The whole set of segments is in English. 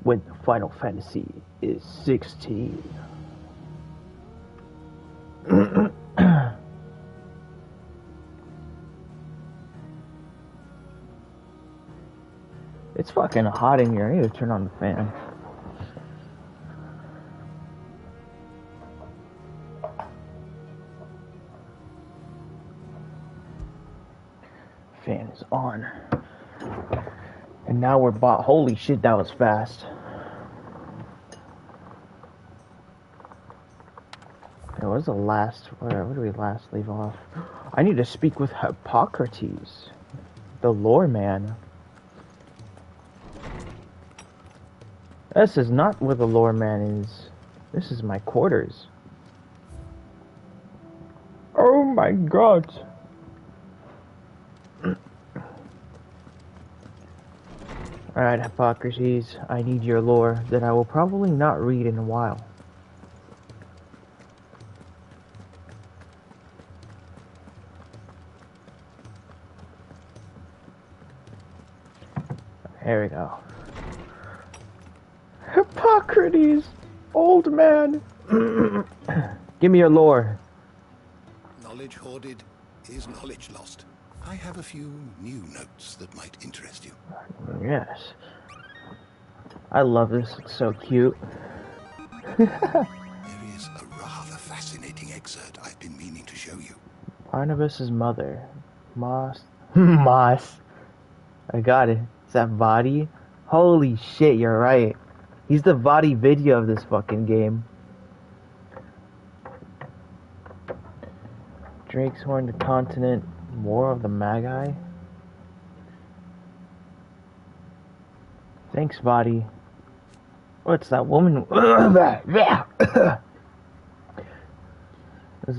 when Final Fantasy is 16. It's fucking hot in here. I need to turn on the fan. Fan is on. And now we're bought. Holy shit, that was fast. What was the last? Where did we last leave off? I need to speak with Hippocrates, the lore man. This is not where the lore man is. This is my quarters. Oh my god. Alright, Hippocrates, I need your lore that I will probably not read in a while. There we go. Hippocrates, old man. Give me your lore. Knowledge hoarded is knowledge lost. I have a few new notes that might interest you. Yes. I love this. It's so cute. There is a rather fascinating excerpt I've been meaning to show you. Barnabas's mother. Moss. Moss. I got it. Is that Vadi? Holy shit, you're right. He's the Vadi video of this fucking game. Drake's Horn, the continent, War of the Magi. Thanks, Vadi. What's that woman? There's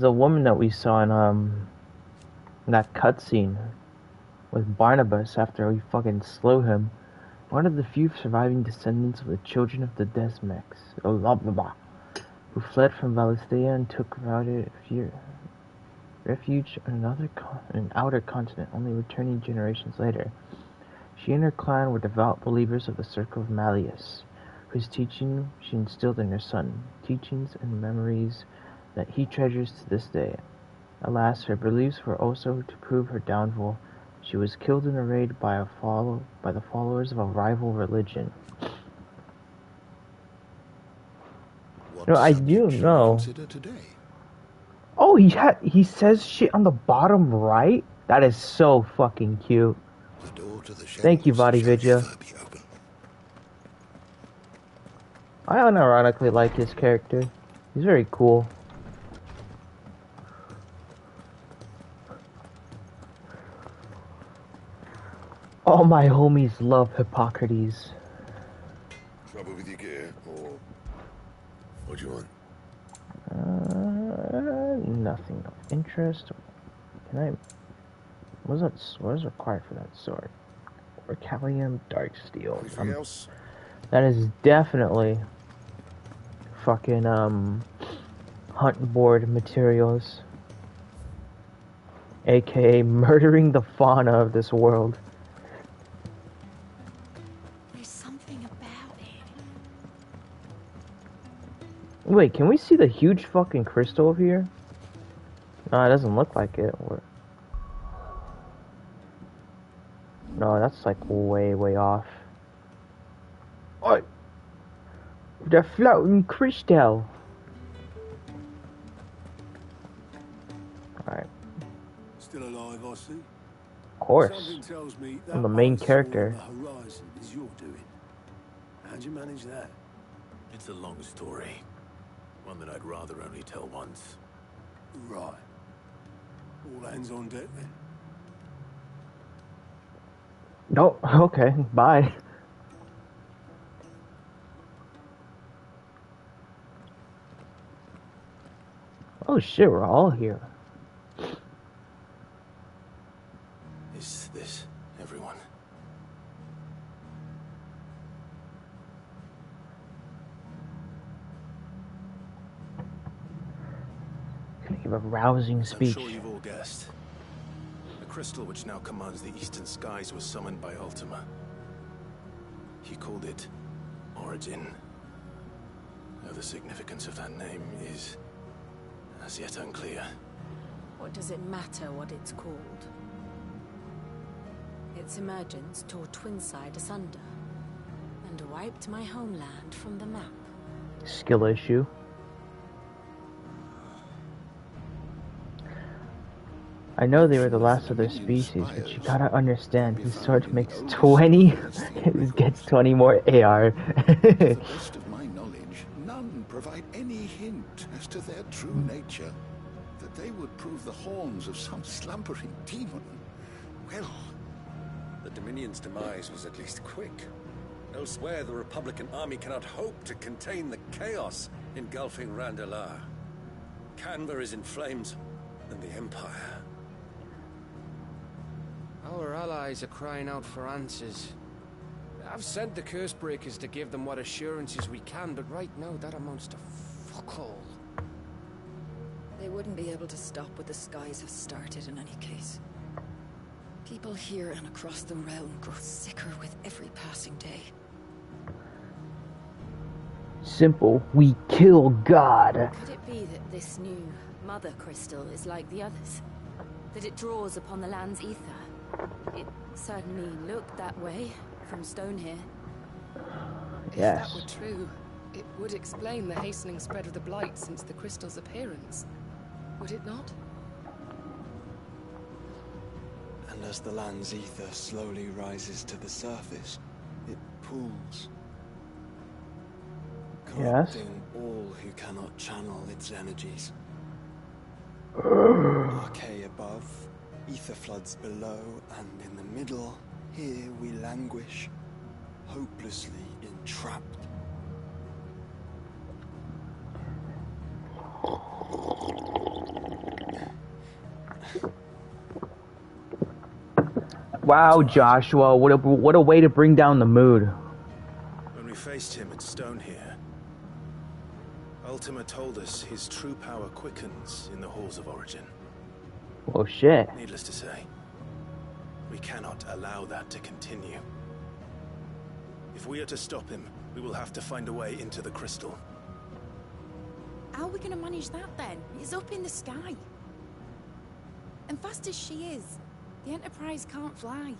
the woman that we saw in that cutscene with Barnabas after we fucking slew him. One of the few surviving descendants of the children of the Desmex, who fled from Valisthea and took refuge on an outer continent, only returning generations later. She and her clan were devout believers of the Circle of Malleus, whose teaching she instilled in her son, teachings and memories that he treasures to this day. Alas, her beliefs were also to prove her downfall. She was killed in a raid by the followers of a rival religion. No, I do know. Oh, he says shit on the bottom right? That is so fucking cute. Thank you, Vadi Vidya. I unironically like his character. He's very cool. All my homies love Hippocrates. Trouble with your gear, or what do you want? Nothing of interest. Can I? What is required for that sword? Orcalium Dark Steel. Anything else? That is definitely fucking hunt board materials, aka murdering the fauna of this world. There's something about it. Wait, can we see the huge fucking crystal over here? No, it doesn't look like it. No, that's like way off. Oh, the floating crystal. Alright. Still alive, I see. Of course. Something tells me that I'm the main ice character. on the horizon is your doing. How'd you manage that? It's a long story. One that I'd rather only tell once. Right. All hands on deck then. Oh, okay. Bye. Oh shit, we're all here. Is this everyone? Gonna give a rousing speech. I'm sure you've all guessed. The crystal which now commands the eastern skies was summoned by Ultima. He called it Origin. Though the significance of that name is as yet unclear. What does it matter what it's called? Its emergence tore Twinside asunder and wiped my homeland from the map. Skill issue. I know they were the last of their species, but you gotta understand, his sword makes 20, his gets 20 more AR. To the best of my knowledge, none provide any hint as to their true nature. That they would prove the horns of some slumbering demon. Well, the Dominion's demise was at least quick. Elsewhere, the Republican army cannot hope to contain the chaos engulfing Randalar. Canva is in flames, and the Empire. Our allies are crying out for answers. I've sent the curse breakers to give them what assurances we can, but right now that amounts to fuck all. They wouldn't be able to stop what the skies have started in any case. People here and across the realm grow sicker with every passing day. Simple, we kill God. Could it be that this new mother crystal is like the others? That it draws upon the land's ether? It certainly looked that way from stone here. Yes. If that were true, it would explain the hastening spread of the blight since the crystal's appearance. Would it not? And as the land's ether slowly rises to the surface, it pools, corrupting all who cannot channel its energies. Archay above, ether floods below, and in the middle, here we languish, hopelessly entrapped. Wow, Joshua, what a way to bring down the mood. When we faced him at Stone here, Ultima told us his true power quickens in the halls of Origin. Oh shit. Needless to say, we cannot allow that to continue. If we are to stop him, we will have to find a way into the crystal. How are we gonna manage that then? It's up in the sky. And fast as she is, the Enterprise can't fly.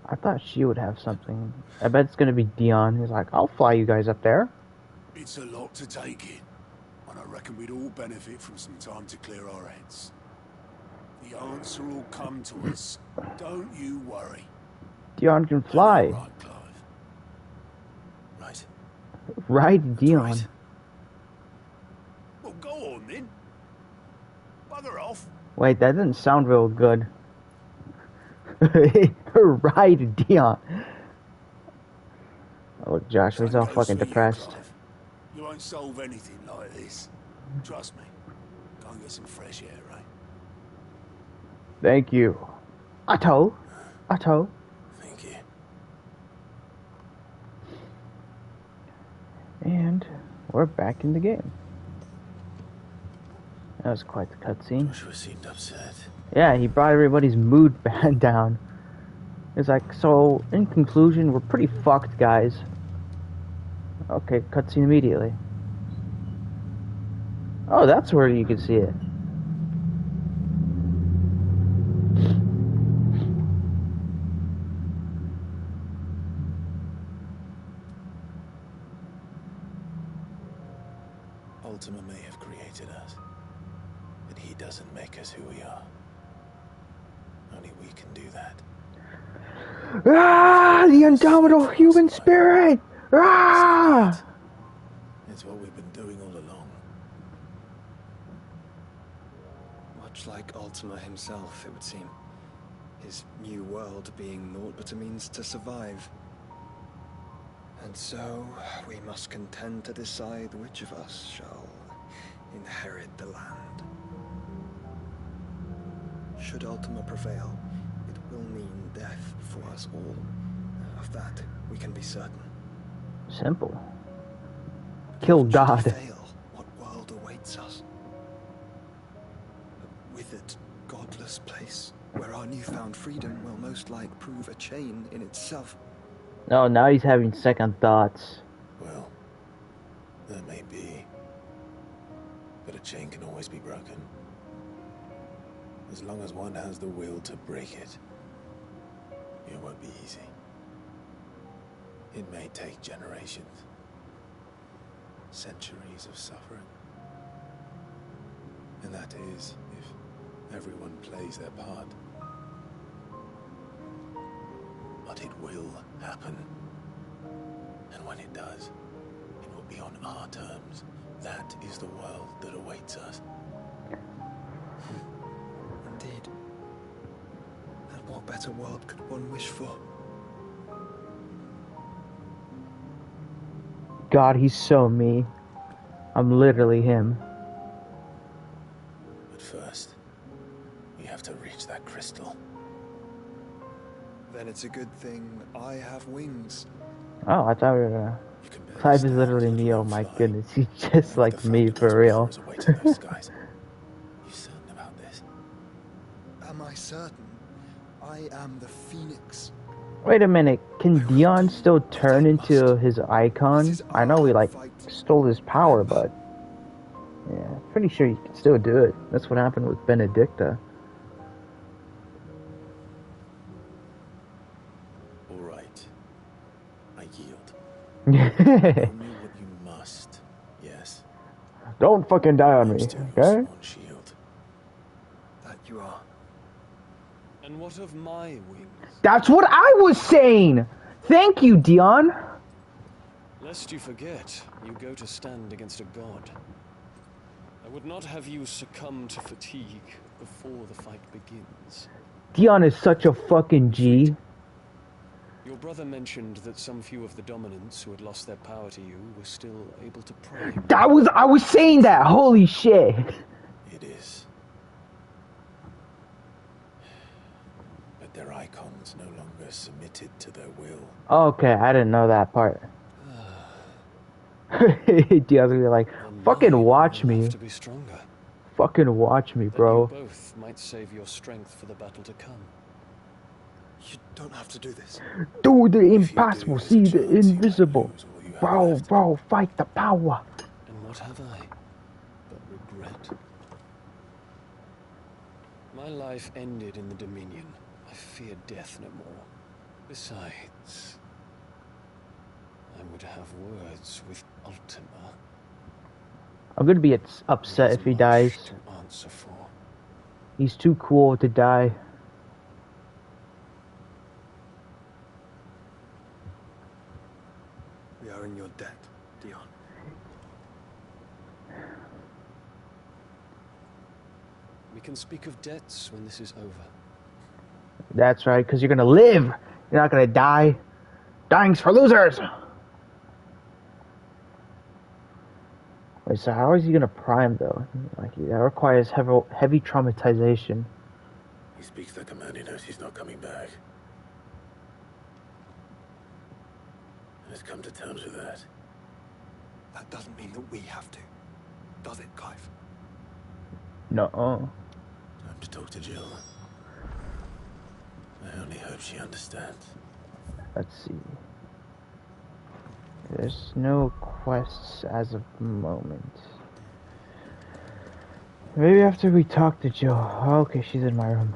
I thought she would have something. I bet it's gonna be Dion. He's like, I'll fly you guys up there. It's a lot to take in, and I reckon we'd all benefit from some time to clear our heads. The answer will come to us. Don't you worry. Dion can fly. Right, Clive. Right. Right, Dion. Right. Well, go on then. Bugger off. Wait, that didn't sound real good. Right, Dion. Oh, look, Joshua's all fucking depressed. Clive. You won't solve anything like this. Trust me. Go and get some fresh air, right? Thank you. Otto. Thank you. And we're back in the game. That was quite the cutscene. Joshua seemed upset. Yeah, he brought everybody's mood back down. It's like, so, in conclusion, we're pretty fucked, guys. Okay, cutscene immediately. Oh, that's where you can see it. Ultima may have created us, but he doesn't make us who we are. Only we can do that. Ah, the indomitable human spirit! Ah! It's what we've been doing all along. Much like Ultima himself, it would seem. His new world being naught but a means to survive. And so, we must contend to decide which of us shall inherit the land. Should Ultima prevail, it will mean death for us all. Of that, we can be certain. Simple. Kill God. Should he fail, what world awaits us? A withered, godless place, where our newfound freedom will most like prove a chain in itself. Oh, now he's having second thoughts. Well, That may be. But a chain can always be broken. As long as one has the will to break it, it won't be easy. It may take generations. Centuries of suffering. And that is, if everyone plays their part. But it will happen. And when it does, it will be on our terms. That is the world that awaits us. Indeed. And what better world could one wish for? God, he's so me. I'm literally him. But first, we have to reach that crystal. Then it's a good thing I have wings. Oh, I thought we were gonna... Clive is literally me, oh my goodness. He's just like me, for real. You certain about this? Am I certain? I am the Phoenix. Wait a minute, can Dion still turn into his icon? I know we, like, stole his power, but... Yeah, pretty sure you can still do it. That's what happened with Benedicta. Alright. I yield. Only what you must, yes. Don't fucking die on me, okay? On shield. That you are. And what of my wings? That's what I was saying! Thank you, Dion! Lest you forget, you go to stand against a god. I would not have you succumb to fatigue before the fight begins. Dion is such a fucking G. Your brother mentioned that some few of the dominants who had lost their power to you were still able to pray. I was saying that, holy shit! It is. But their icons no longer submitted to their will. Okay, I didn't know that part. Dion's gonna be like, fucking watch me. To be stronger. Fucking watch me, bro. You both might save your strength for the battle to come. You don't have to do this. Do the impossible, see the invisible. Bro, fight the power. And what have I but regret? My life ended in the Dominion. I fear death no more. Besides, I would have words with Ultima. I'm gonna be upset if he dies. To answer for. He's too cool to die. We are in your debt, Dion. We can speak of debts when this is over. That's right, because you're gonna live. You're not gonna die. Dying's for losers. Wait, so how is he gonna prime though? Like that requires heavy traumatization. He speaks the command, he knows he's not coming back. And has come to terms with that. That doesn't mean that we have to, does it, Clive? No. Time to talk to Jill. I only hope she understands. Let's see. There's no quests as of the moment. Maybe after we talk to Jill. Okay, she's in my room.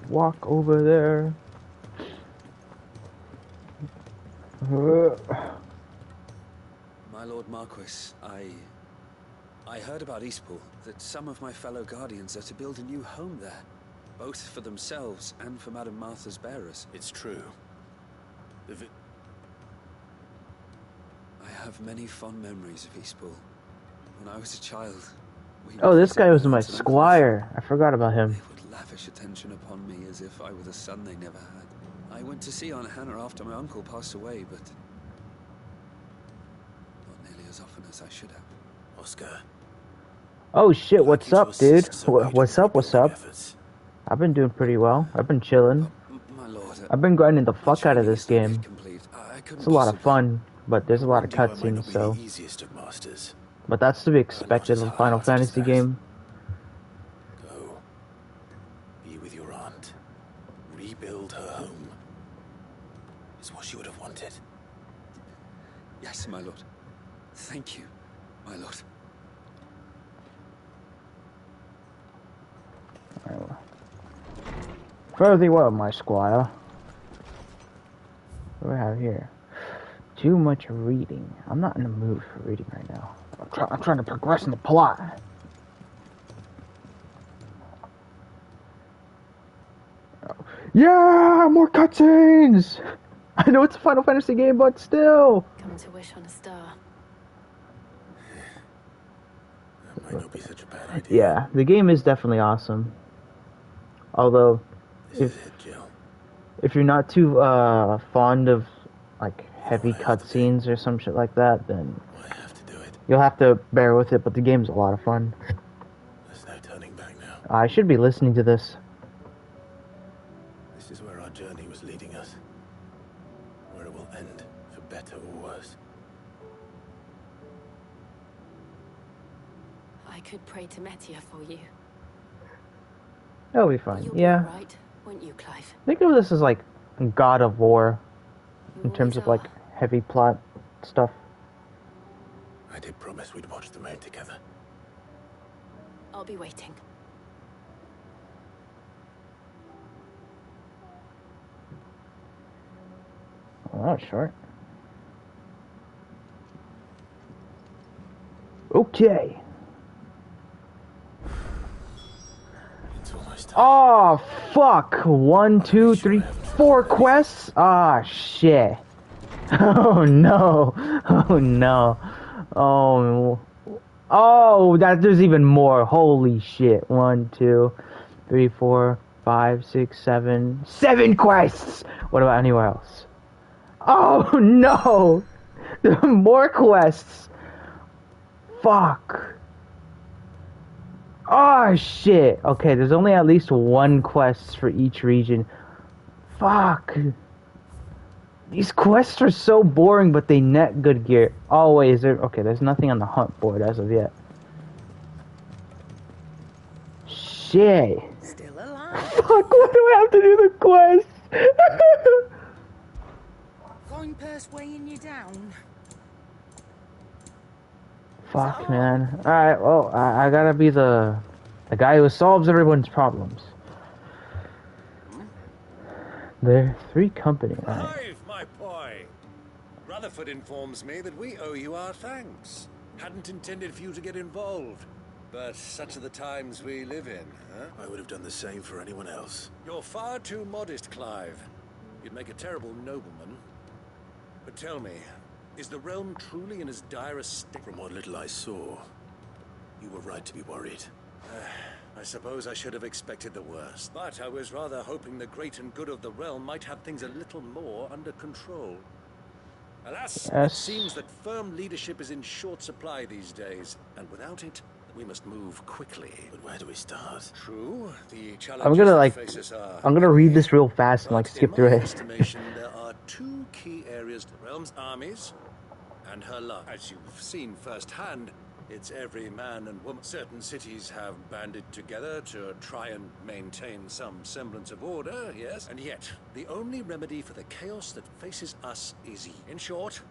Walk over there. My Lord Marquis, I heard about Eastpool, that some of my fellow Guardians are to build a new home there, both for themselves and for Madame Martha's bearers. It's true. I have many fond memories of Eastpool. When I was a child, oh, this guy was my squire. I forgot about him. They would lavish attention upon me as if I were the son they never had. I went to see Aunt Hannah after my uncle passed away, but not nearly as often as I should have. Oscar. Oh shit, what's up, dude? What's up? I've been doing pretty well. I've been chilling. My lord, I've been grinding the fuck out of this game. It's a lot of fun, but there's a lot of cutscenes, so... But that's to be expected of a Final Fantasy game. Go. Be with your aunt. Yes, my lord. Thank you, my lord. Fare thee well, my squire. What do we have here? Too much reading. I'm not in the mood for reading right now. I'm trying to progress in the plot. Yeah, more cutscenes! I know it's a Final Fantasy game, but still! Come to wish on a star. That might not be such a bad idea. Yeah, the game is definitely awesome. Although, if you're not too fond of like heavy cutscenes or some shit like that, then you'll have to bear with it. But the game's a lot of fun. There's no turning back now. I should be listening to this. This is where our journey was leading us. Where it will end, for better or worse. I could pray to Metia for you. That'll be fine. You'll Yeah. be all right, won't you, Clive? Think of this as like God of War in terms of like heavy plot stuff. I did promise we'd watch the moon together. I'll be waiting. Well, that was short. Okay. Oh, fuck. 1, 2, 3, 4 quests? Ah, shit. Oh, no. Oh, no. Oh, there's even more. Holy shit. 1, 2, 3, 4, 5, 6, 7. 7 quests! What about anywhere else? Oh, no. There are more quests. Fuck. Oh, shit. Okay, there's only at least 1 quest for each region. Fuck. These quests are so boring, but they net good gear. Oh, wait, is there... Okay, there's nothing on the hunt board as of yet. Shit. Still alive. Fuck, why do I have to do the quest? Coin purse weighing you down. Fuck, man. Alright, well, I gotta be the guy who solves everyone's problems. There are 3 company. Clive, my boy! Rutherford informs me that we owe you our thanks. Hadn't intended for you to get involved, but such are the times we live in, huh? I would have done the same for anyone else. You're far too modest, Clive. You'd make a terrible nobleman. But tell me, is the realm truly in as dire a state? From what little I saw, you were right to be worried. I suppose I should have expected the worst. But I was rather hoping the great and good of the realm might have things a little more under control. Alas, it seems that firm leadership is in short supply these days, and without it, we must move quickly. But where do we start? True, the I'm gonna read this real fast and like skip through it. Estimation, there are 2 key areas: the realm's armies and her love. As you've seen firsthand, it's every man and woman. Certain cities have banded together to try and maintain some semblance of order, yes? And yet, the only remedy for the chaos that faces us is in short,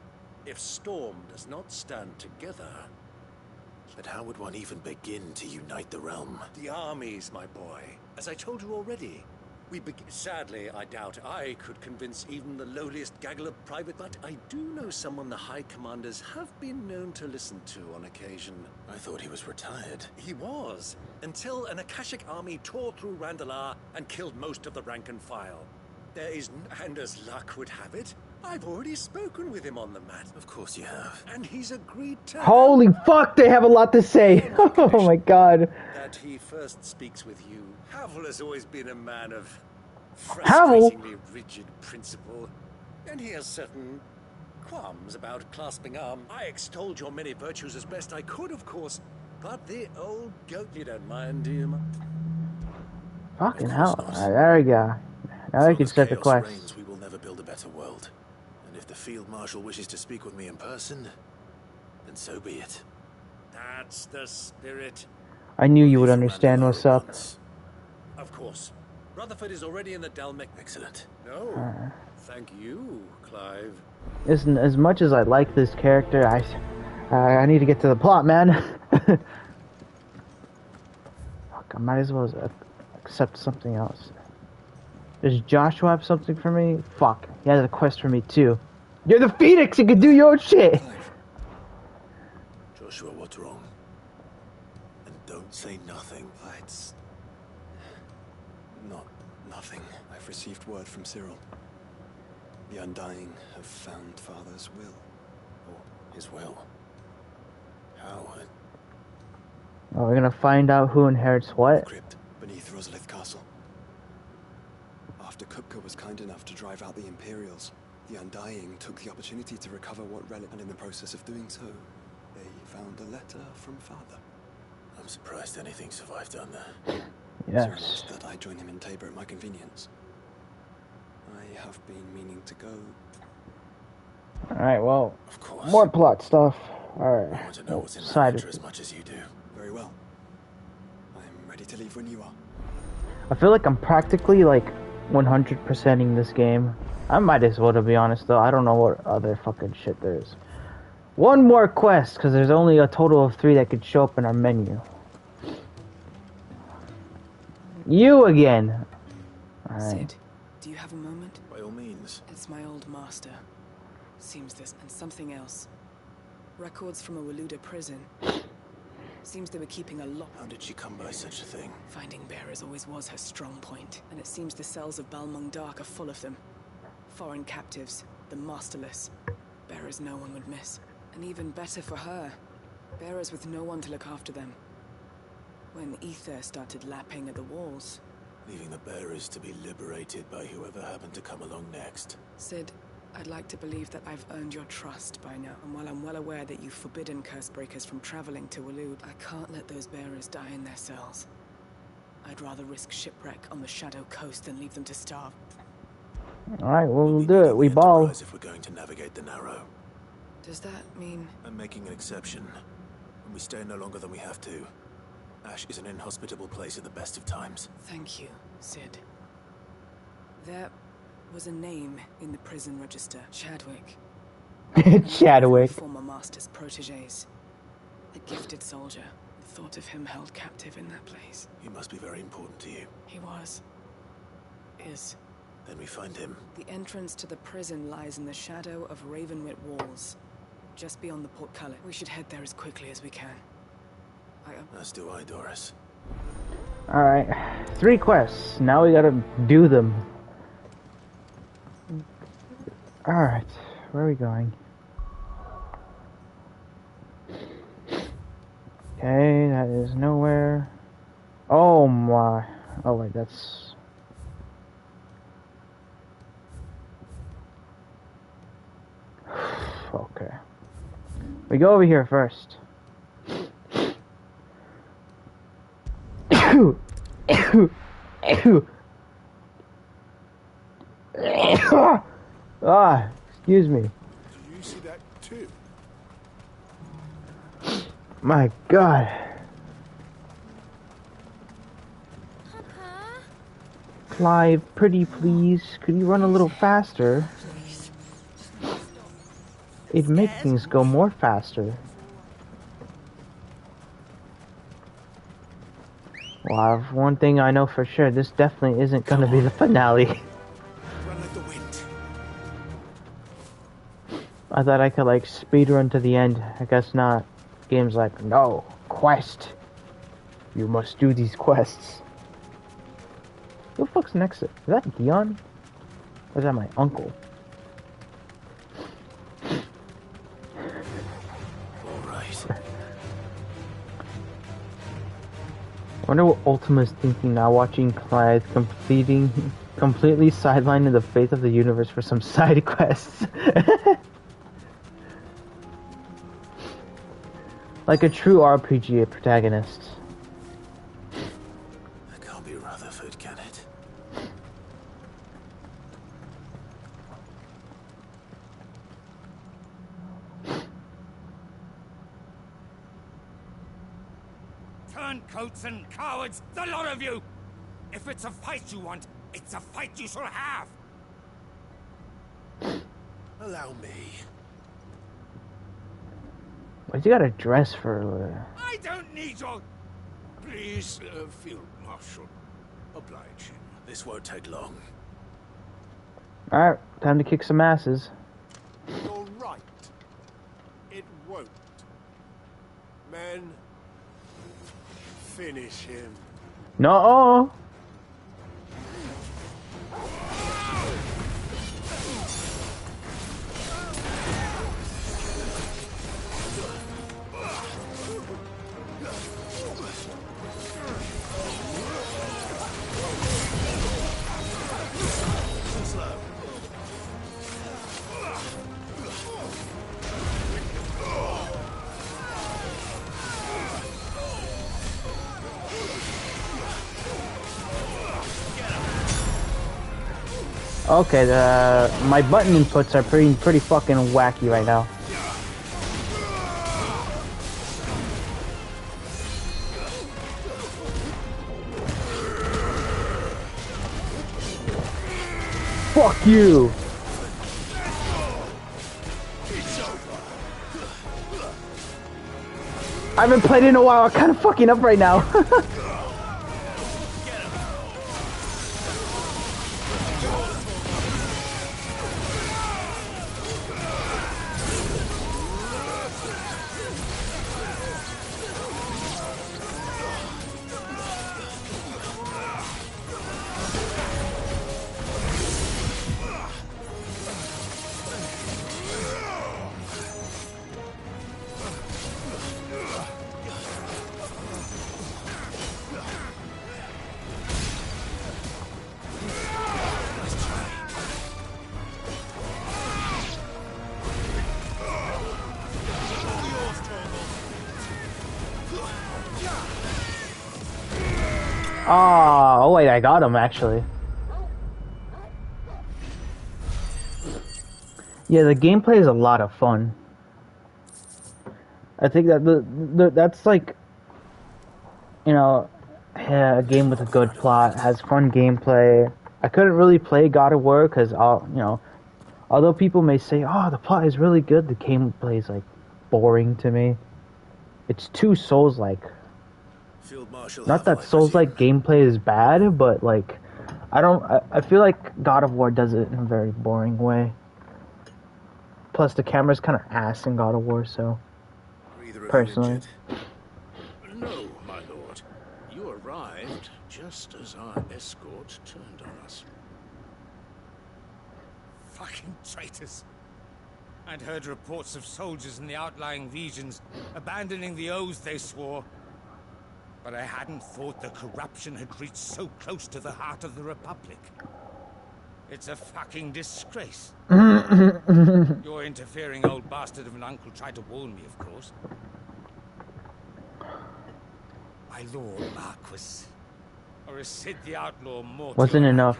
if Storm does not stand together... But how would one even begin to unite the realm? The armies, my boy. As I told you already, sadly, I doubt I could convince even the lowliest gaggle of private, but I do know someone the High Commanders have been known to listen to on occasion. I thought he was retired. He was, until an Akashic army tore through Randalar and killed most of the rank and file. There is, and as luck would have it, I've already spoken with him on the matter. Of course you have. And he's agreed to... Holy fuck, they have a lot to say. Oh my god. That he first speaks with you. Havel has always been a man of Havel? frustratingly rigid principle, and he has certain qualms about clasping arms. I extolled your many virtues as best I could, of course, but the old goat, you don't mind, do you? Fucking hell. There we go. Now I can set the quest. Reigns, we will never build a better world. And if the Field Marshal wishes to speak with me in person, then so be it. That's the spirit. I knew you would understand what's up. Of course. Rutherford is already in the Dalmec. Excellent. No. Thank you, Clive. Listen, as much as I like this character, I need to get to the plot, man. Fuck, I might as well accept something else. Does Joshua have something for me? Fuck, he has a quest for me too. You're the Phoenix, you can do your own shit! Joshua, what's wrong? And don't say nothing. It's... not nothing. I've received word from Cyril. The Undying have found Father's will. Or his will. How? Oh, we're gonna find out who inherits what? Crypt beneath Rosalith Castle. After Kupka was kind enough to drive out the Imperials, the Undying took the opportunity to recover what relic, and in the process of doing so, they found a letter from Father. I'm surprised anything survived down there. Yes. Cyril asked that I join him in Tabor at my convenience. I have been meaning to go. Alright, well, of course. More plot stuff. Alright. I want to know what's in that Side letter as much as you do. Very well. I'm ready to leave when you are. I feel like I'm practically like 100%ing this game. I might as well, to be honest, though. I don't know what other fucking shit there is. One more quest, because there's only a total of 3 that could show up in our menu. You again. All right. Sid, do you have a moment? By all means. It's my old master. Seems this and something else. Records from a Waluda prison. Seems they were keeping a lot. How did she come by such a thing? Finding bearers always was her strong point, and it seems the cells of Balmung Dark are full of them. Foreign captives, the masterless. Bearers no one would miss. And even better for her, bearers with no one to look after them. When ether started lapping at the walls. Leaving the bearers to be liberated by whoever happened to come along next. Sid, I'd like to believe that I've earned your trust by now, and while I'm well aware that you've forbidden Cursebreakers from traveling to Walud, I can't let those bearers die in their cells. I'd rather risk shipwreck on the Shadow Coast than leave them to starve. Alright, we'll do it. We ball. If we're going to navigate the Narrow. Does that mean... I'm making an exception. When we stay no longer than we have to. Ash is an inhospitable place at the best of times. Thank you, Sid. There was a name in the prison register. Chadwick. Chadwick. Former master's protégés. A gifted soldier. The thought of him held captive in that place. He must be very important to you. He was. Is. Then we find him. The entrance to the prison lies in the shadow of Ravenwit Walls. Just beyond the portcullis. We should head there as quickly as we can. As do I, Doris. Alright. 3 quests. Now we gotta do them. Alright. Where are we going? Okay, that is nowhere. Oh my. Oh wait, that's... Okay. We go over here first. Excuse me. Do you see that too? My God. Clive, pretty please. Could you run a little faster? It'd make things go more faster. Well, one thing I know for sure, this definitely isn't gonna be the finale. Run like the wind. I thought I could like speed run to the end. I guess not. Game's like, no, quest. You must do these quests. Who the fuck's next to it? Is that Dion? Or is that my uncle? Alright. I wonder what Ultima's thinking now, watching Clive completely sidelined in the faith of the universe for some side quests. Like a true RPG protagonist. That can't be Rutherford, can it? Turncoats and cowards, the lot of you! If it's a fight you want, it's a fight you shall have! Allow me. Why's he got a dress for? I don't need your... Please, Field Marshal. Oblige him. This won't take long. Alright, time to kick some asses. You're right. It won't. Men, finish him. No. Okay, my button inputs are pretty fucking wacky right now. Fuck you! I haven't played in a while, I'm kind of fucking up right now. Oh wait, I got him actually. Yeah, the gameplay is a lot of fun. I think that that's like, you know, a game with a good plot, has fun gameplay. I couldn't really play God of War because, although people may say, "Oh, the plot is really good," the gameplay is like boring to me. It's too Souls-like. Not that Souls-like gameplay is bad, but like, I feel like God of War does it in a very boring way. Plus, the camera's kind of ass in God of War, so personally. No, my lord. You arrived just as our escort turned on us. Fucking traitors. I'd heard reports of soldiers in the outlying regions abandoning the oaths they swore. But I hadn't thought the corruption had reached so close to the heart of the Republic. It's a fucking disgrace. Your interfering old bastard of an uncle tried to warn me, of course. My lord Marquis, or is Sid the Outlaw more? Wasn't enough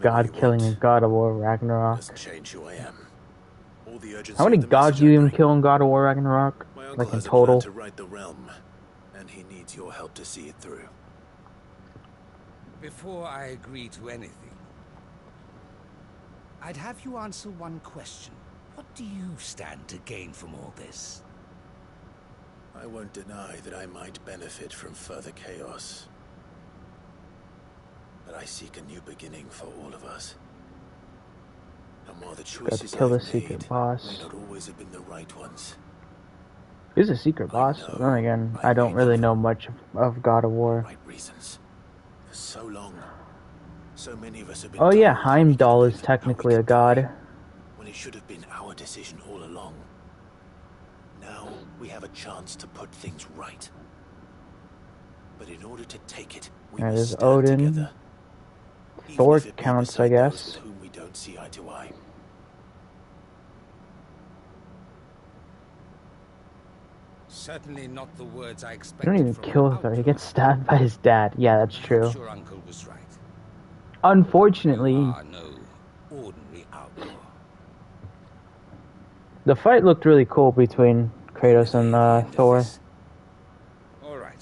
God killing in God of War Ragnarok. Doesn't change who I am. All the urgency How many of the gods do you even kill in God of War Ragnarok? My uncle Like in has a plan total? to right the realm, and he needs your help to see it through. Before I agree to anything, I'd have you answer one question. What do you stand to gain from all this? I won't deny that I might benefit from further chaos. But I seek a new beginning for all of us. And while the choices kill the I've secret made boss. may not always have been the right ones. Who's a secret boss? Then again, I don't really know much of God of War. Right reasons. For so long, so many of us have been Oh yeah, told Heimdall is technically a god. when it should have been our decision all along. Now we have a chance to put things right. But in order to take it, we must There's stand Odin. together. Thor Even if it be counts, I beside those guess. with whom we don't see eye to eye. Certainly not the words I You expected. don't even from kill Thor. He gets stabbed by his dad. Yeah, that's true. I'm sure Uncle was right. Unfortunately, No ordinary outlaw. the fight looked really cool between Kratos and Thor. All right.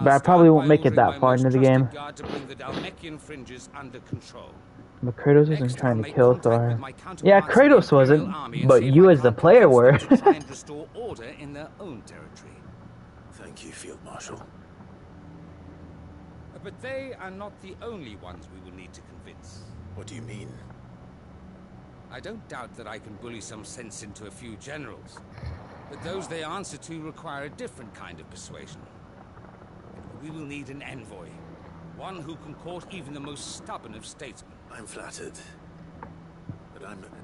But I probably won't make it that far into the game. To bring the Dalmekian fringes under control. But Kratos wasn't trying to kill Thor. Yeah, Kratos wasn't, but you as the player were. To try and restore order in their own territory. Thank you, Field Marshal. But they are not the only ones we will need to convince. What do you mean? I don't doubt that I can bully some sense into a few generals. But those they answer to require a different kind of persuasion. We will need an envoy. One who can court even the most stubborn of statesmen. I'm flattered. But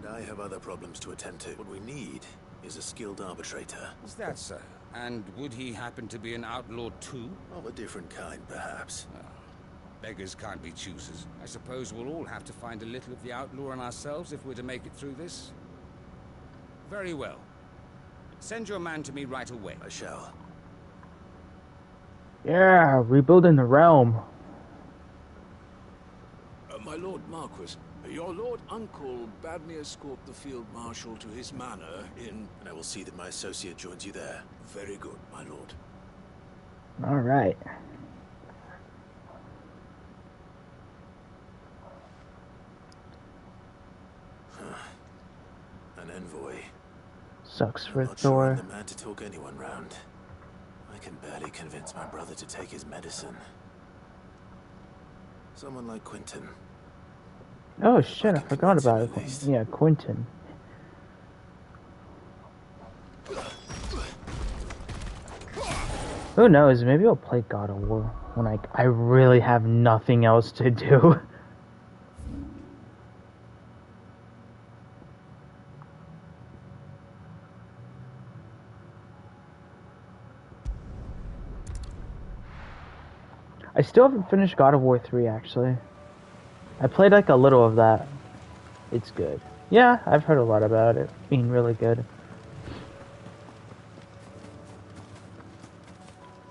I have other problems to attend to. What we need is a skilled arbitrator. Is that so? And would he happen to be an outlaw too? Of a different kind, perhaps. Beggars can't be choosers. I suppose we'll all have to find a little of the outlaw in ourselves if we're to make it through this. Very well. Send your man to me right away. I shall. Yeah, rebuilding the realm. My Lord Marquis, your Lord Uncle bade me escort the Field Marshal to his manor in... And I will see that my associate joins you there. Very good, my lord. Alright. An envoy. Sucks for Not Thor. sure I'm the man to talk anyone round. I can barely convince my brother to take his medicine. Someone like Quentin. Oh shit, I forgot about it. Yeah, Quentin. Who knows, maybe I'll play God of War when I really have nothing else to do. I still haven't finished God of War 3 actually. I played like a little of that. It's good. Yeah, I've heard a lot about it being really good.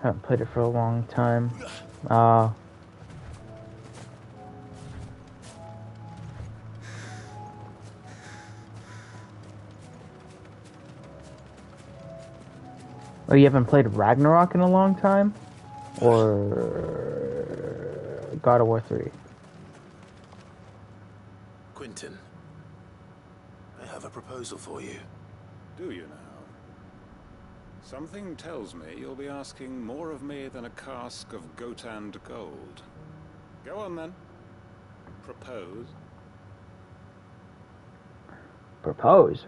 Haven't played it for a long time. Oh, you haven't played Ragnarok in a long time? Or God of War 3? Quentin, I have a proposal for you. Do you now? Something tells me you'll be asking more of me than a cask of Gotand gold. Go on then. Propose. Propose?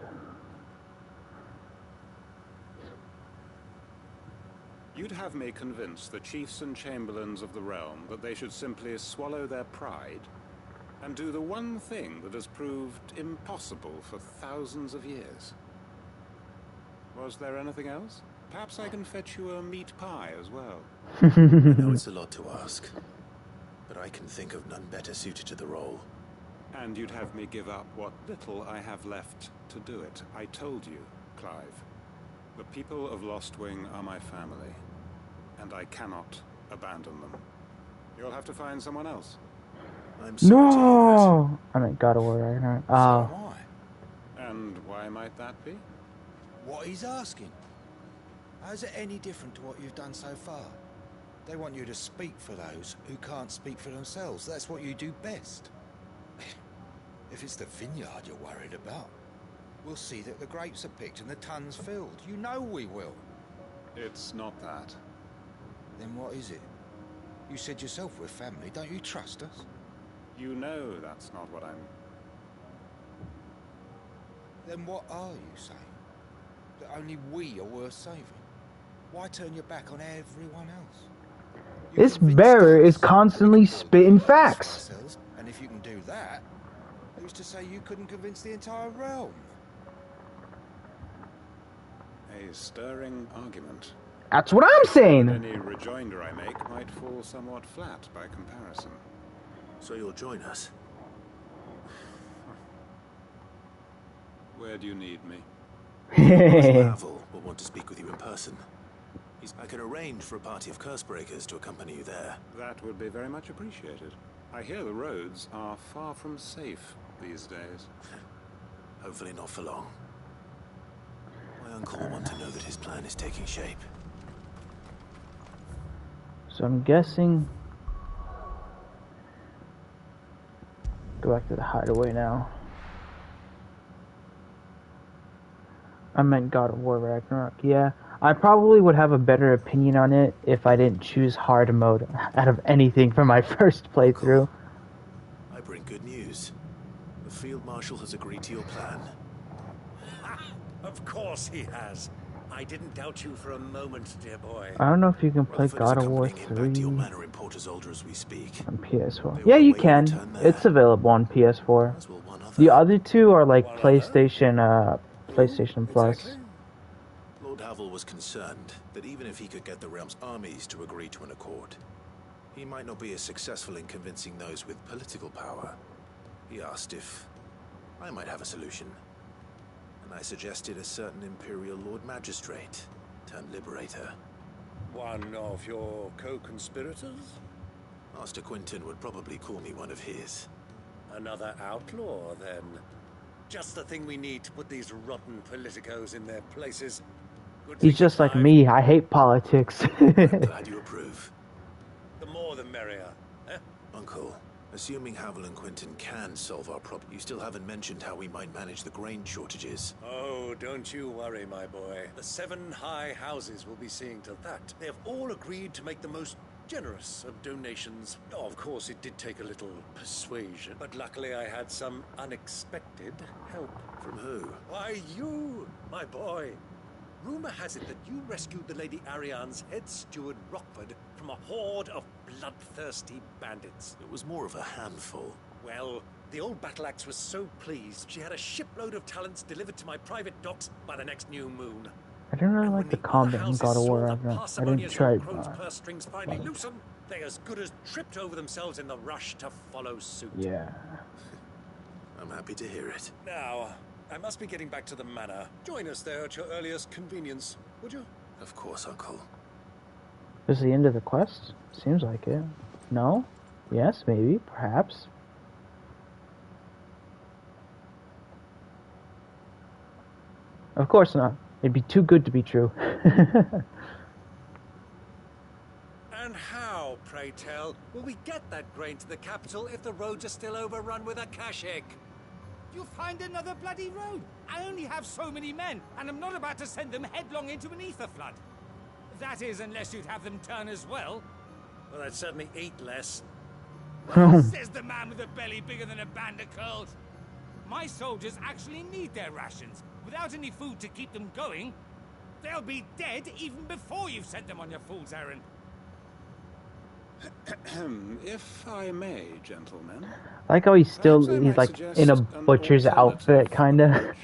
You'd have me convince the chiefs and chamberlains of the realm that they should simply swallow their pride and do the one thing that has proved impossible for thousands of years. Was there anything else? Perhaps I can fetch you a meat pie as well. I know it's a lot to ask, but I can think of none better suited to the role. And you'd have me give up what little I have left to do it. I told you, Clive. The people of Lostwing are my family, and I cannot abandon them. You'll have to find someone else. I'm sorry to hear No! I mean, God of War Ragnarok. Oh. And why might that be? What he's asking. How's it any different to what you've done so far? They want you to speak for those who can't speak for themselves. That's what you do best. If it's the vineyard you're worried about, we'll see that the grapes are picked and the tons filled. You know we will. It's not that. Then what is it? You said yourself we're family. Don't you trust us? You know that's not what I'm... Then what are you saying? That only we are worth saving? Why turn your back on everyone else? This bearer is constantly spitting facts. And if you can do that, who's to say you couldn't convince the entire realm? A stirring argument. That's what I'm saying. Any rejoinder I make might fall somewhat flat by comparison. So you'll join us? Where do you need me? Pavel will want to speak with you in person. I can arrange for a party of Cursebreakers to accompany you there. That would be very much appreciated. I hear the roads are far from safe these days. Hopefully not for long. My uncle will want to know that his plan is taking shape. So I'm guessing... Go back to the hideaway now. I meant God of War Ragnarok, yeah. I probably would have a better opinion on it if I didn't choose hard mode out of anything for my first playthrough. I bring good news. The Field Marshal has agreed to your plan. Of course he has. I didn't doubt you for a moment, dear boy. I don't know if you can play Rutherford God is of War accompanying 3 him back to your manor in Port Isolde as we speak. on PS4. They Yeah, will you await your can. return there. It's available on PS4. As will one other. The other two are like PlayStation Plus. Exactly. Lord Havel was concerned that even if he could get the realm's armies to agree to an accord, he might not be as successful in convincing those with political power. He asked if I might have a solution, and I suggested a certain Imperial Lord Magistrate turned liberator. One of your co-conspirators? Master Quinton would probably call me one of his. Another outlaw, then. Just the thing we need to put these rotten politicos in their places. Good He's just like me. I hate politics. I'm glad you approve. The more the merrier. Eh? Uncle, assuming Havel and Quinton can solve our problem, you still haven't mentioned how we might manage the grain shortages. Oh, don't you worry, my boy. The 7 high houses will be seeing to that. They have all agreed to make the most generous of donations. Oh, of course, it did take a little persuasion, but luckily I had some unexpected help. From who? Why, you, my boy. Rumor has it that you rescued the Lady Ariane's head steward Rockford from a horde of bloodthirsty bandits. It was more of a handful. Well, the old battle axe was so pleased she had a shipload of talents delivered to my private docks by the next new moon. I don't really like the combat in God of War Ragnarok. I didn't try it. Purse strings finally loosen. They as good as tripped over themselves in the rush to follow suit. Yeah. I'm happy to hear it. Now, I must be getting back to the manor. Join us there at your earliest convenience, would you? Of course, Uncle. Is the end of the quest? Seems like it. No? Yes, maybe, perhaps. Of course not. It'd be too good to be true. And how, pray tell, will we get that grain to the capital if the roads are still overrun with akashic? You'll find another bloody road. I only have so many men, and I'm not about to send them headlong into an ether flood. That is, unless you'd have them turn as well. Well, I'd certainly eat less. Says the man with a belly bigger than a band of curls. My soldiers actually need their rations. Without any food to keep them going, they'll be dead even before you've sent them on your fool's errand. If I may, gentlemen. I like how he's like in a butcher's outfit, kinda.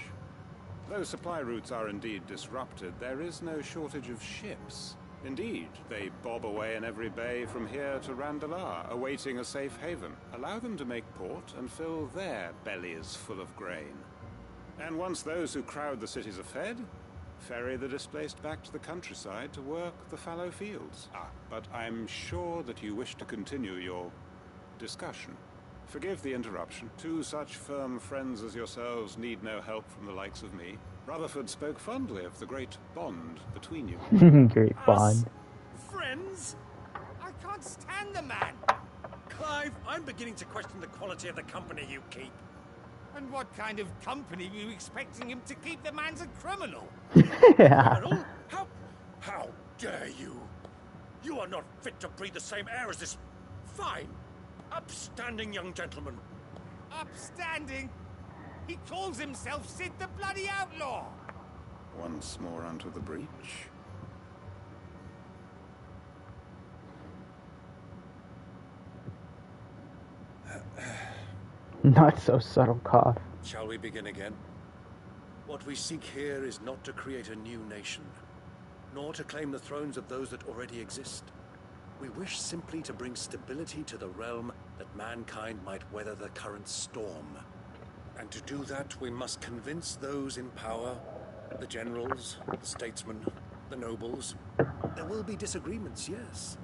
Though supply routes are indeed disrupted, there is no shortage of ships. Indeed, they bob away in every bay from here to Randalar, awaiting a safe haven. Allow them to make port and fill their bellies full of grain. And once those who crowd the cities are fed, ferry the displaced back to the countryside to work the fallow fields. But I'm sure that you wish to continue your discussion. Forgive the interruption. 2 such firm friends as yourselves need no help from the likes of me. Rutherford spoke fondly of the great bond between you. Great bond. Friends? I can't stand the man. Clive, I'm beginning to question the quality of the company you keep. And what kind of company were you expecting him to keep? The man's a criminal. Yeah. Criminal? How dare you? You are not fit to breathe the same air as this fine, upstanding young gentleman. Upstanding? He calls himself Sid the bloody outlaw. Once more onto the breach. Not so subtle cough. Shall we begin again? What we seek here is not to create a new nation, nor to claim the thrones of those that already exist. We wish simply to bring stability to the realm that mankind might weather the current storm. And to do that, we must convince those in power, the generals, the statesmen, the nobles. There will be disagreements, yes.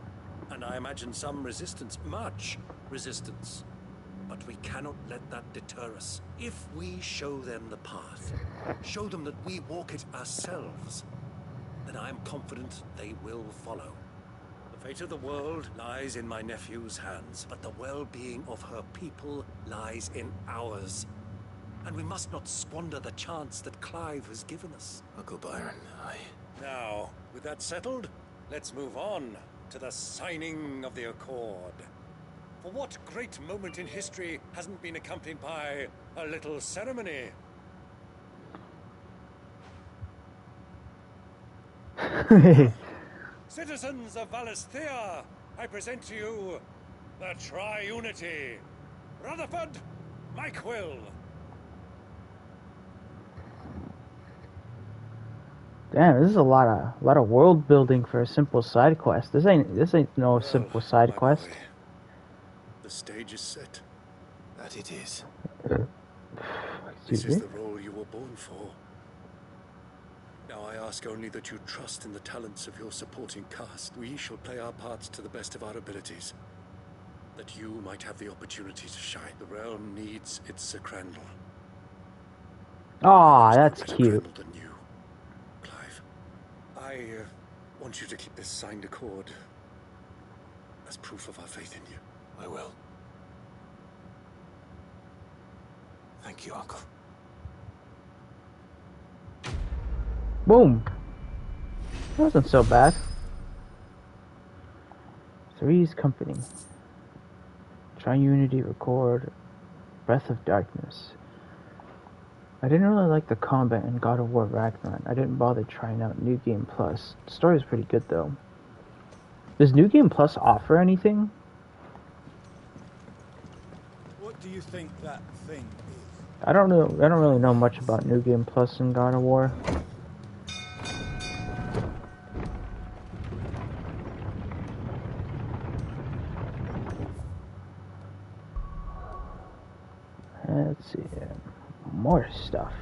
And I imagine some resistance, much resistance. But we cannot let that deter us. If we show them the path, show them that we walk it ourselves, then I am confident they will follow. The fate of the world lies in my nephew's hands, but the well-being of her people lies in ours. And we must not squander the chance that Clive has given us. Uncle Byron, Now, with that settled, let's move on to the signing of the Accord. For what great moment in history hasn't been accompanied by a little ceremony? Citizens of Valisthea, I present to you the Tri-Unity. Rutherford, Mike Will. Damn, this is a lot of world building for a simple side quest. This ain't no simple side quest. The stage is set. That it is. This is the role you were born for. Now I ask only that you trust in the talents of your supporting cast. We shall play our parts to the best of our abilities, that you might have the opportunity to shine. The realm needs its Sir Crandall. Aw, that's cute. Than you, Clive. I want you to keep this signed accord as proof of our faith in you. I will. Thank you, Uncle. Boom. That wasn't so bad. Three's Company. Tri-Unity Record. Breath of Darkness. I didn't really like the combat in God of War Ragnarok. I didn't bother trying out New Game Plus. The story is pretty good though. Does New Game Plus offer anything? What do you think that thing is? I don't really know much about New Game Plus in God of War. Let's see. More stuff.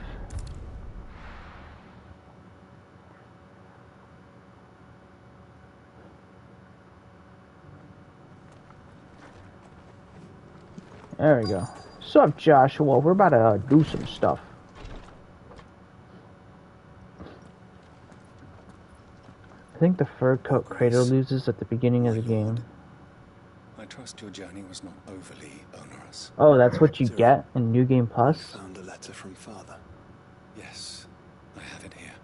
There we go. What's up, Joshua? We're about to do some stuff. I think the fur coat Kratos loses at the beginning of the game. I trust your journey was not overly onerous. Oh, that's what you get in New Game Plus? Found a letter from Father. Yes, I have it here.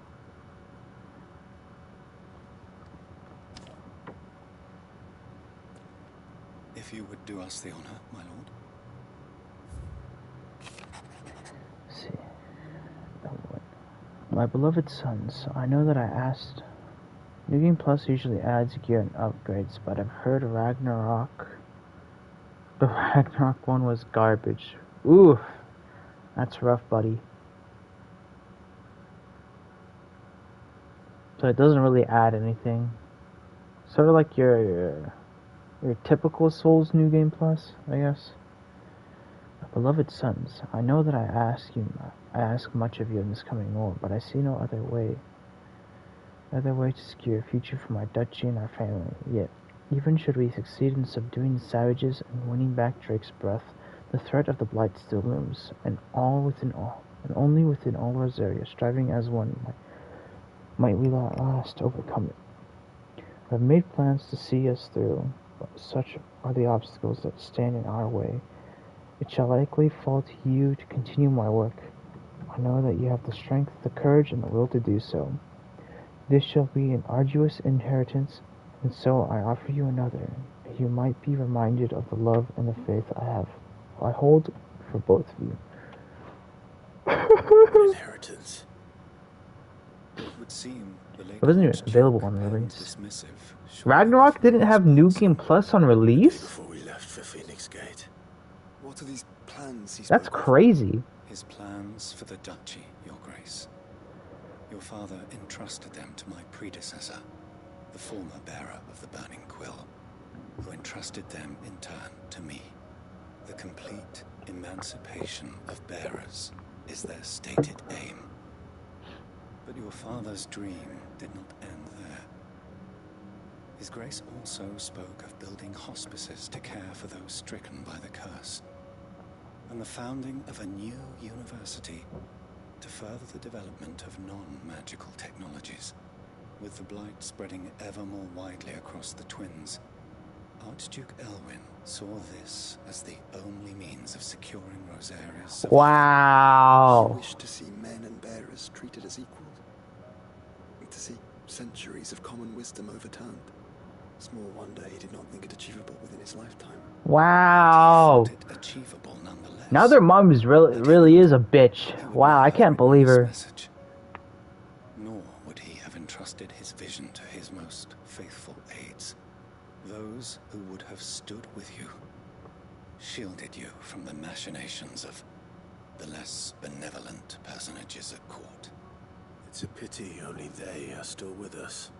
If you would do us the honor, my lord. Let's see. My beloved sons, I know that I asked. New Game Plus usually adds gear and upgrades, but I've heard the Ragnarok one was garbage. Oof. That's rough, buddy. So it doesn't really add anything. Sort of like your typical Souls New Game Plus, I guess. My beloved sons, I know that I ask much of you in this coming war, but I see no other way to secure a future for my duchy and our family. Yet, even should we succeed in subduing the savages and winning back Drake's breath, the threat of the Blight still looms, and only within all Rosaria, striving as one, might we at last overcome it. I've made plans to see us through, but such are the obstacles that stand in our way. It shall likely fall to you to continue my work. I know that you have the strength, the courage, and the will to do so. This shall be an arduous inheritance, and so I offer you another, that you might be reminded of the love and the faith I hold for both of you. Inheritance. It would seem the It wasn't even available on release. Ragnarok didn't have New Game Plus on release? Before we left for Phoenix Gate. What are these plans he That's spoke of? crazy. His plans for the duchy, your grace. Your father entrusted them to my predecessor, the former bearer of the Burning Quill, who entrusted them in turn to me. The complete emancipation of bearers is their stated aim. But your father's dream did not end there. His grace also spoke of building hospices to care for those stricken by the curse, and the founding of a new university to further the development of non-magical technologies. With the blight spreading ever more widely across the twins, Archduke Elwyn saw this as the only means of securing Rosaria's survival. Wow. He wished to see men and bearers treated as equals. To see centuries of common wisdom overturned. Small wonder he did not think it achievable within his lifetime. Wow. Achievable nonetheless. Now their mom is really is a bitch. Wow, I can't believe her. Nor would he have entrusted his vision to his most faithful aides, those who would have stood with you, shielded you from the machinations of the less benevolent personages at court. It's a pity only they are still with us.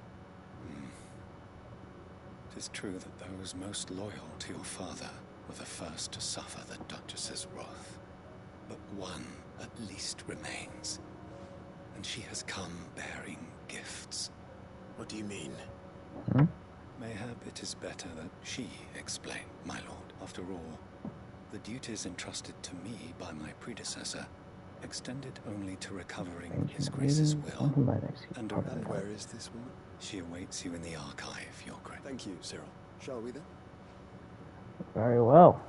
It is true that those most loyal to your father were the first to suffer the Duchess's wrath. But one at least remains, and she has come bearing gifts. What do you mean? Mayhap it is better that she explain, my lord. After all, the duties entrusted to me by my predecessor extended only to recovering His Grace's will. And where is this woman? She awaits you in the archive, Your Grace. Thank you, Cyril. Shall we then? Very well.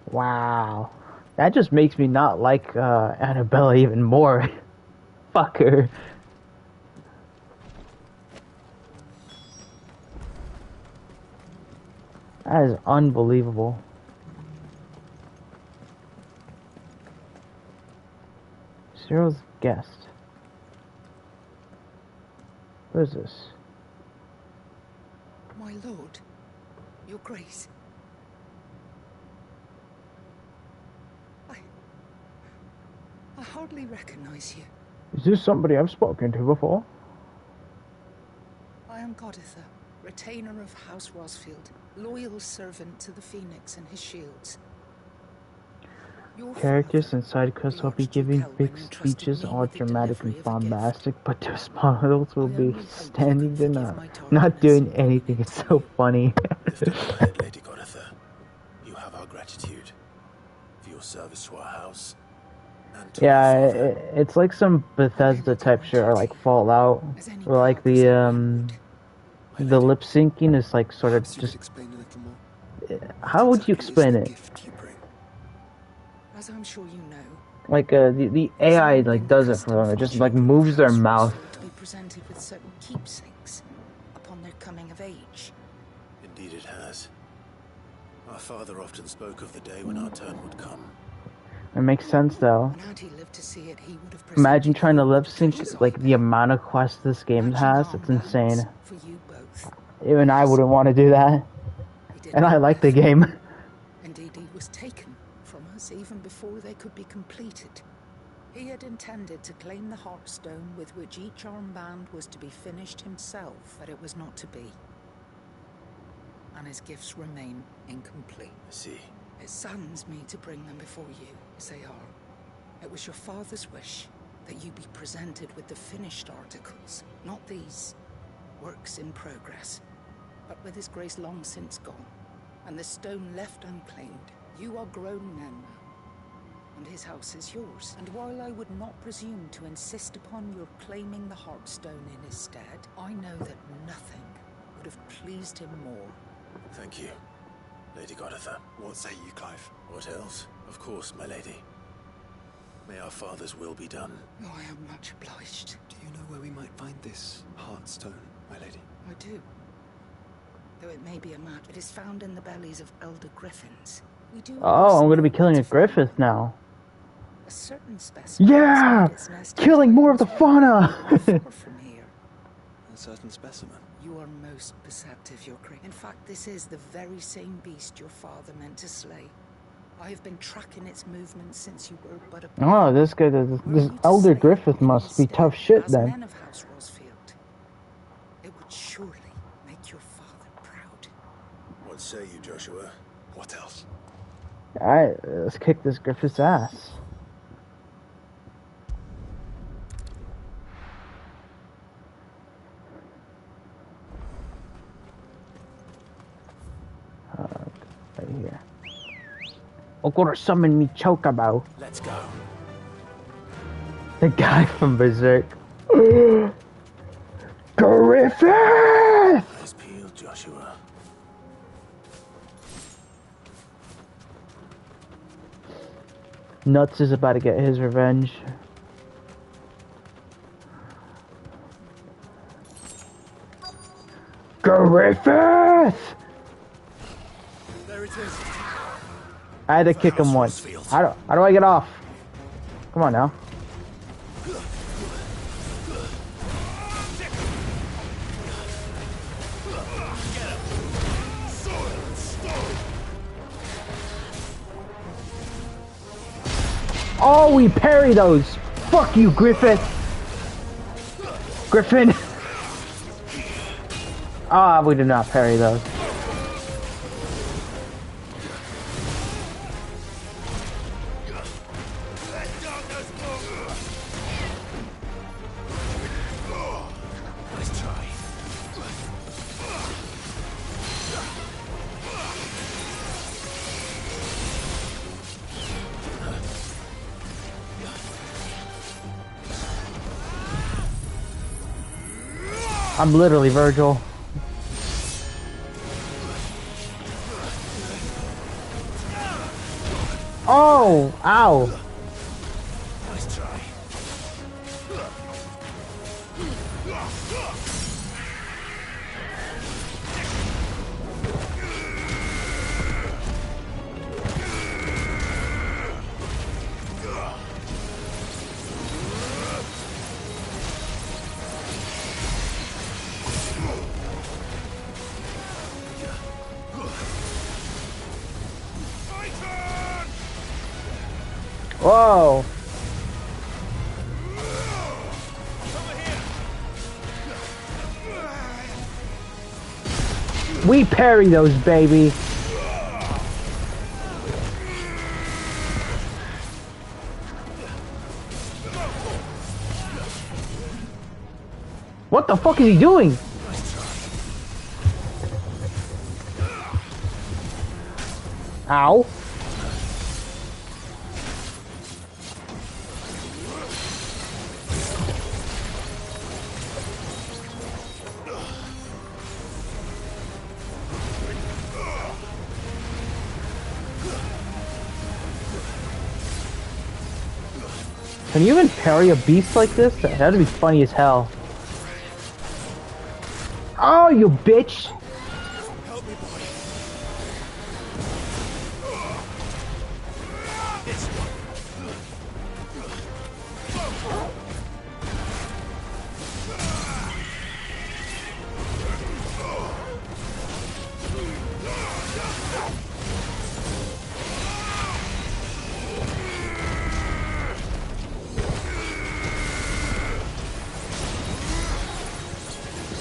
Wow. That just makes me not like Annabella even more. Fuck her. That is unbelievable. Cyril's guest. Who is this? My lord, your grace. I hardly recognize you. Is this somebody I've spoken to before? I am Gfdddxsz, retainer of House Rosfield, loyal servant to the Phoenix and his shields. Your Characters and side quests will be giving big speeches, all dramatic and bombastic, but their models will be standing there not doing anything. It's so funny. Lady Gfdddxsz, you have our gratitude for your service to our house. Yeah, it's like some Bethesda type shit, or like Fallout, or like the lip syncing is like sort of just. How would you explain it? As I'm sure you know, Like the AI like does it for them. It just like moves their mouth. to be presented with certain keepsakes upon their coming of age. Indeed it has. Our father often spoke of the day when our turn would come. It makes sense though. And had he lived to see it, he would have Imagine trying to lip sync like the amount of quests this game has. It's insane. for you both. Even I wouldn't want to do that. And I like the game. Indeed, he was taken from us even before they could be completed. He had intended to claim the Heartstone with which each armband was to be finished himself, but it was not to be. And his gifts remain incomplete. I see. It saddens me to bring them before you, as they are. It was your father's wish that you be presented with the finished articles, not these works in progress, but with his grace long since gone, and the stone left unclaimed. You are grown men now, and his house is yours. And while I would not presume to insist upon your claiming the Heartstone in his stead, I know that nothing would have pleased him more. Thank you, Lady Gfdddxsz. What say you, Clive? What else? Of course, my lady. May our father's will be done. Oh, I am much obliged. Do you know where we might find this Heartstone, my lady? I do. Though it may be a match, it is found in the bellies of elder griffins. We do. Oh, I'm gonna be killing a Griffith now. A certain specimen. Yeah! Killing more of the fauna! Far from here. A certain specimen. You are most perceptive, your grace. In fact, this is the very same beast your father meant to slay. I have been tracking its movements since you were but a boy. Oh, this guy, this elder Griffith must be tough shit As then. men of House Rosfield, it would surely make your father proud. What say you, Joshua? What else? Alright, let's kick this Griffith's ass. Right here. I'm gonna summon me Chocobo. Let's go. The guy from Berserk. Griffith! Eyes peeled, Joshua. Nuts is about to get his revenge. Griffith! There it is. I had to kick him once. How do I get off? Come on now. Oh, we parry those. Fuck you, Griffith. Griffin. Ah, we did not parry those. Let's try. I'm literally Virgil. Oh, ow. Let's try. Whoa. We parry those, baby. What the fuck is he doing? Ow. Can you even parry a beast like this? That'd be funny as hell. Oh, you bitch!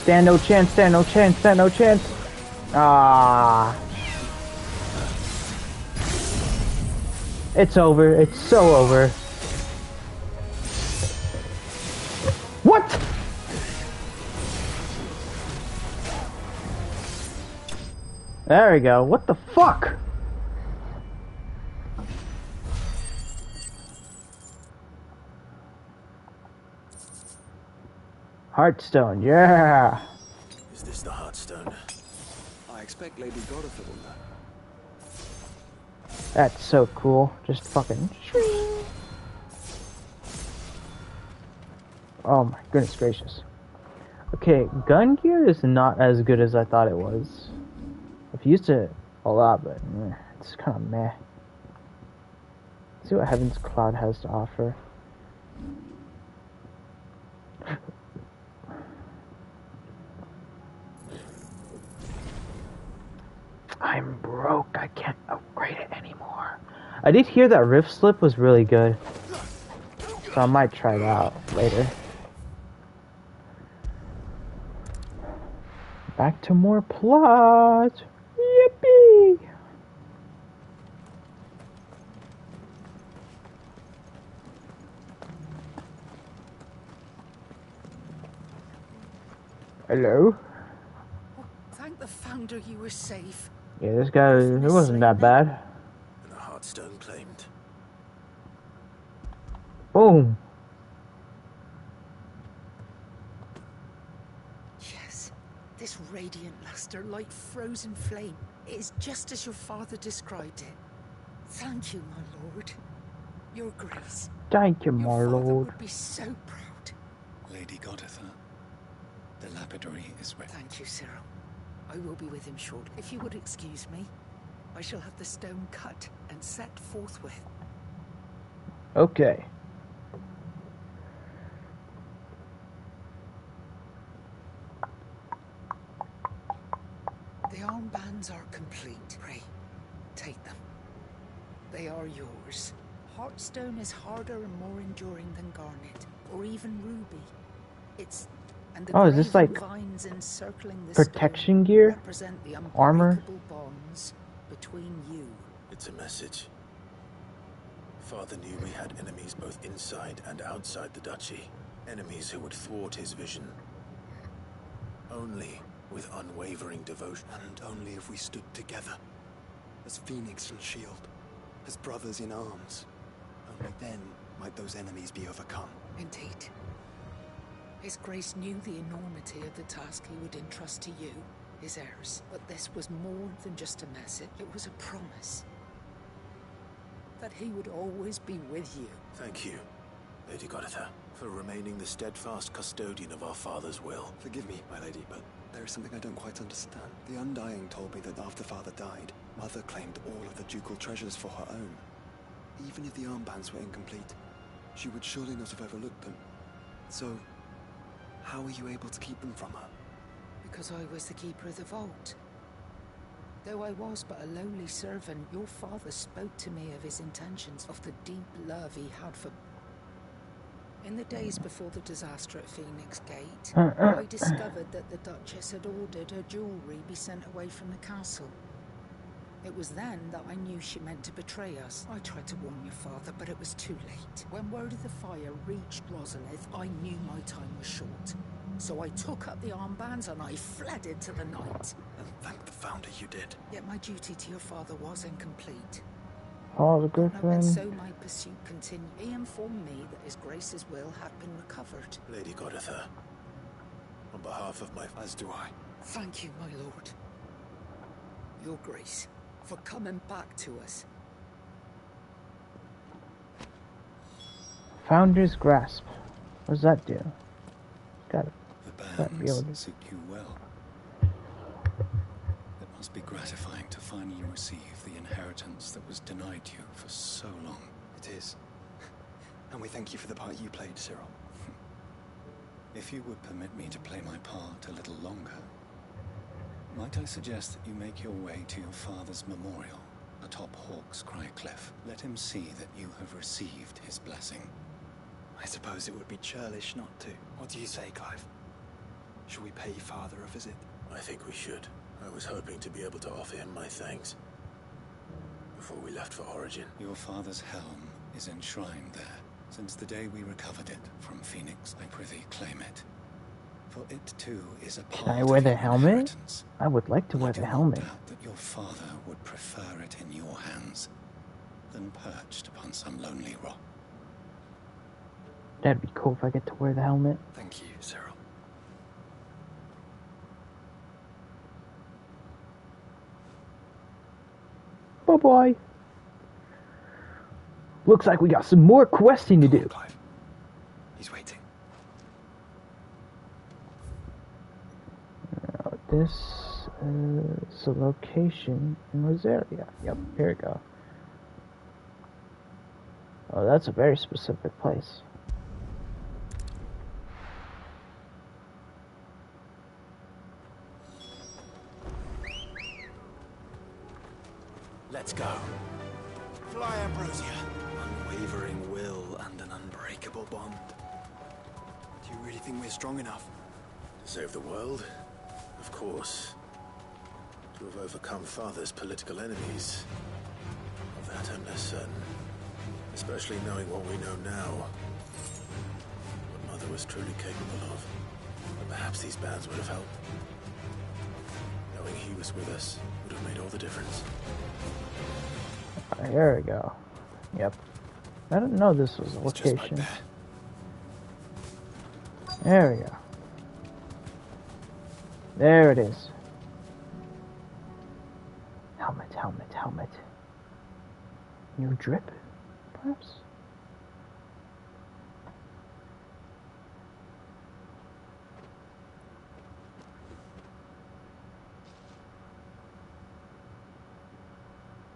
Stand no chance, stand no chance, stand no chance. Ah. It's over. It's so over. What? There we go. What the fuck? Heartstone, yeah. Is this the Heartstone? I expect Lady Godfrey will know. That's so cool. Just fucking. Oh my goodness gracious. Okay, gun gear is not as good as I thought it was. I've used it a lot, but it's kind of meh. Let's see what Heaven's Cloud has to offer. I'm broke. I can't upgrade it anymore. I did hear that Rift Slip was really good, so I might try it out later. Back to more plot. Yippee! Hello? Thank the Founder you were safe. Yeah, this guy, it wasn't that bad. And the Heartstone claimed. Boom. This radiant luster, like frozen flame, it is just as your father described it. Thank you, my lord. Your grace. Thank you, my Your father lord. would be so proud. Lady Gfdddxsz, the lapidary is ready. Thank you, Cyril. I will be with him shortly. If you would excuse me, I shall have the stone cut and set forthwith. Okay. The armbands are complete. Pray, take them. They are yours. Heartstone is harder and more enduring than garnet, or even ruby. It's and the is this like vines encircling the protection gear? Represent the Armor? unbreakable bonds between you. It's a message. Father knew we had enemies both inside and outside the duchy. Enemies who would thwart his vision. Only with unwavering devotion. And only if we stood together, as Phoenix and Shield, as brothers in arms. Only then might those enemies be overcome. Indeed. His Grace knew the enormity of the task he would entrust to you, his heirs. But this was more than just a message. It was a promise. That he would always be with you. Thank you, Lady Gfdddxsz, for remaining the steadfast custodian of our father's will. Forgive me, my lady, but there is something I don't quite understand. The Undying told me that after Father died, Mother claimed all of the ducal treasures for her own. Even if the armbands were incomplete, she would surely not have overlooked them. So, how were you able to keep them from her? Because I was the keeper of the vault. Though I was but a lowly servant, your father spoke to me of his intentions, of the deep love he had for... In the days before the disaster at Phoenix Gate, I discovered that the Duchess had ordered her jewelry be sent away from the castle. It was then that I knew she meant to betray us. I tried to warn your father, but it was too late. When word of the fire reached Rosalith, I knew my time was short. So I took up the armbands and I fled into the night. And thank the Founder you did. Yet my duty to your father was incomplete. Oh, the good And thing. so my pursuit continued. He informed me that His Grace's will had been recovered. Lady Gfdddxsz, on behalf of my... As do I. Thank you, my lord. Your Grace, for coming back to us. Founder's Grasp. What does that do? Got it. The bands suit you well. It must be gratifying to finally receive the inheritance that was denied you for so long. It is. And we thank you for the part you played, Cyril. If you would permit me to play my part a little longer, might I suggest that you make your way to your father's memorial atop Hawk's Cry Cliff. Let him see that you have received his blessing. I suppose it would be churlish not to. What do you say, Clive? Should we pay Father a visit? I think we should. I was hoping to be able to offer him my thanks before we left for Origin. Your father's helm is enshrined there. Since the day we recovered it from Phoenix, I prithee claim it. For it too is a part Can I wear of the your helmet? inheritance. I would like to wear the helmet. I doubt that your father would prefer it in your hands than perched upon some lonely rock. That'd be cool if I get to wear the helmet. Thank you, Cyril. Bye-bye. Looks like we got some more questing to do. Clive. He's waiting. Now, this is a location in Rosaria. Yep, here we go. Oh, that's a very specific place. Let's go. Fly, Ambrosia. Unwavering will and an unbreakable bond. Do you really think we're strong enough? To save the world? Of course. To have overcome Father's political enemies. Of that I'm less certain. Especially knowing what we know now. What Mother was truly capable of. But perhaps these bands would have helped. Knowing he was with us would have made all the difference. There we go. Yep. I didn't know this was a location. There we go. There it is. Helmet, helmet, helmet. New drip, perhaps?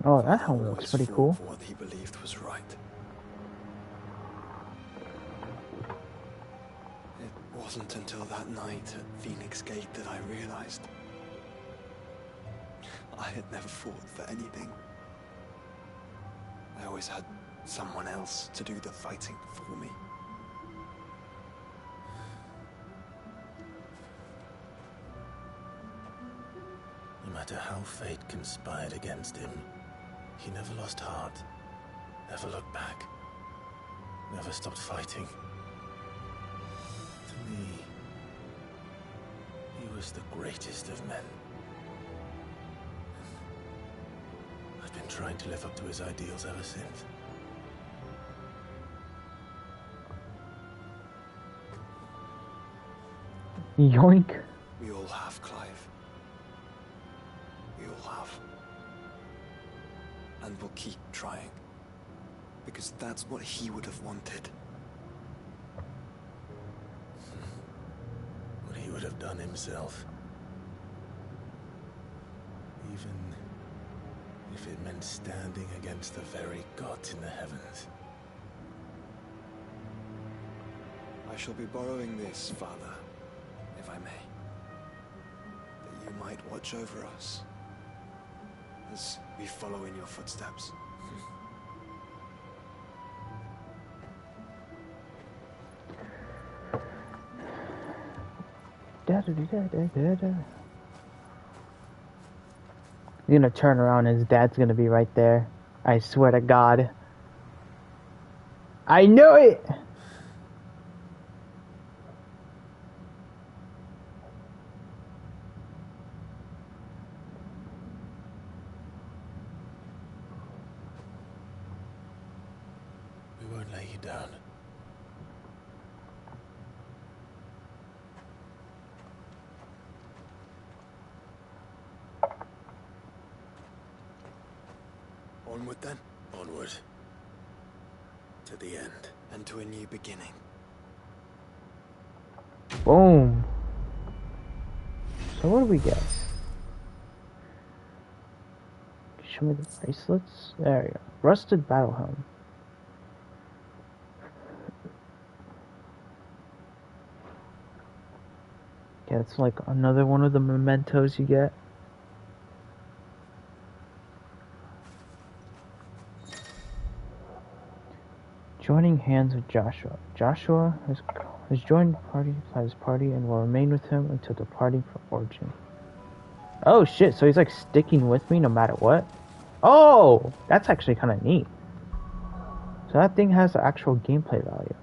Oh, that helmet looks pretty cool. For what he believed was right. It wasn't until that night at Phoenix Gate that I realized I had never fought for anything. I always had someone else to do the fighting for me. No matter how fate conspired against him, he never lost heart, never looked back, never stopped fighting. To me, he was the greatest of men. I've been trying to live up to his ideals ever since. Yoink. We all have, Clive. We all have. And we'll keep trying. Because that's what he would have wanted. What he would have done himself. Even if it meant standing against the very gods in the heavens. I shall be borrowing this, Father, if I may. That you might watch over us as we follow in your footsteps. He's gonna turn around and his dad's gonna be right there. I swear to God. I knew it! We won't let you down. Onward then? Onward. To the end. And to a new beginning. Boom. So what do we get? Show me the bracelets. There we go. Rusted battle helm. Yeah, it's like another one of the mementos you get. Joining hands with Joshua. Joshua has joined his party and will remain with him until departing from Origin. Oh shit, so he's like sticking with me no matter what? Oh! That's actually kind of neat. So that thing has the actual gameplay value.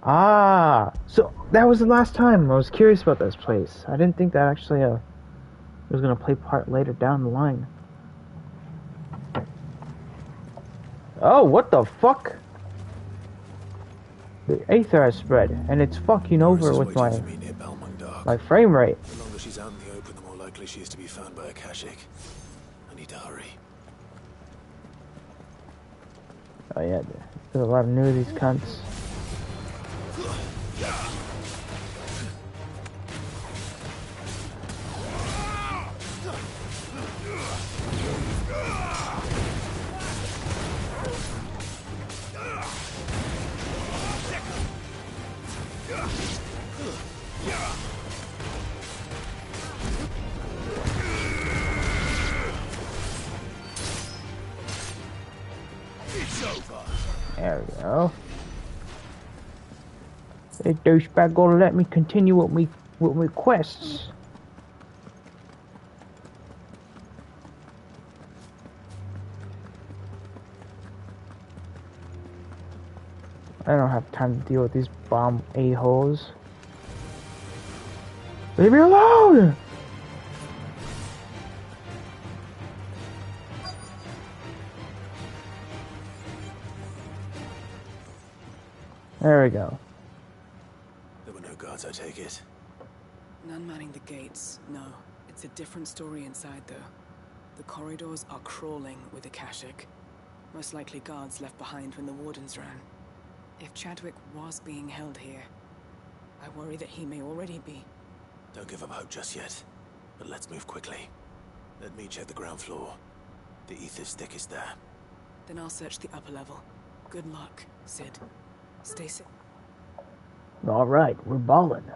Ah, so that was the last time. I was curious about this place. I didn't think that actually was gonna play part later down the line. Oh, what the fuck? The Aether has spread, and it's fucking over with my frame rate. The longer she's out in the open, the more likely she is to be found by a Kashik. I need to hurry. Oh yeah, there's a lot of new of these cunts. There we go. This douchebag gonna let me continue with my quests. I don't have time to deal with these bomb a-holes. Leave me alone! There we go. There were no guards, I take it. None manning the gates, no. It's a different story inside, though. The corridors are crawling with Akashic. Most likely guards left behind when the wardens ran. If Chadwick was being held here, I worry that he may already be. Don't give up hope just yet. But let's move quickly. Let me check the ground floor. The ether's thickest there. Then I'll search the upper level. Good luck, Sid. Stay safe. Alright, we're ballin'.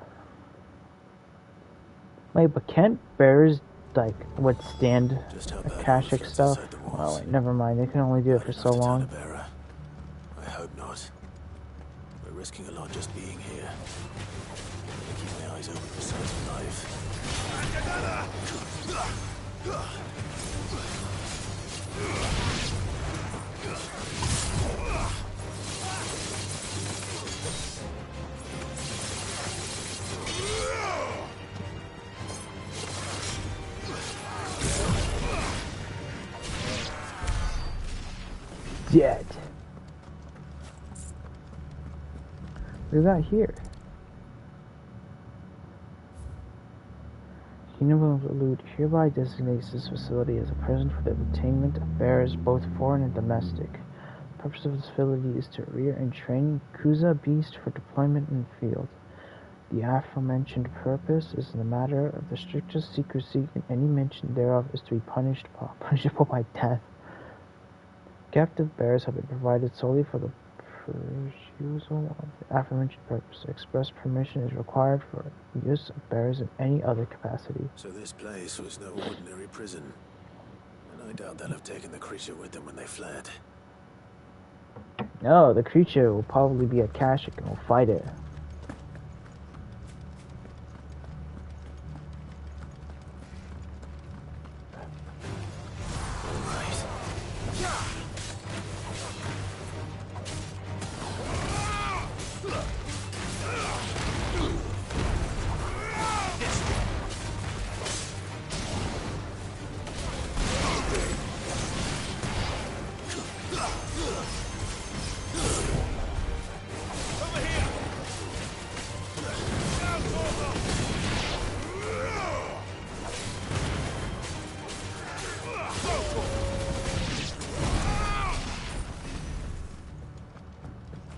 Wait, but can't bears, like, withstand Akashic stuff? Oh, wait, never mind. They can only do it for so long. I hope not. We're risking a lot just being here. I keep my eyes open for signs of life. Dead. What do we got here? Kingdom of Elude hereby designates this facility as a prison for the attainment of bears, both foreign and domestic. The purpose of this facility is to rear and train Kuza beasts for deployment in the field. The aforementioned purpose is in the matter of the strictest secrecy, and any mention thereof is to be punishable by death. Captive bears have been provided solely for the perusal of the aforementioned purpose. Express permission is required for use of bears in any other capacity. So this place was no ordinary prison. And I doubt they'll have taken the creature with them when they fled. No, the creature will probably be Akashic and will fight it.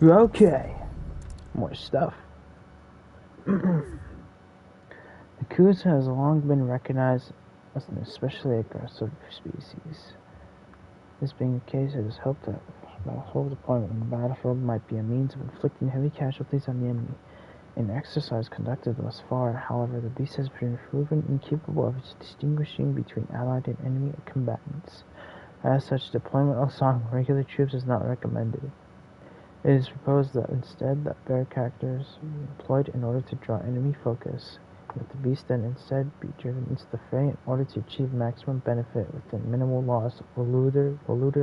Okay, more stuff. The Kuza has long been recognized as an especially aggressive species. This being the case, it is hoped that whole deployment on the battlefield might be a means of inflicting heavy casualties on the enemy. In exercise conducted thus far, however, the beast has been proven incapable of distinguishing between allied and enemy combatants. As such, deployment alongside regular troops is not recommended. It is proposed that instead that bear characters be employed in order to draw enemy focus, and that the beast then instead be driven into the fray in order to achieve maximum benefit within minimal loss of Woluder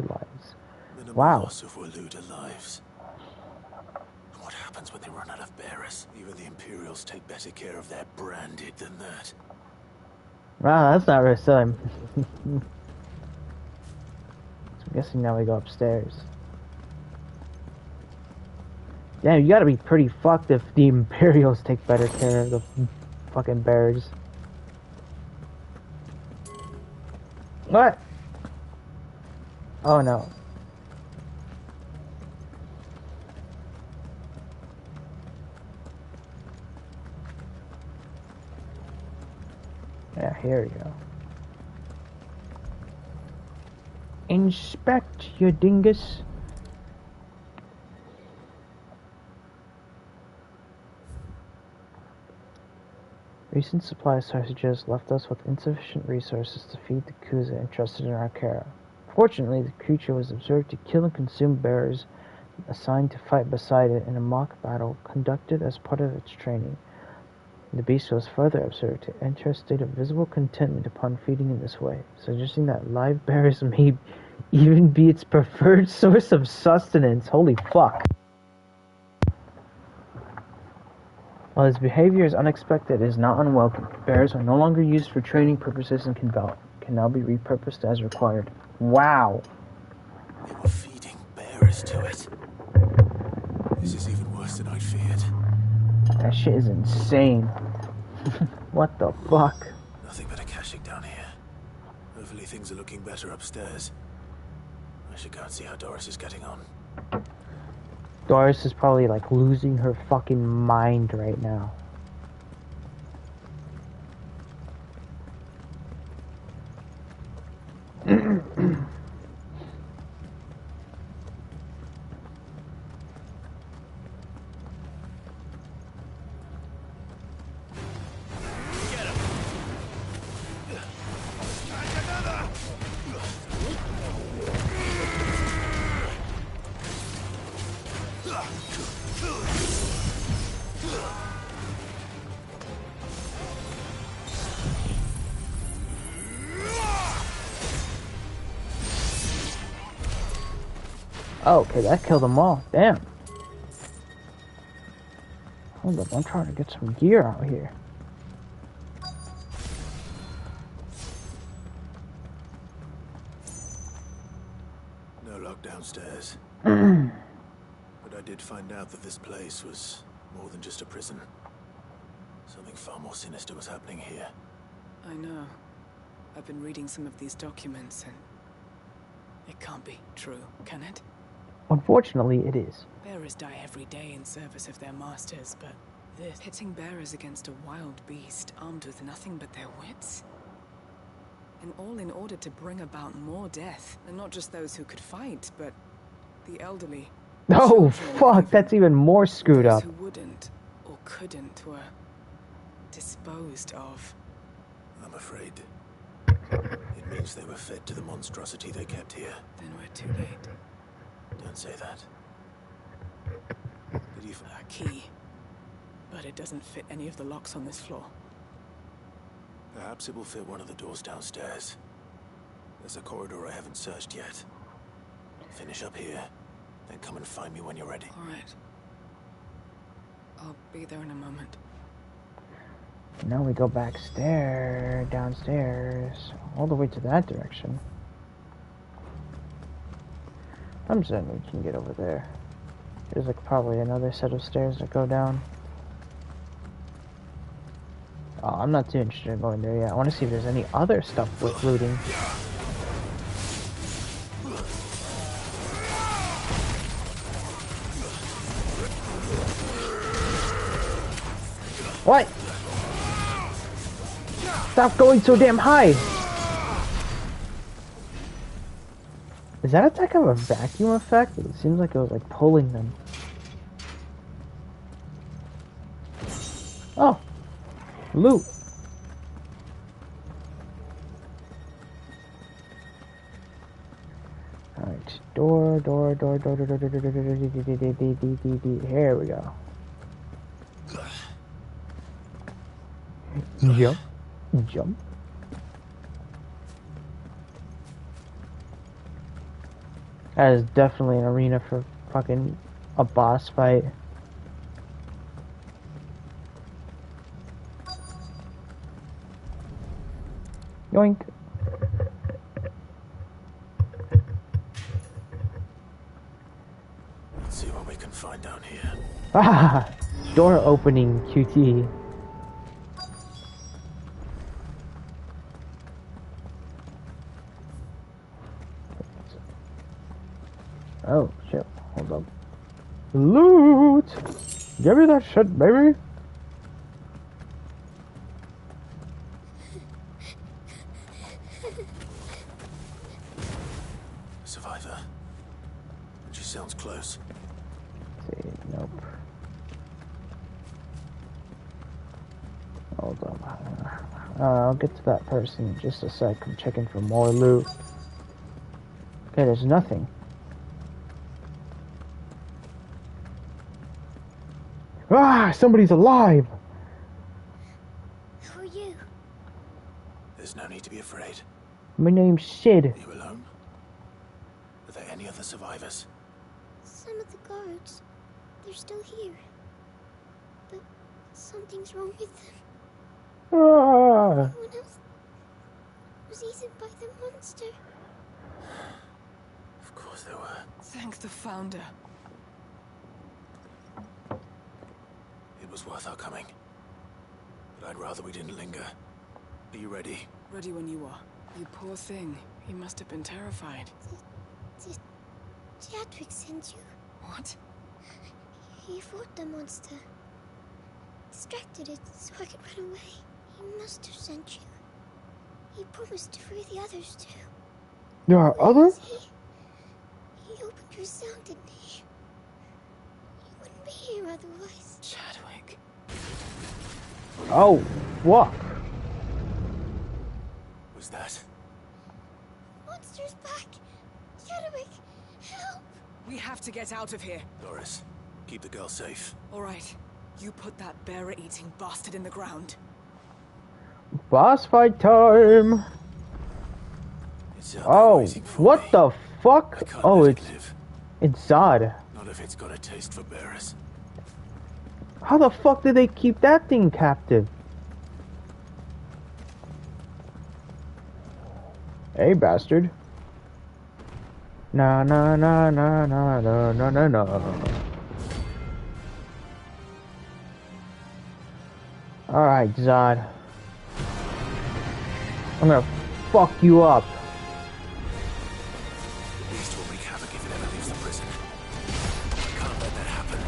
lives. Minimal loss of Woluder lives. What happens when they run out of bearers? Even the Imperials take better care of their branded than that. Wow, that's not very silly. So I'm guessing now we go upstairs. Damn, you gotta be pretty fucked if the Imperials take better care of the fucking bears. What? Oh no. Yeah, here we go. Inspect, you dingus. Recent supply shortages left us with insufficient resources to feed the Kuza entrusted in our care. Fortunately, the creature was observed to kill and consume bears assigned to fight beside it in a mock battle conducted as part of its training. The beast was further observed to enter a state of visible contentment upon feeding in this way, suggesting that live bears may even be its preferred source of sustenance. Holy fuck. While his behavior is unexpected, it is not unwelcome. Bears are no longer used for training purposes and can now be repurposed as required. Wow. They were feeding bears to it. This is even worse worse than I feared. That shit is insane. What the fuck? Nothing but a caching down here. Hopefully things are looking better upstairs. I should go and see how Doris is getting on. Doris is probably like losing her fucking mind right now. Oh, okay, that killed them all. Damn. Hold up, I'm trying to get some gear out here. No lock downstairs. But I did find out that this place was more than just a prison. Something far more sinister was happening here. I know. I've been reading some of these documents and it can't be true, can it? Unfortunately, it is. Bearers die every day in service of their masters, but this... Pitting bearers against a wild beast armed with nothing but their wits? And all in order to bring about more death. And not just those who could fight, but the elderly. Oh, fuck, that's even more screwed up. Those who wouldn't or couldn't were disposed of. I'm afraid it means they were fed to the monstrosity they kept here. Then we're too late. Don't say that. Did you find a key? But it doesn't fit any of the locks on this floor. Perhaps it will fit one of the doors downstairs. There's a corridor I haven't searched yet. Finish up here, then come and find me when you're ready. All right. I'll be there in a moment. Now we go downstairs, all the way to that direction. I'm certain we can get over there. There's like probably another set of stairs that go down. Oh, I'm not too interested in going there yet. I want to see if there's any other stuff with looting. What? Stop going so damn high! Is that attack have a vacuum effect? It seems like it was like pulling them. Oh! Loot! Alright, door. Here we go. Jump. That is definitely an arena for fucking a boss fight. Yoink. Let's see what we can find down here. Ah! Door opening QT. Oh, shit. Hold up. Loot! Give me that shit, baby! Survivor. She sounds close. Let's see, nope. Hold up. I'll get to that person in just a sec. I'm checking for more loot. Okay, there's nothing. Ah, somebody's alive! Who are you? There's no need to be afraid. My name's Sid. Are you alone? Are there any other survivors? Some of the guards. They're still here. But something's wrong with them. Ah. Everyone else was eaten by the monster. Of course there were. Thank the Founder. It was worth our coming. But I'd rather we didn't linger. Are you ready? Ready when you are. You poor thing. He must have been terrified. Did Chadwick send you? What? He fought the monster. Distracted it so I could run away. He must have sent you. He promised to free the others too. There are others? He opened your cell, didn't he? He wouldn't be here otherwise. Chadwick. Oh, fuck. Was that? Monster's back. Chadwick, help. We have to get out of here. Doris, keep the girl safe. All right. You put that bearer-eating bastard in the ground. Boss fight time. Oh, what the fuck? Oh, it's Zod. Not if it's got a taste for bearers. How the fuck did they keep that thing captive? Hey, bastard. Na na na na na na na na na. Alright, Zod. I'm gonna fuck you up. The beast will wreak havoc if it ever leaves the prison. I can't let that happen.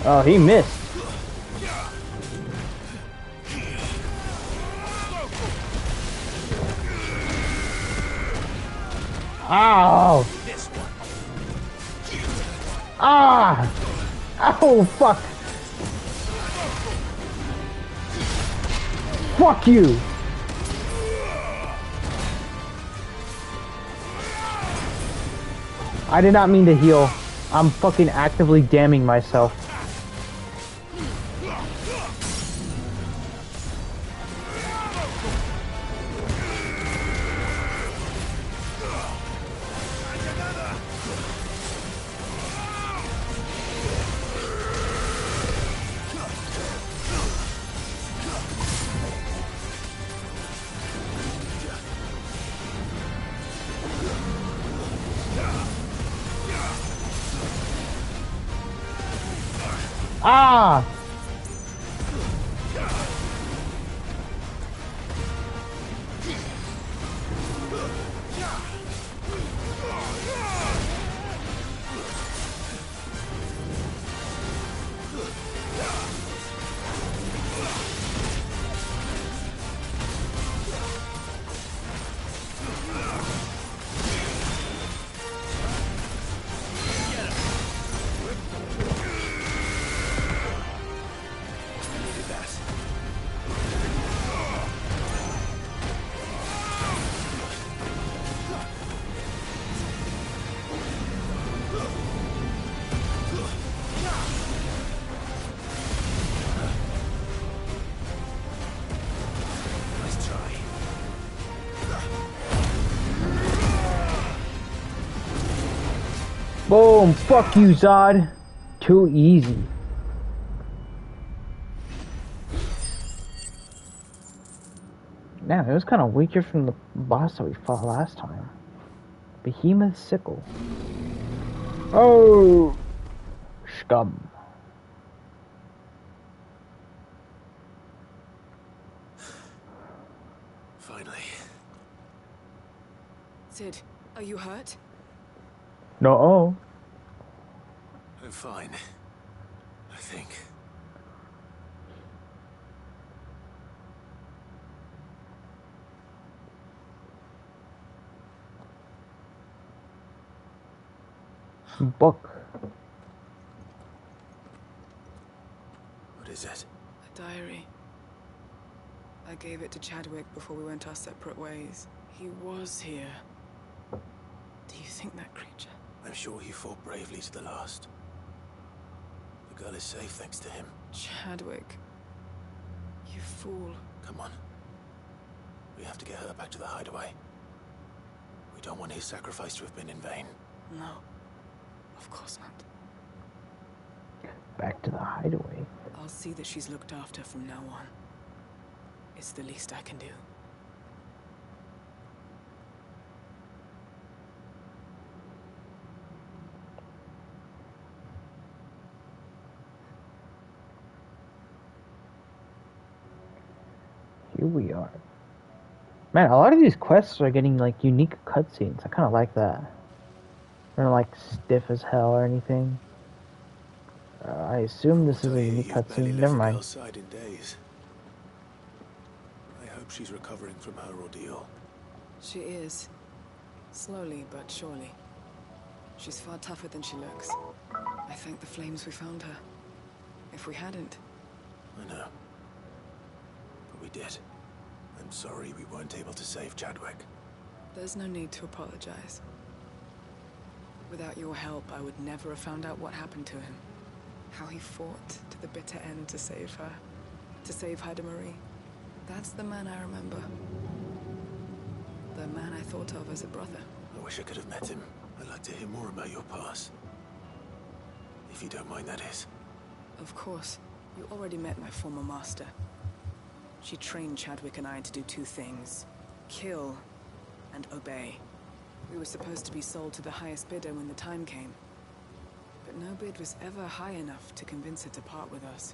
Oh, he missed. Ow! Ah! Oh, fuck! Fuck you! I did not mean to heal. I'm fucking actively damning myself. Ah! Boom! Fuck you, Zod! Too easy. Damn, it was kind of weaker from the boss that we fought last time. Behemoth Sickle. Oh! Scum. Finally. Sid, are you hurt? No. I'm fine. I think. Book. What is it? A diary. I gave it to Chadwick before we went our separate ways. He was here. Do you think that creature? I'm sure he fought bravely to the last. girl is safe thanks to him. Chadwick. You fool. Come on. We have to get her back to the hideaway. We don't want his sacrifice to have been in vain. No. Of course not. Back to the hideaway. I'll see that she's looked after from now on. It's the least I can do. Here we are. Man, a lot of these quests are getting like unique cutscenes. I kind of like that. They're not like stiff as hell or anything. I assume this is a unique cutscene. Never mind. Side in days. I hope she's recovering from her ordeal. She is. Slowly but surely. She's far tougher than she looks. I thank the flames we found her. If we hadn't... I know. But we did. I'm sorry we weren't able to save Chadwick. There's no need to apologize. Without your help, I would never have found out what happened to him. How he fought to the bitter end to save her. To save Haida Marie. That's the man I remember. The man I thought of as a brother. I wish I could have met him. I'd like to hear more about your past. If you don't mind, that is. Of course. You already met my former master. She trained Chadwick and I to do two things. Kill and obey. We were supposed to be sold to the highest bidder when the time came. But no bid was ever high enough to convince her to part with us.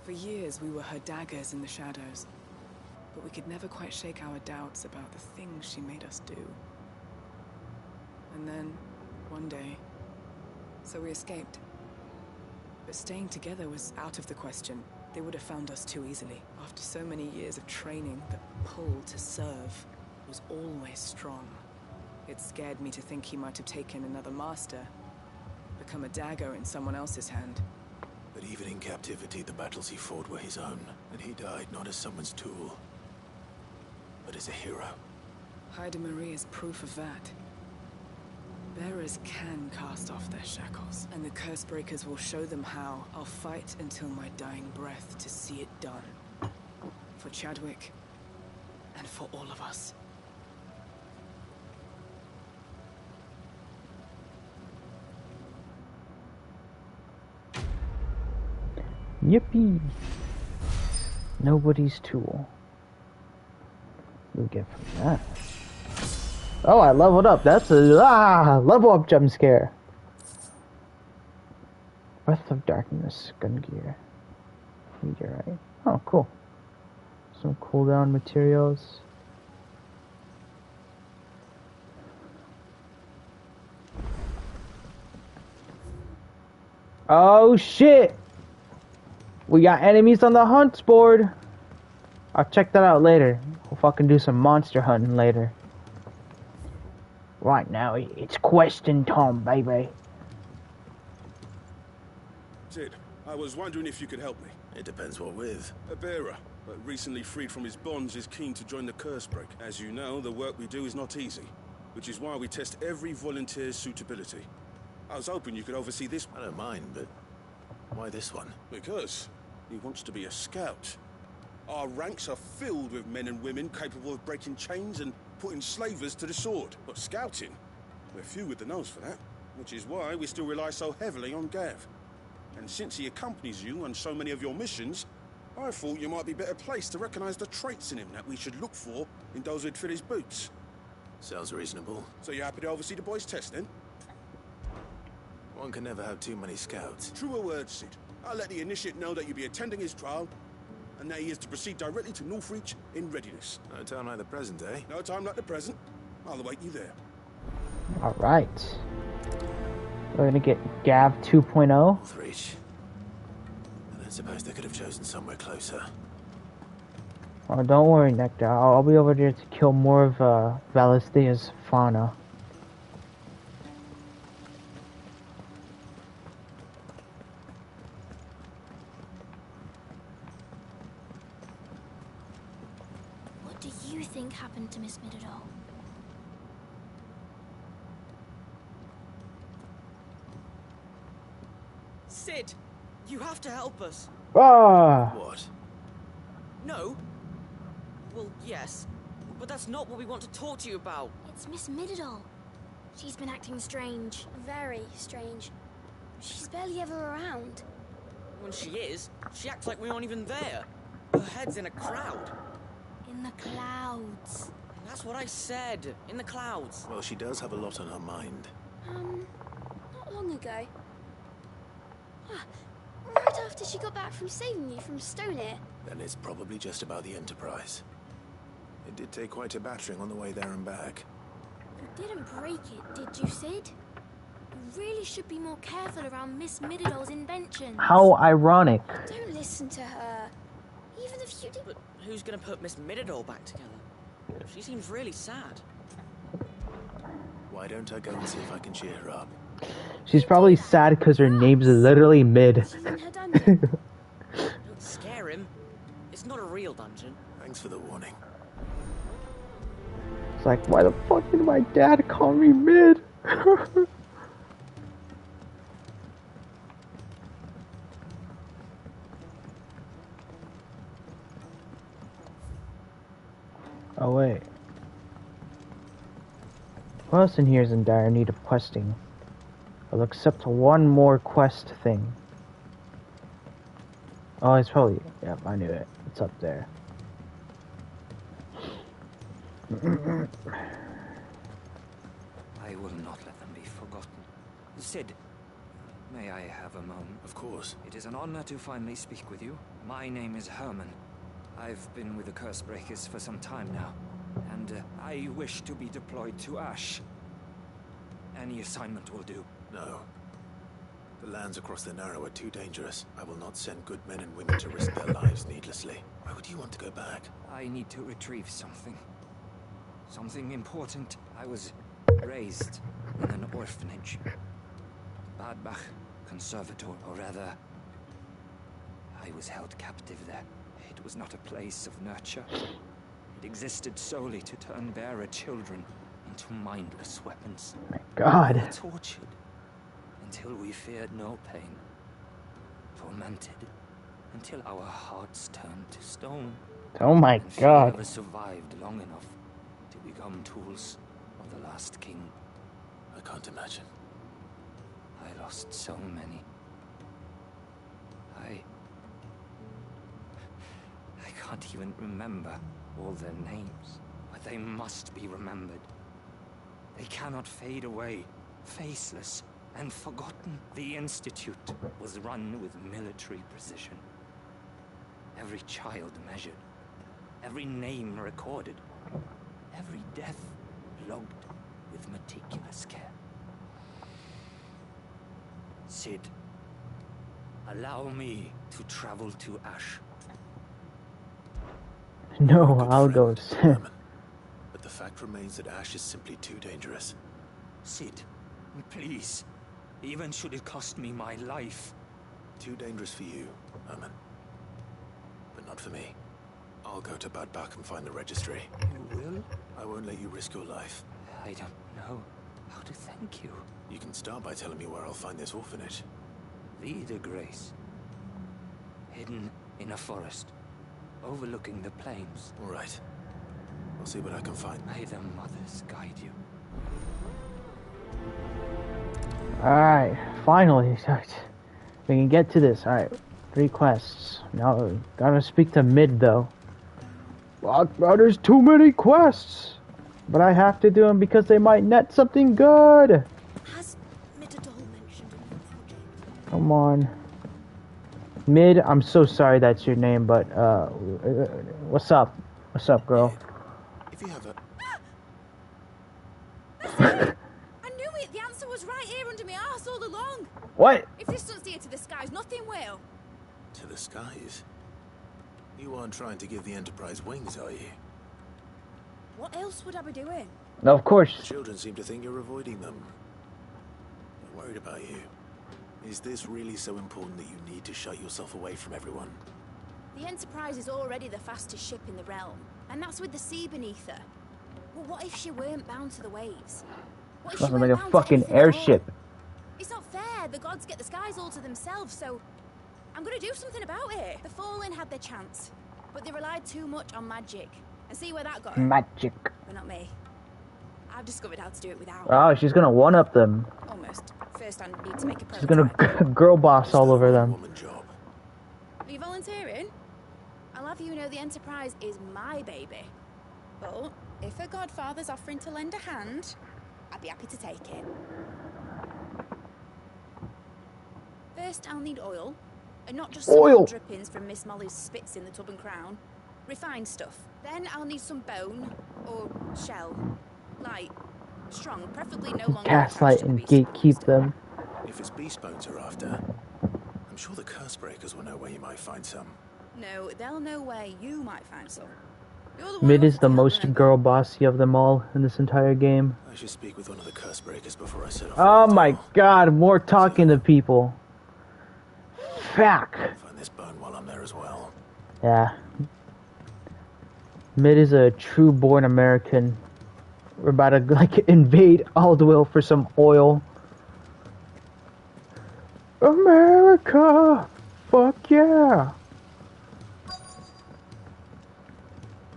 For years, we were her daggers in the shadows. But we could never quite shake our doubts about the things she made us do. And then, one day, so we escaped. But staying together was out of the question. They would have found us too easily. After so many years of training, the pull to serve was always strong. It scared me to think he might have taken another master, become a dagger in someone else's hand. But even in captivity, the battles he fought were his own, and he died not as someone's tool, but as a hero. Haida Marie is proof of that. Bearers can cast off their shackles, and the Cursebreakers will show them how. I'll fight until my dying breath to see it done. For Chadwick, and for all of us. Yippee! Nobody's tool. What do we get from that? Oh, I leveled up. That's a level up jump scare. Breath of Darkness, gun gear. Meteorite. Oh, cool. Some cooldown materials. Oh shit! We got enemies on the hunts board. I'll check that out later. We'll fucking do some monster hunting later. Right now, it's question time, baby. Sid, I was wondering if you could help me. It depends what with. A bearer, but recently freed from his bonds, is keen to join the Cursebreak. As you know, the work we do is not easy, which is why we test every volunteer's suitability. I was hoping you could oversee this. I don't mind, but why this one? Because he wants to be a scout. Our ranks are filled with men and women capable of breaking chains and putting slavers to the sword. But scouting, we're few with the nose for that, which is why we still rely so heavily on Gav. And since he accompanies you on so many of your missions, I thought you might be better placed to recognize the traits in him that we should look for in those who'd fill his boots. Sounds reasonable. So you're happy to oversee the boys' test, then? One can never have too many scouts. Truer words, Sid. I'll let the initiate know that you'll be attending his trial, and that he is to proceed directly to Northreach in readiness. No time like the present, eh? No time like the present. I'll await you there. Alright. We're gonna get Gav 2.0. Northreach. I don't suppose they could have chosen somewhere closer. Oh, don't worry, Nectar. I'll be over there to kill more of Valistea's fauna. What do you think happened to Miss Midadol? Sid, You have to help us. Ah! What? No. Well, yes. But that's not what we want to talk to you about. It's Miss Mididol. She's been acting strange. Very strange. She's barely ever around. When she is, she acts like we aren't even there. Her head's in a crowd. In the clouds. That's what I said. In the clouds. Well, she does have a lot on her mind. Not long ago. Right after she got back from saving you from Stoneir. Then it's probably just about the Enterprise. It did take quite a battering on the way there and back. You didn't break it, did you, Sid? You really should be more careful around Miss Mididol's inventions. How ironic. Don't listen to her. Even if you did... But who's gonna put Miss Mididol back together? She seems really sad. Why don't I go and see if I can cheer her up? She's probably sad because her name's literally Mid. Don't scare him. It's not a real dungeon. Thanks for the warning. It's like, why the fuck did my dad call me Mid? Oh wait. Who else in here is in dire need of questing? I'll accept one more quest thing. Oh, it's probably... Yep, I knew it. It's up there. I will not let them be forgotten. Sid, may I have a moment? Of course. It is an honor to finally speak with you. My name is Herman. I've been with the Cursebreakers for some time now, and I wish to be deployed to Ash. Any assignment will do. No. The lands across the Narrow are too dangerous. I will not send good men and women to risk their lives needlessly. Why would you want to go back? I need to retrieve something. Something important. I was raised in an orphanage. Badbach Conservator, or rather, I was held captive there. It was not a place of nurture. It existed solely to turn bearer children into mindless weapons. My God. We were tortured until we feared no pain. Tormented until our hearts turned to stone. Oh my and God. Never survived long enough to become tools of the last king. I can't imagine. I lost so many. I can't even remember all their names, but they must be remembered. They cannot fade away, faceless and forgotten. The Institute was run with military precision. Every child measured, every name recorded, every death logged with meticulous care. Sid, allow me to travel to Ash. No, I'll go. But the fact remains that Ash is simply too dangerous. Sid, please. Even should it cost me my life. Too dangerous for you, Herman. But not for me. I'll go to Badbach and find the registry. You will? I won't let you risk your life. I don't know how to thank you. You can start by telling me where I'll find this orphanage. Gfdddxsz. Hidden in a forest, overlooking the plains. All right. I'll see what I can find. May the mothers guide you. Alright, finally. We can get to this. Alright, 3 quests. Now, gotta speak to Mid, though. Well, there's too many quests. But I have to do them because they might net something good. Has Mididol mentioned a new project? Come on. Mid, I'm so sorry that's your name, but, what's up? What's up, girl? If you have a... I knew it! The answer was right here under my arse all along! What? If this doesn't steer to the skies, nothing will! To the skies? You aren't trying to give the Enterprise wings, are you? What else would I be doing? No, of course. The children seem to think you're avoiding them. I'm worried about you. Is this really so important that you need to shut yourself away from everyone? The Enterprise is already the fastest ship in the realm, and that's with the sea beneath her. Well, what if she weren't bound to the waves? What if she Sounds weren't like a bound to fucking anything at all? airship. It's not fair. The gods get the skies all to themselves, so I'm gonna do something about it. The Fallen had their chance, but they relied too much on magic. And see where that got them. Magic. But not me. I've discovered how to do it without. Oh, she's gonna one-up them. Almost. First, I need to make a She's gonna girl boss all over them. Are you volunteering? I'll have you know the Enterprise is my baby. But if a godfather's offering to lend a hand, I'd be happy to take it. First, I'll need oil. And not just oil drippings from Miss Molly's spits in the tub and crown. Refined stuff. Then I'll need some bone or shell. Light, strong, preferably no longer. Gaslight and gatekeep them. If it's beast bones are after, I'm sure the curse breakers will know where you might find some. No, they'll know where you might find some. Mid is the most girl bossy of them all in this entire game. I should speak with one of the curse breakers before I set off. Oh my god, more talking to people. Fuck. Find this bone while I'm there as well. Yeah. Mid is a true born American. We're about to like invade Aldwell for some oil. America! Fuck yeah!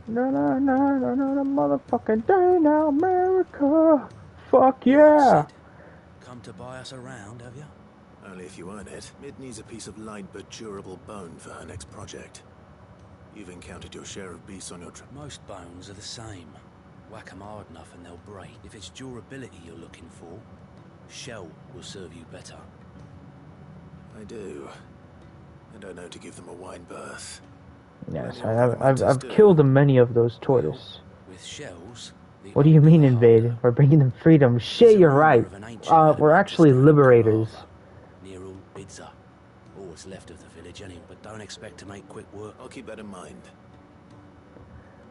No, no, no, no, no, no, motherfucking day now, America! Fuck yeah! Come to buy us around, have you? Only if you earn it. Mid needs a piece of light but durable bone for her next project. You've encountered your share of beasts on your trip. Most bones are the same. Whack 'em hard enough and they'll break. If it's durability you're looking for, shell will serve you better. I do. I don't know to give them a wide berth. Yes, I've killed many of those tortoises. With shells. What do you mean invade? We're bringing them freedom. Shit, you're right. We're actually liberators. Near all Bidza. All what's left of the village anyway, but don't expect to make quick work. I'll keep that in mind.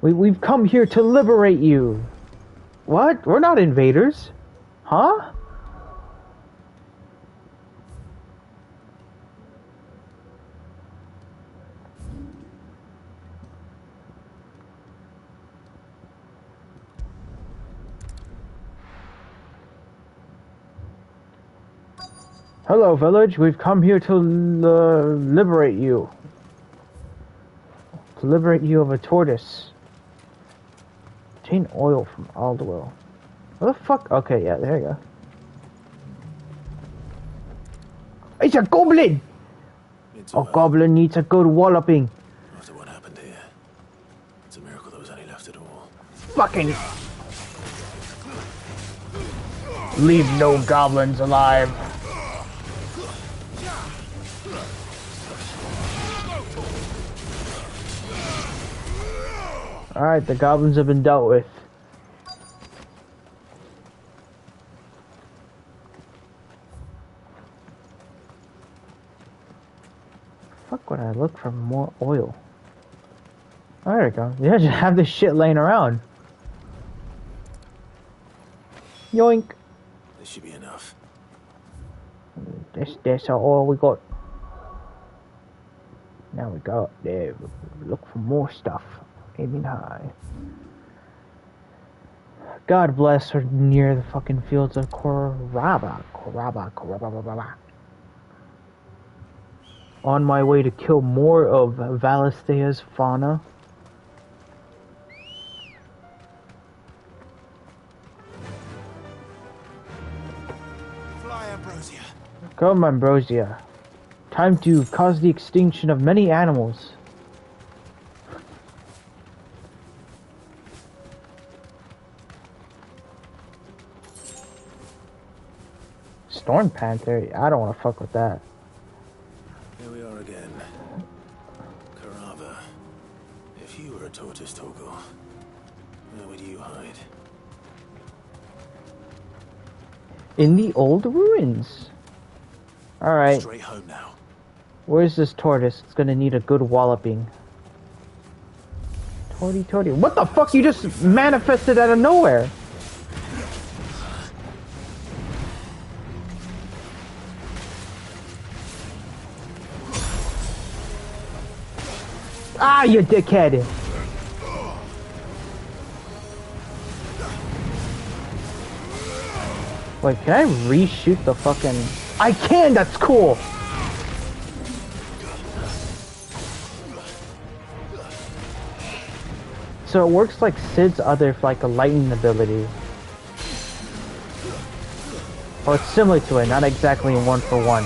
We've come here to liberate you. What? We're not invaders. Huh? Hello, village. We've come here to liberate you. To liberate you of a tortoise. Obtain oil from Aldwell. What the fuck? Okay, yeah, there you go. It's a goblin! Oh, goblin needs a good walloping. After what happened here, it's a miracle there was any left at all. Fucking... Leave no goblins alive. Alright, the goblins have been dealt with. Fuck would I look for more oil? Oh, there we go. Yeah, just have this shit laying around. Yoink. This should be enough. That's all we got. Now we go up there. Look for more stuff. Aiming high. God bless her near the fucking fields of Koraba. On my way to kill more of Valistea's fauna. Fly, Ambrosia. Come, Ambrosia. Time to cause the extinction of many animals. Storm Panther? I don't want to fuck with that. Here we are again. Karava. If you were a tortoise, Torgal, where would you hide? In the old ruins. Alright. Straight home now. Where's this tortoise? It's gonna need a good walloping. Torty. What the fuck? You just manifested out of nowhere. Ah, you dickhead! Wait, can I reshoot the fucking... I can! That's cool! So it works like Sid's other, like a lightning ability. Or it's similar to it, not exactly one for one.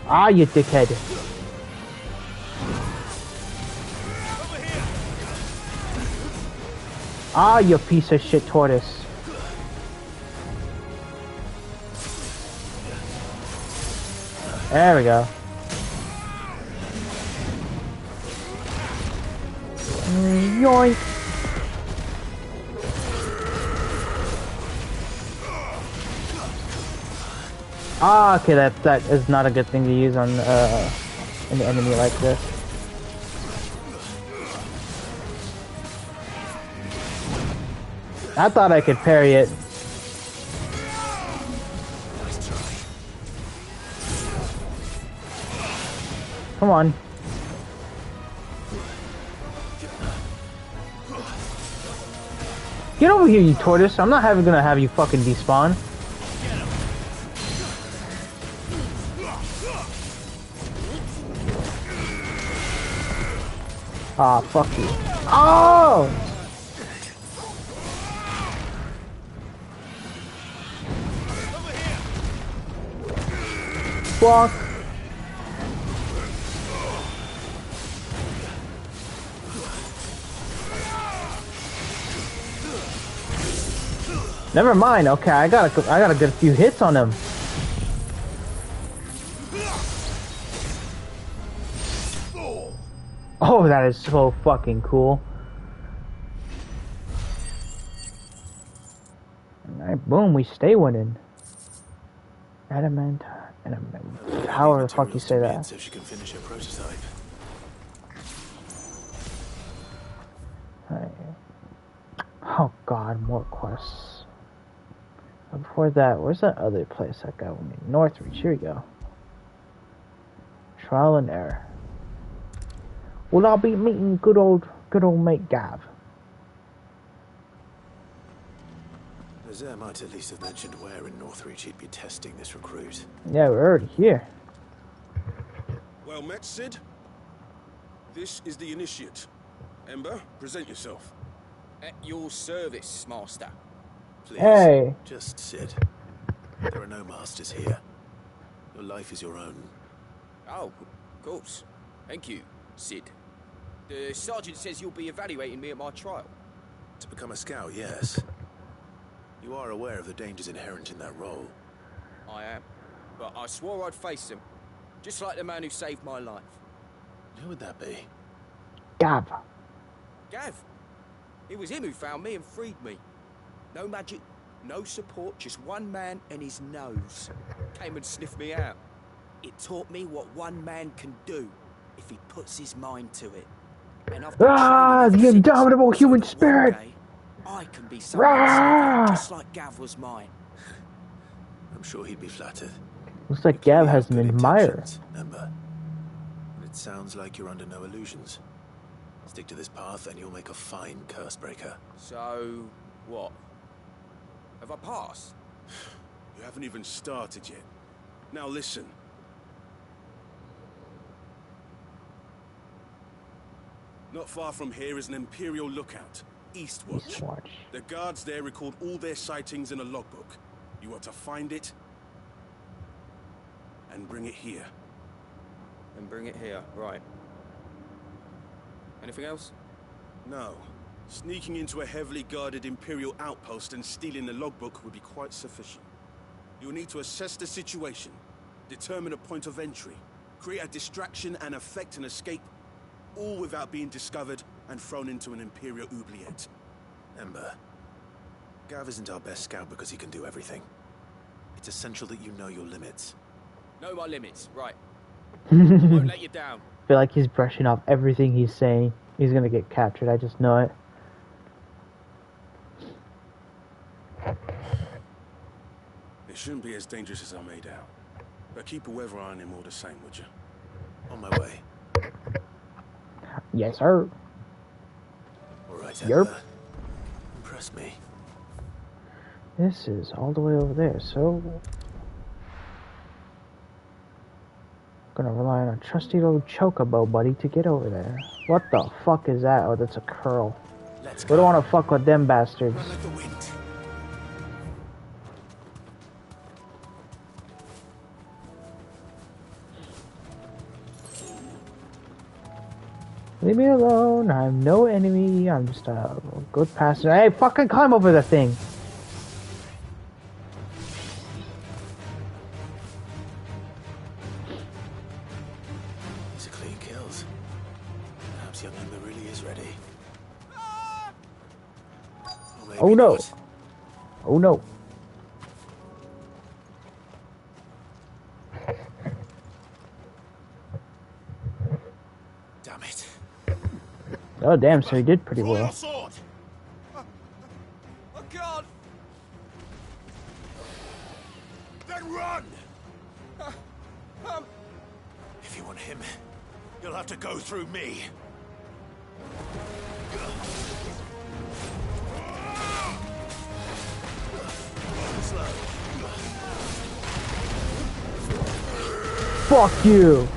Ah, you dickhead. Ah, you piece of shit tortoise. There we go. Yoink. Ah, okay, that is not a good thing to use on an enemy like this. I thought I could parry it. Come on. Get over here, you tortoise. I'm not gonna have you fucking despawn. Ah, fuck you. Oh! Fuck. Never mind. Okay, I got a good few hits on him. Oh, that is so fucking cool. Alright, boom, we stay winning. Adamant, however the fuck you say that. So she can finish her prototype. Right. Oh god, more quests. But before that, where's that other place that got me? Northreach, here we go. Trial and error. Will I be meeting good old mate Gav? Lazare might at least have mentioned where in Northreach he'd be testing this recruit. Yeah, we're already here. Well met, Sid. This is the initiate. Ember, present yourself. At your service, Master. Please, hey. Just Sid. There are no masters here. Your life is your own. Oh, of course. Thank you, Sid. The sergeant says you'll be evaluating me at my trial. To become a scout, yes. You are aware of the dangers inherent in that role. I am. But I swore I'd face them. Just like the man who saved my life. Who would that be? Gav. Gav. It was him who found me and freed me. No magic, no support, just one man and his nose. Came and sniffed me out. It taught me what one man can do if he puts his mind to it. And I've the indomitable human spirit! I can be someone just like Gav was mine. I'm sure he'd be flattered. Looks like Gav has an admirer. Ember. It sounds like you're under no illusions. Stick to this path and you'll make a fine curse breaker. So, what? Have I passed? You haven't even started yet. Now listen. Not far from here is an Imperial lookout, Eastwatch. The guards there record all their sightings in a logbook. You are to find it and bring it here. And bring it here, right. Anything else? No. Sneaking into a heavily guarded Imperial outpost and stealing the logbook would be quite sufficient. You'll need to assess the situation, determine a point of entry, create a distraction and effect an escape, all without being discovered and thrown into an Imperial oubliette. Ember, Gav isn't our best scout because he can do everything. It's essential that you know your limits. Know my limits, right. Won't let you down. I feel like he's brushing off everything he's saying. He's gonna get captured, I just know it. It shouldn't be as dangerous as I made out. But keep a weather eye on him all the same, would you? On my way. Yes, sir. Alright, Yerp. Impress me. This is all the way over there, so... Gonna rely on a trusty old chocobo, buddy, to get over there. What the fuck is that? Oh, that's a curl. We don't want to fuck with them bastards. Leave me alone. I'm no enemy. I'm just a good passenger. Hey, fucking climb over the thing. These are clean kills. Perhaps young Ember really is ready. Oh no. Not. Oh no. Damn it. Oh damn, so he did pretty well. Sword. Oh God! Then run. If you want him, you'll have to go through me. Fuck you.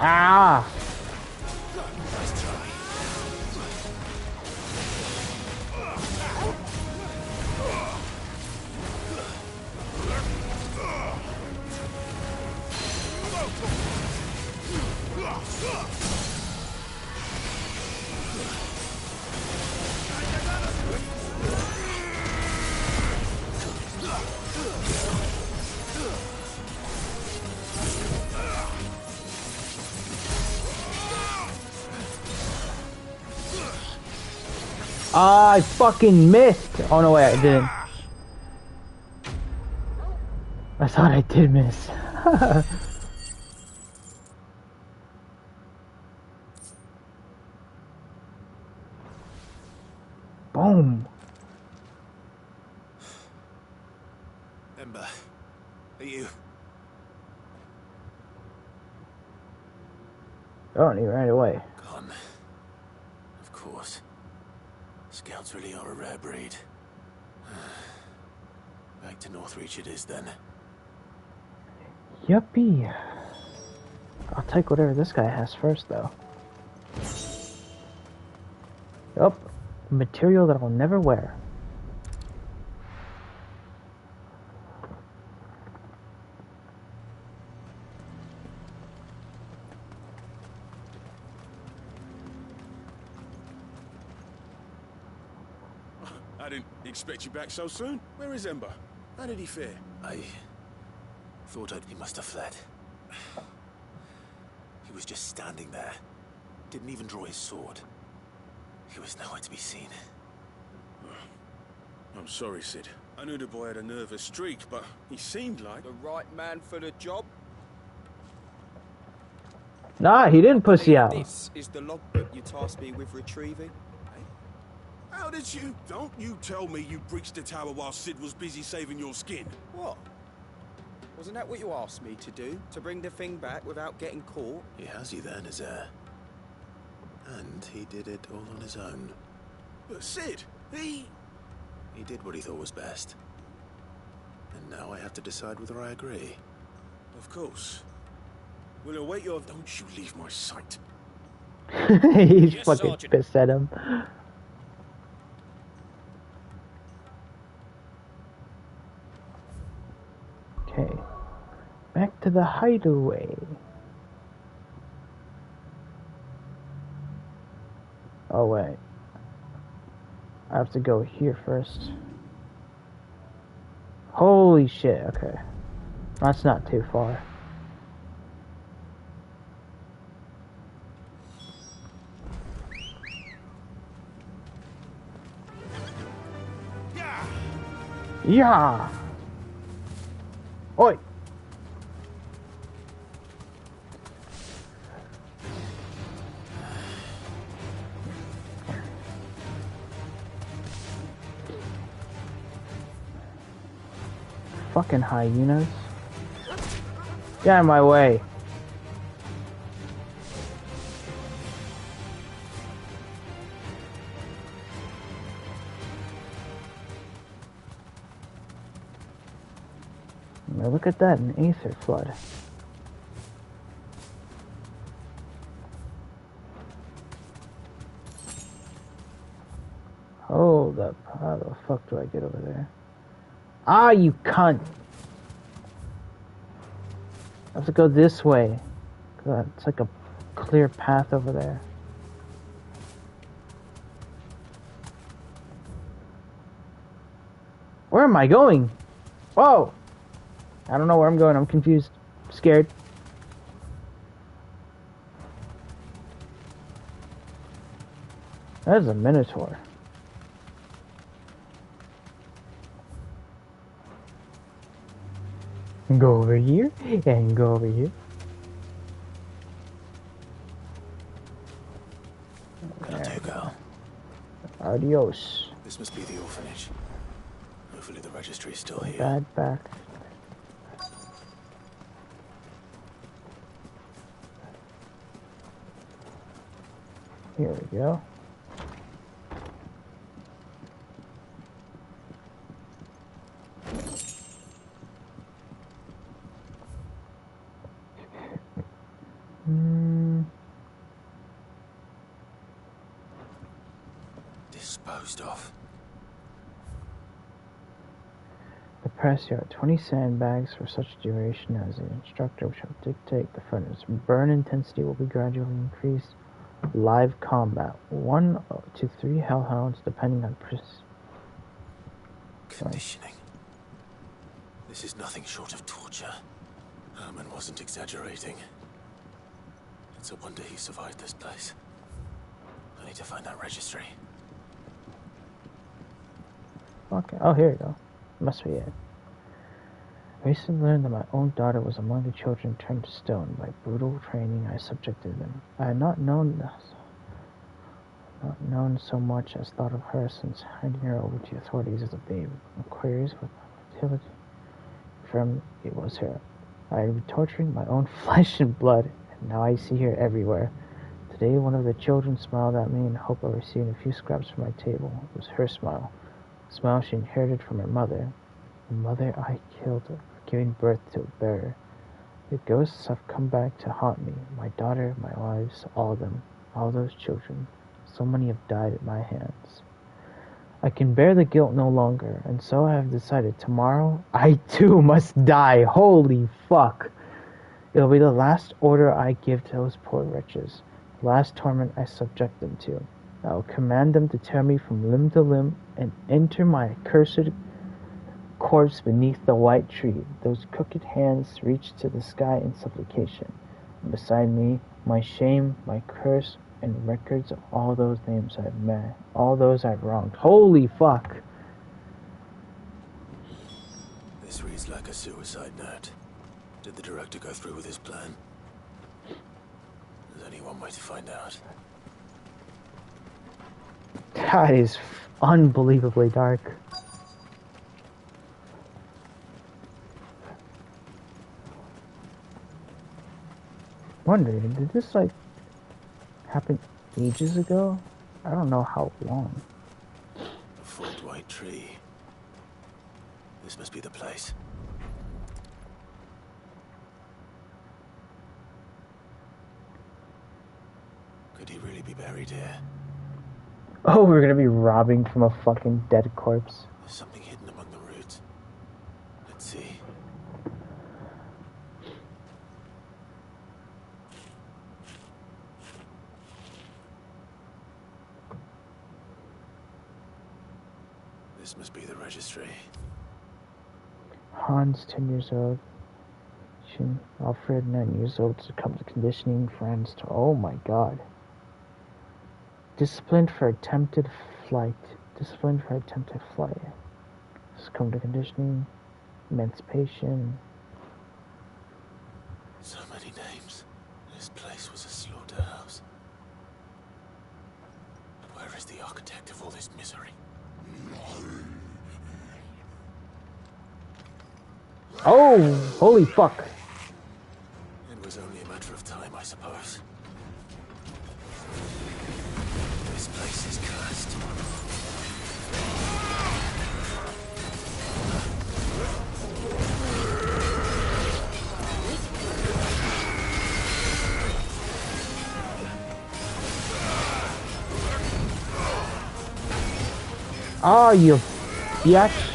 Ah! I fucking missed! Oh no, wait, I didn't. I thought I did miss. Boom! Ember, are you? Oh, and he ran away. Gone. Of course. Scouts really are a rare breed. Back to Northreach it is then. Yuppie. I'll take whatever this guy has first, though. Yup. Material that I'll never wear. I didn't expect you back so soon. Where is Ember? How did he fare? I thought he must have fled. He was just standing there. Didn't even draw his sword. He was nowhere to be seen. I'm sorry, Sid. I knew the boy had a nervous streak, but he seemed like... The right man for the job? Nah, he didn't pussy out. This is the logbook you tasked me with retrieving. How did you... Don't you tell me you breached the tower while Sid was busy saving your skin. What? Wasn't that what you asked me to do? To bring the thing back without getting caught? He has you there in his heir. And he did it all on his own. But Sid, he did what he thought was best. And now I have to decide whether I agree. Of course. We'll await your... Don't you leave my sight. He's Yes, fucking Sergeant. pissed at him. Okay. Back to the hideaway. Oh wait. I have to go here first. Holy shit, okay. That's not too far. Yeah! Oi! Fucking hyenas. Get out of my way. Now look at that, an aether flood. Hold up. How the fuck do I get over there? Ah, you cunt! I have to go this way. It's like a clear path over there. Where am I going? Whoa! I don't know where I'm going. I'm confused. Scared. That is a minotaur. Go over here and go over here. That'll do, girl. Adios. This must be the orphanage. Hopefully the registry's still here. Bad back. Here we go. Disposed of. The press yard. 20 sandbags for such duration as the instructor shall dictate. The furnace. Burn intensity will be gradually increased. Live combat. 1 to 3 hellhounds depending on Conditioning. This is nothing short of torture. Herman wasn't exaggerating. It's a wonder he survived this place. I need to find that registry. Okay. Oh, here we go. Must be it. I recently learned that my own daughter was among the children turned to stone. By brutal training I subjected them. I had not known so much as thought of her since handing her over to the authorities as a babe. Inquiries with utility confirmed it was her. I had been torturing my own flesh and blood, and now I see her everywhere. Today one of the children smiled at me in hope of receiving a few scraps from my table. It was her smile. A smile she inherited from her mother. The mother I killed for giving birth to a bearer. The ghosts have come back to haunt me. My daughter, my wives, all of them. All those children. So many have died at my hands. I can bear the guilt no longer, and so I have decided tomorrow I too must die. Holy fuck. It'll be the last order I give to those poor wretches. The last torment I subject them to. I will command them to tear me from limb to limb and enter my accursed corpse beneath the white tree. Those crooked hands reach to the sky in supplication. And beside me, my shame, my curse, and records of all those names I've met, all those I've wronged. Holy fuck! This reads like a suicide note. Did the director go through with his plan? There's only one way to find out. That is unbelievably dark. Wondering, did this like happen ages ago? I don't know how long. A forked white tree. This must be the place. Could he really be buried here? Oh, we're gonna be robbing from a fucking dead corpse. There's something hidden among the roots. Let's see. This must be the registry. Hans, 10 years old. Alfred, 9 years old, succumbed to conditioning. Friends to... Oh my god. Disciplined for attempted flight. Disciplined for attempted flight. Succumbed to conditioning. Emancipation. So many names. This place was a slaughterhouse. Where is the architect of all this misery? Oh, holy fuck. It was only a matter of time, I suppose. This place is cursed. Oh, you bitch.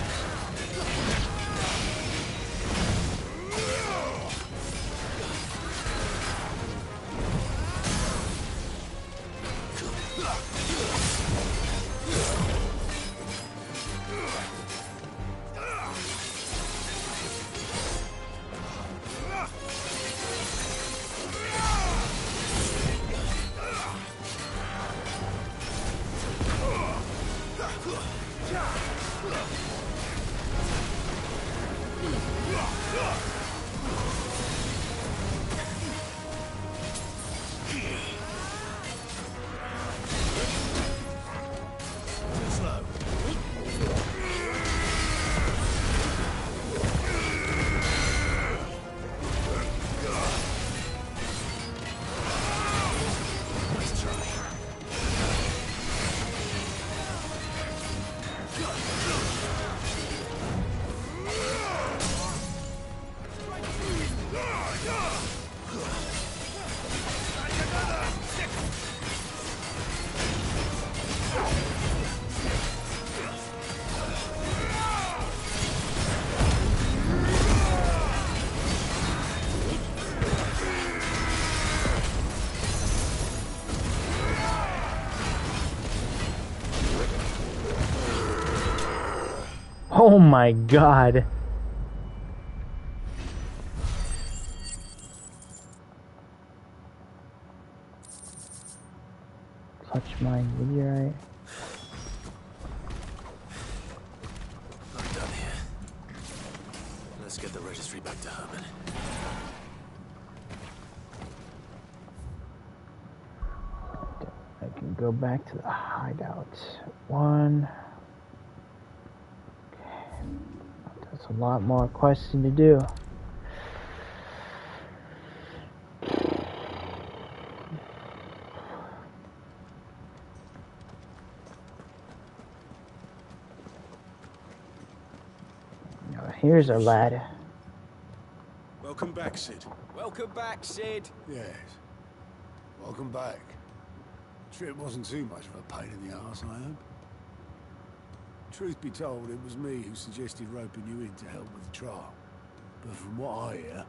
Oh my god. Touch my meteorite. I'm done here. Let's get the registry back to Herman. I can go back to the hideout. One. That's a lot more questing to do. Now, here's our lad. Welcome back, Sid. Welcome back, Sid. Yes. Welcome back. Trip wasn't too much of a pain in the arse, I hope. Truth be told, it was me who suggested roping you in to help with the trial. But from what I hear,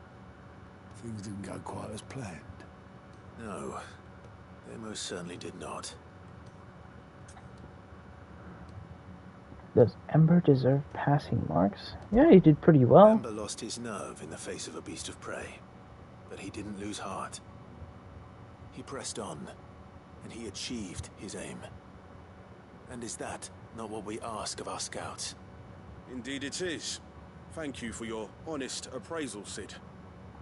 things didn't go quite as planned. No, they most certainly did not. Does Ember deserve passing marks? Yeah, he did pretty well. Ember lost his nerve in the face of a beast of prey, but he didn't lose heart. He pressed on, and he achieved his aim. And is that not what we ask of our scouts? Indeed it is. Thank you for your honest appraisal, Sid.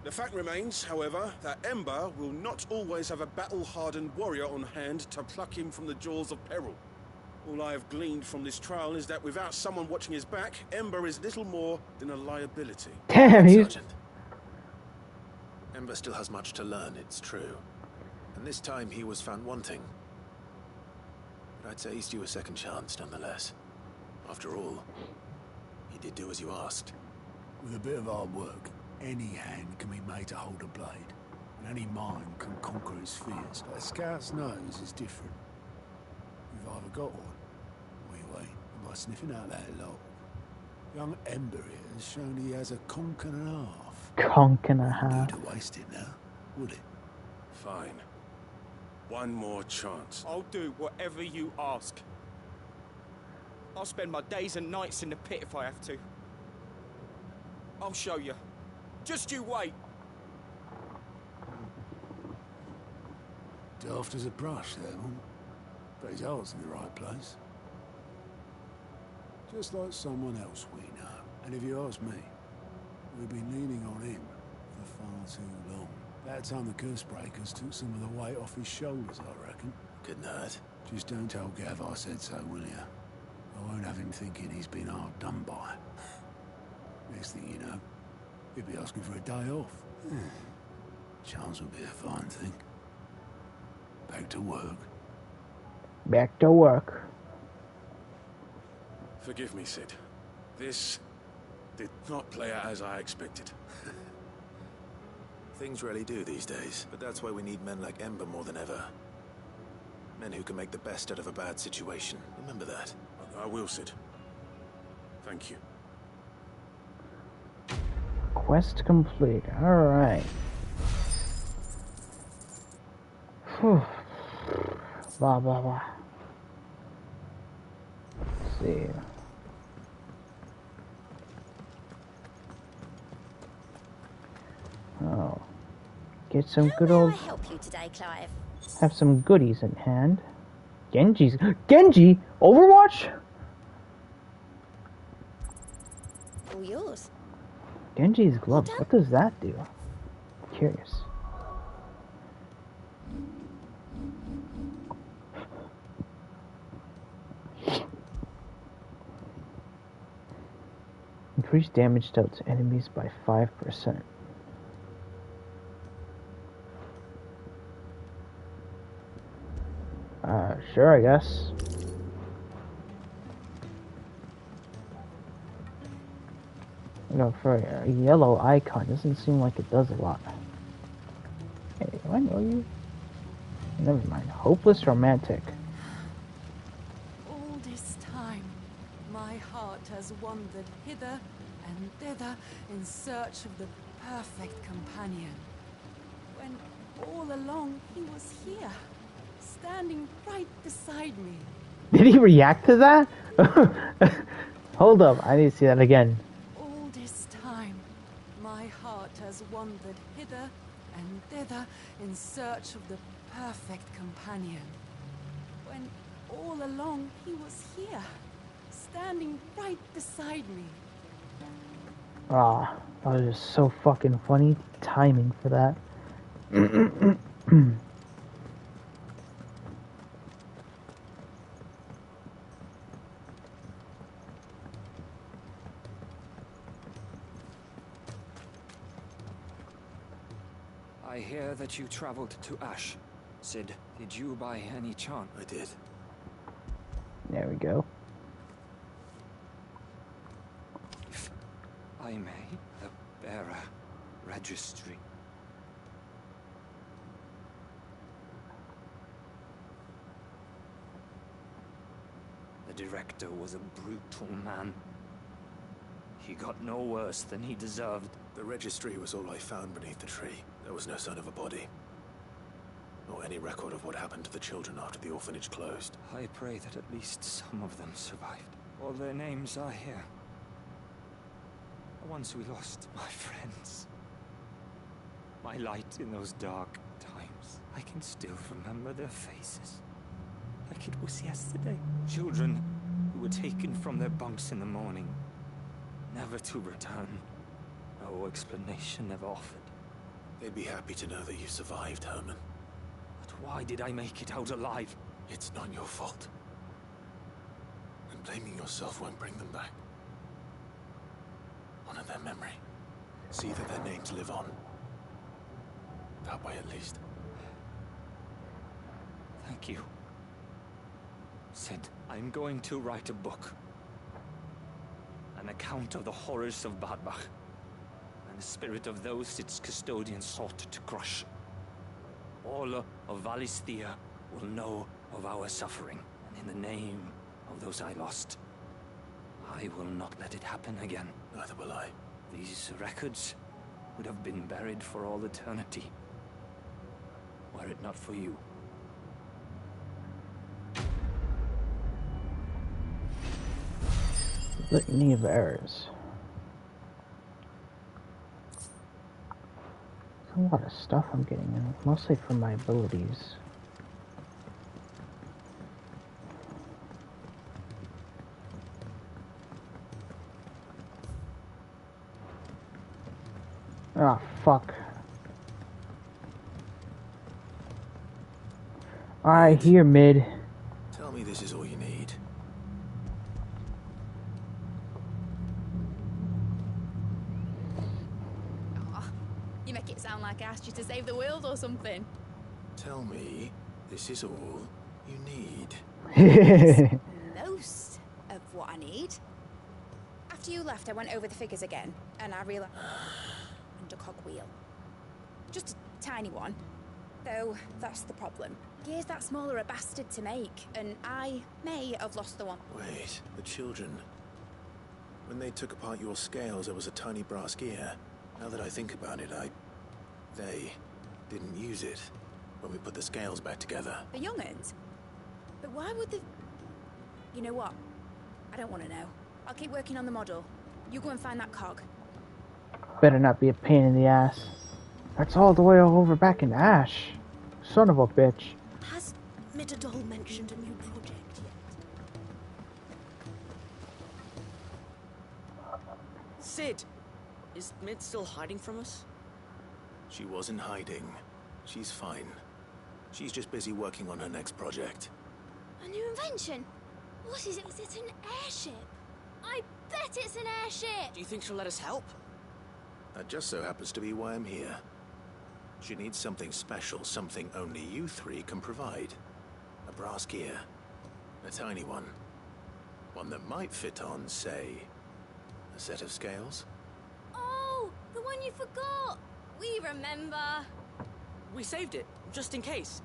The fact remains, however, that Ember will not always have a battle-hardened warrior on hand to pluck him from the jaws of peril. All I have gleaned from this trial is that without someone watching his back, Ember is little more than a liability. Damn, Sergeant. Ember still has much to learn, it's true. And this time he was found wanting. But I'd say he's due a second chance, nonetheless. After all, he did do as you asked. With a bit of hard work, any hand can be made to hold a blade. And any mind can conquer its fears. But a scout's nose is different. You've either got one, or you ain't. And by sniffing out that lot, young Ember here has shown he has a conch and a half. Conch and a half. To waste it now, would it? Fine. One more chance. I'll do whatever you ask. I'll spend my days and nights in the pit if I have to. I'll show you. Just you wait. Daft as a brush, that one. But his heart's in the right place. Just like someone else we know. And if you ask me, we've been leaning on him for far too long. That time the curse breakers took some of the weight off his shoulders, I reckon. Good night. Just don't tell Gav I said so, will you? I won't have him thinking he's been hard done by. Next thing you know, He'd be asking for a day off. Chance would be a fine thing. Back to work. Back to work. Forgive me, Sid. This did not play out as I expected. Things really do these days, but that's why we need men like Ember more than ever. Men who can make the best out of a bad situation. Remember that. I will, Sid. Thank you. Quest complete. Alright. Blah, blah, blah. Let's see. Oh. Get some good old... How may I help you today, Clive? Have some goodies in hand. Genji's... Genji? Overwatch? All yours. Genji's gloves. What does that do? Curious. Increase damage dealt to enemies by 5%. Sure, I guess. You know, for a yellow icon, doesn't seem like it does a lot. Hey, do I know you? Never mind. Hopeless romantic. All this time, my heart has wandered hither and thither in search of the perfect companion. When all along he was here, standing right beside me. Did he react to that? Hold up, I need to see that again. All this time, my heart has wandered hither and thither in search of the perfect companion. When all along he was here, standing right beside me. Ah, that was just so fucking funny. Timing for that. I hear that you traveled to Ash. Sid, did you by any chance? I did. There we go. If I may, the bearer registry. The director was a brutal man. He got no worse than he deserved. The registry was all I found beneath the tree. There was no sign of a body. Nor any record of what happened to the children after the orphanage closed. I pray that at least some of them survived. All their names are here. The ones we lost, my friends. My light in those dark times. I can still remember their faces. Like it was yesterday. Children who were taken from their bunks in the morning. Never to return. No explanation ever offered. They'd be happy to know that you survived, Herman. But why did I make it out alive? It's not your fault. And blaming yourself won't bring them back. Honor their memory. See that their names live on. That way at least. Thank you. Sid, I'm going to write a book. An account of the horrors of Badbach. And the spirit of those its custodians sought to crush. All of Valisthea will know of our suffering. And in the name of those I lost, I will not let it happen again. Neither will I. These records would have been buried for all eternity. Were it not for you. Litany of errors. There's a lot of stuff I'm getting in, mostly from my abilities. Ah, fuck. Alright, here, mid. Tell me this is all you need. sound like I asked you to save the world or something. Tell me, this is all you need. Most of what I need. After you left, I went over the figures again, and I realized undercog wheel. Just a tiny one. Though, that's the problem. Gears that small are a bastard to make, and I may have lost the one. Wait, the children. When they took apart your scales, there was a tiny brass gear. Now that I think about it, they didn't use it when we put the scales back together. The young'uns? But why would they... You know what? I don't want to know. I'll keep working on the model. You go and find that cog. Better not be a pain in the ass. That's all the way over back in Ash. Son of a bitch. Has Midadol mentioned a new project yet? Sid! Is Mid still hiding from us? She wasn't hiding. She's fine. She's just busy working on her next project. A new invention? What is it? Is it an airship? I bet it's an airship! Do you think she'll let us help? That just so happens to be why I'm here. She needs something special, something only you three can provide. A brass gear. A tiny one. One that might fit on, say, a set of scales. Oh, the one you forgot! We remember. We saved it, just in case.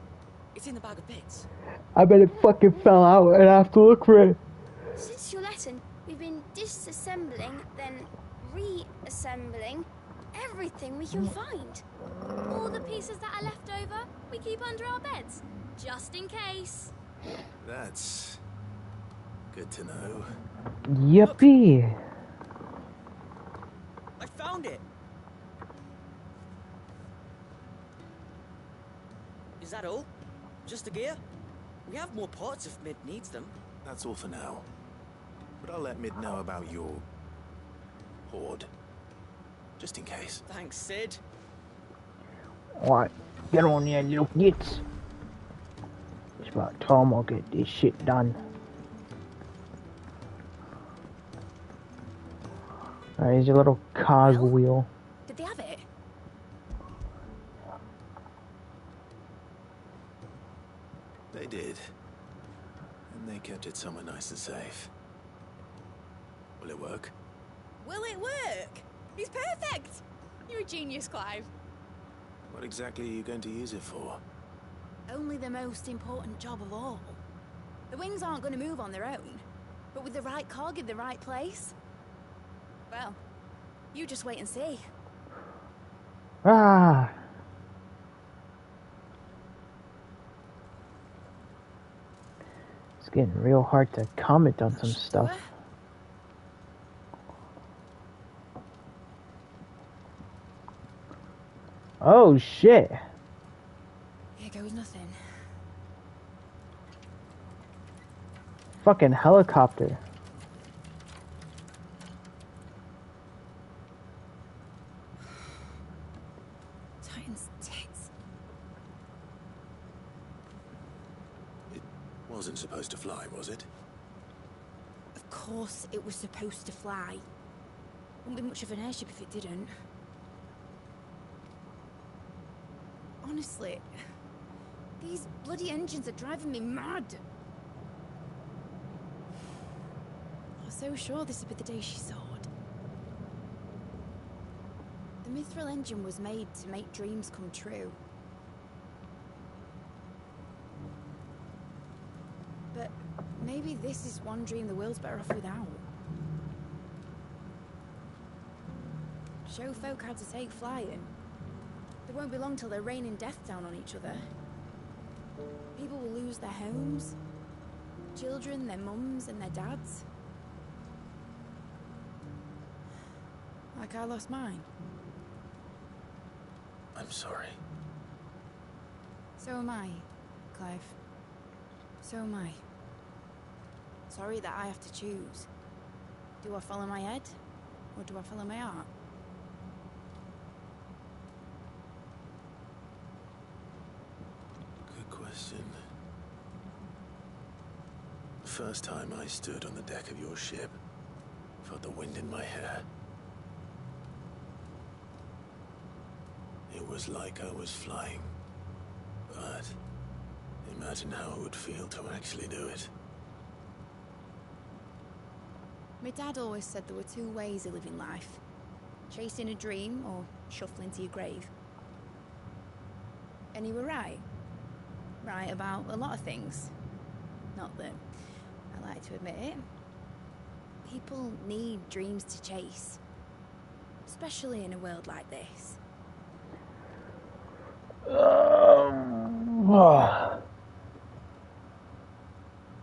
It's in the bag of bits. I bet it fucking fell out and I have to look for it. Since your lesson, we've been disassembling, then reassembling everything we can find. All the pieces that are left over, we keep under our beds, just in case. That's good to know. Yippee! I found it! Is that all? Just the gear? We have more parts if Mid needs them. That's all for now. But I'll let Mid know about your hoard. Just in case. Thanks, Sid. Alright, get on there, little gits. It's about time I get this shit done. Alright, here's your little cog wheel. Did they have it? They did. And they kept it somewhere nice and safe. Will it work? Will it work? He's perfect! You're a genius, Clive. What exactly are you going to use it for? Only the most important job of all. The wings aren't going to move on their own, but with the right cog in the right place, well, you just wait and see. Ah! It's getting real hard to comment on some stuff. Oh shit! Here goes nothing. Fucking helicopter. Titan's tits. It wasn't supposed to fly, was it? Of course it was supposed to fly. Wouldn't be much of an airship if it didn't. Honestly, these bloody engines are driving me mad. I was so sure this would be the day she soared. The Mithril engine was made to make dreams come true. But maybe this is one dream the world's better off without. Show folk how to take flying. It won't be long till they're raining death down on each other. People will lose their homes. Children, their mums and their dads. Like I lost mine. I'm sorry. So am I, Clive. So am I. Sorry that I have to choose. Do I follow my head? Or do I follow my heart? Question. The first time I stood on the deck of your ship, I felt the wind in my hair. It was like I was flying. But imagine how it would feel to actually do it. My dad always said there were two ways of living life. Chasing a dream or shuffling to your grave. And he were right. Right about a lot of things. Not that I like to admit it. People need dreams to chase. Especially in a world like this.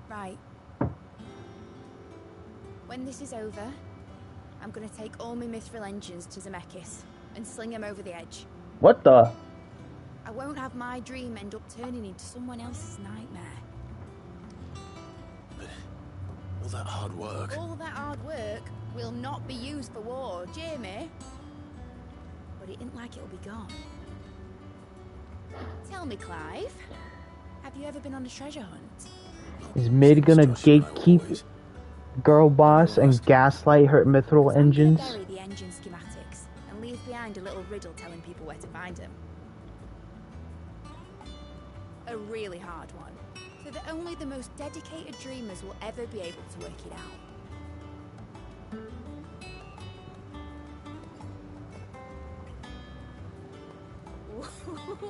Right. When this is over, I'm gonna take all my mithril engines to Zemeckis and sling them over the edge. What the? I won't have my dream end up turning into someone else's nightmare. All that hard work. All that hard work will not be used for war, Jamie. But it ain't like it'll be gone. Tell me, Clive, have you ever been on a treasure hunt? Is Mid gonna gatekeep girl boss and gaslight her mithril engines? Bury the engine schematics and leave behind a little riddle telling people where to find them. A really hard one, so that only the most dedicated dreamers will ever be able to work it out.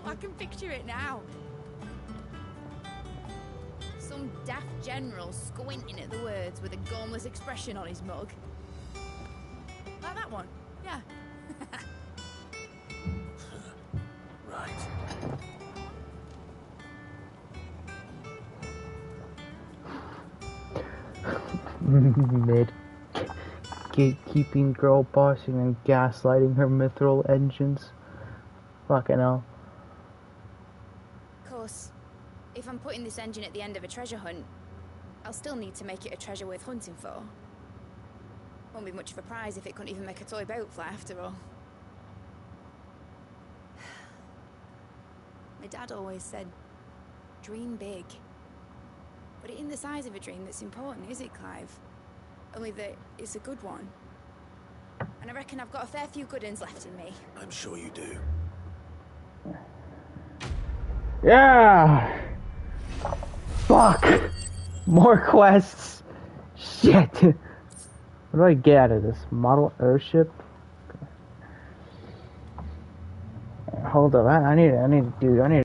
I can picture it now. Some daft general squinting at the words with a gormless expression on his mug. Like that one, yeah. Right. Mid gatekeeping girl bossing and gaslighting her mithril engines. Fucking hell. Of course, if I'm putting this engine at the end of a treasure hunt, I'll still need to make it a treasure worth hunting for. Won't be much of a prize if it couldn't even make a toy boat fly after all. My dad always said, dream big. But it ain't the size of a dream that's important, is it, Clive? Only that it's a good one. And I reckon I've got a fair few good uns left in me. I'm sure you do. Yeah! Fuck! More quests! Shit! What do I get out of this? Model airship? Hold up, I need to do.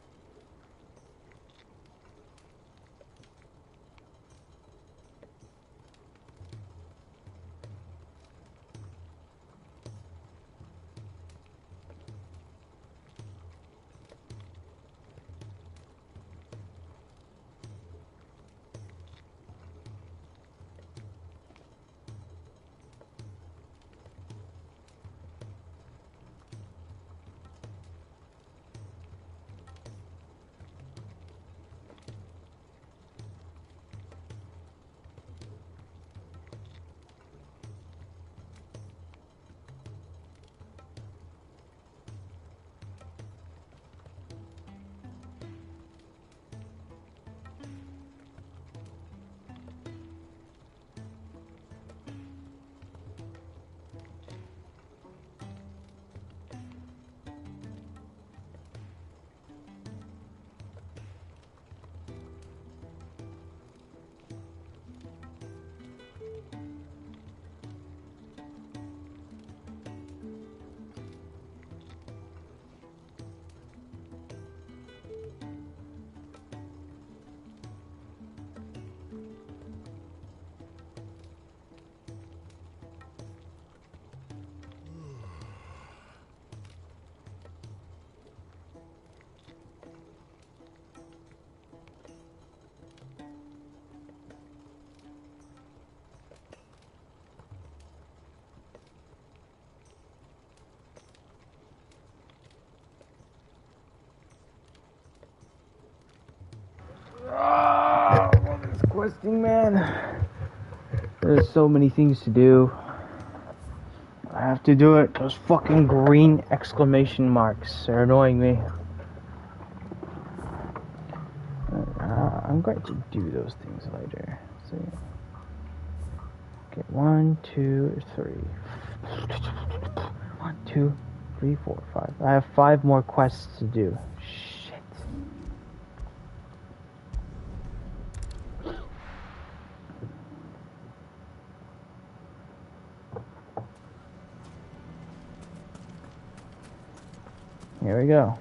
Questing, man. There's so many things to do. I have to do it. Those fucking green exclamation marks are annoying me. I'm going to do those things later. So, okay, 1, 2, 3. 1, 2, 3, 4, 5. I have 5 more quests to do. Shit. Here we go.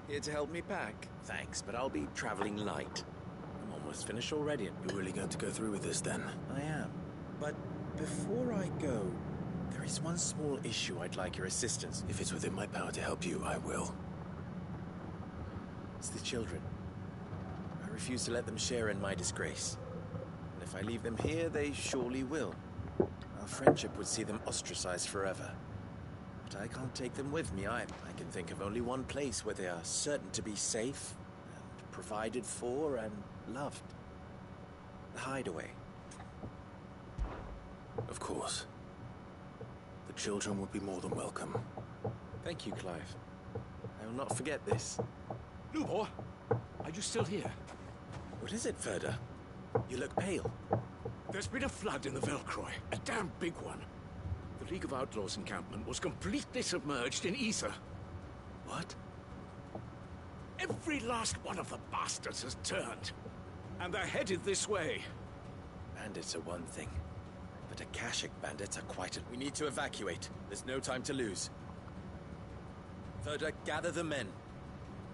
Here to help me pack? Thanks, but I'll be traveling light. I'm almost finished already. You're really going to go through with this then? I am. But before I go, there is one small issue I'd like your assistance. If it's within my power to help you, I will. It's the children. I refuse to let them share in my disgrace. And if I leave them here, they surely will. Our friendship would see them ostracized forever. But I can't take them with me. I can think of only one place where they are certain to be safe, and provided for, and loved. The hideaway. Of course. The children would be more than welcome. Thank you, Clive. I will not forget this. Lubor, are you still here? What is it, Ferda? You look pale. There's been a flood in the Velcroy, a damn big one. The League of Outlaws encampment was completely submerged in ether. What? Every last one of the bastards has turned, and they're headed this way. Bandits are one thing, but Akashic bandits are quite a... We need to evacuate. There's no time to lose. Ferda, gather the men.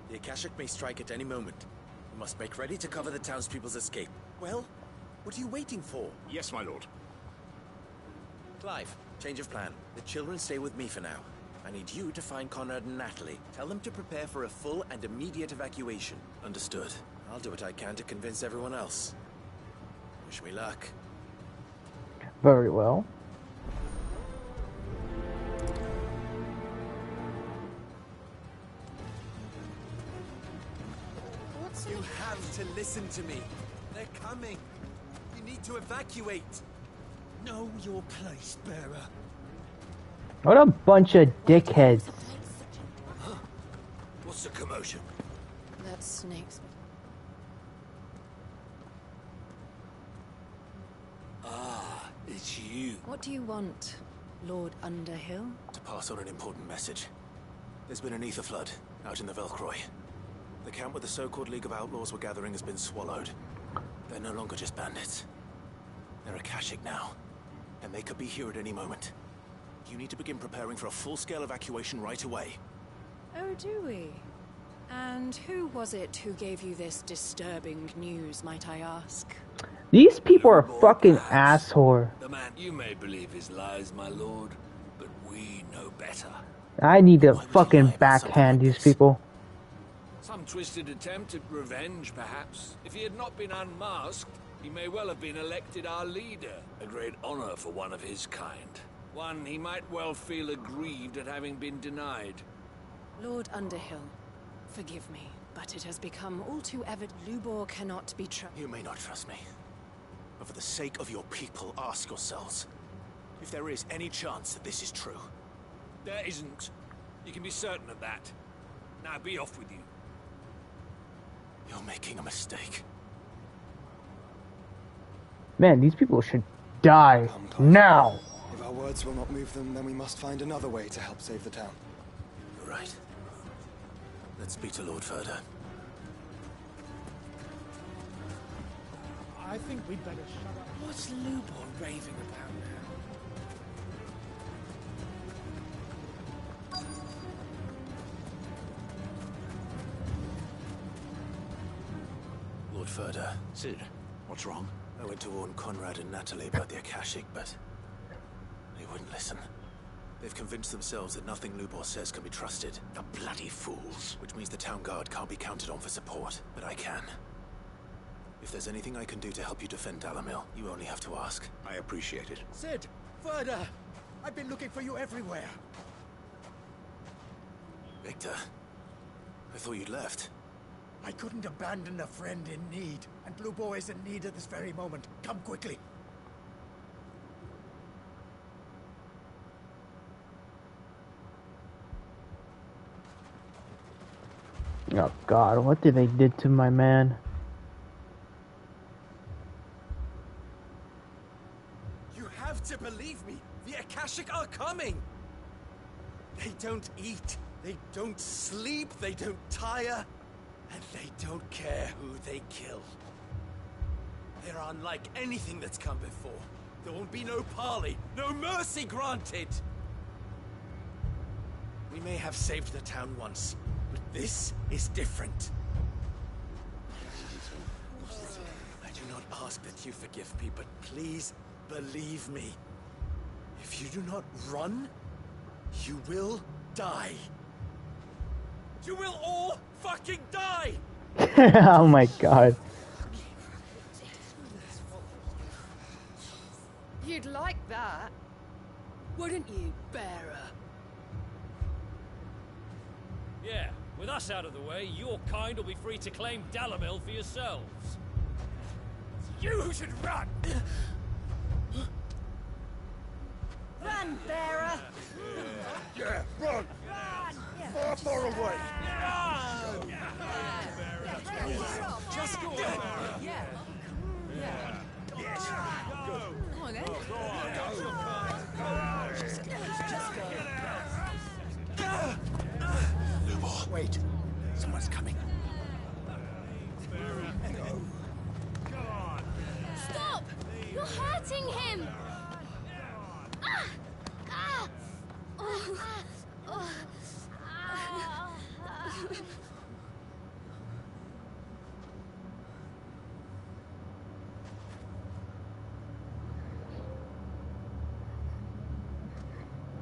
The Akashic may strike at any moment. We must make ready to cover the townspeople's escape. Well, what are you waiting for? Yes, my lord. Clive, change of plan. The children stay with me for now. I need you to find Conrad and Natalie. Tell them to prepare for a full and immediate evacuation. Understood. I'll do what I can to convince everyone else. Wish me luck. Very well. You have to listen to me. They're coming. You need to evacuate. Know your place, bearer. What a bunch of dickheads. What's the commotion? That's snakes. Ah, it's you. What do you want, Lord Underhill? To pass on an important message. There's been an ether flood out in the Velcroy. The camp where the so-called League of Outlaws were gathering has been swallowed. They're no longer just bandits. They're Akashic now, and they could be here at any moment. You need to begin preparing for a full-scale evacuation right away. Oh, do we? And who was it who gave you this disturbing news, might I ask? These people are fucking assholes. The man, you may believe his lies, my lord, but we know better. I need to fucking backhand these people. Some twisted attempt at revenge, perhaps. If he had not been unmasked, he may well have been elected our leader. A great honor for one of his kind. One he might well feel aggrieved at having been denied. Lord Underhill, forgive me, but it has become all too evident Lubor cannot be trusted. You may not trust me, but for the sake of your people, ask yourselves if there is any chance that this is true. There isn't. You can be certain of that. Now be off with you. You're making a mistake. Man, these people should die now. If our words will not move them, then we must find another way to help save the town. You're right. Let's speak to Lord Ferda. I think we'd better shut up. What's Lubor raving about now? Lord Ferda. Sid, what's wrong? I went to warn Conrad and Natalie about the Akashic, but they wouldn't listen. They've convinced themselves that nothing Lubor says can be trusted. The bloody fools. Which means the town guard can't be counted on for support, but I can. If there's anything I can do to help you defend Dalamil, you only have to ask. I appreciate it. Sid! Ferda! I've been looking for you everywhere. Victor, I thought you'd left. I couldn't abandon a friend in need, and Lubor is in need at this very moment. Come quickly. Oh God, what did they did to my man? You have to believe me. The Akashic are coming. They don't eat, they don't sleep, they don't tire, and they don't care who they kill. They're unlike anything that's come before. There won't be no parley, no mercy granted. We may have saved the town once, but this is different. I do not ask that you forgive me, but please believe me. If you do not run, you will die. You will all fucking die! Oh my god. You'd like that, wouldn't you, bearer? Yeah, with us out of the way, your kind will be free to claim Dalamil for yourselves. It's you who should run! Run, bearer! Yeah, run! Far, far away! Just go on. Yeah. Yes. Go. Come on, then. Lubor, wait. Someone's coming. Stop! You're hurting him! Ah! Ah! Oh. Oh. Ah.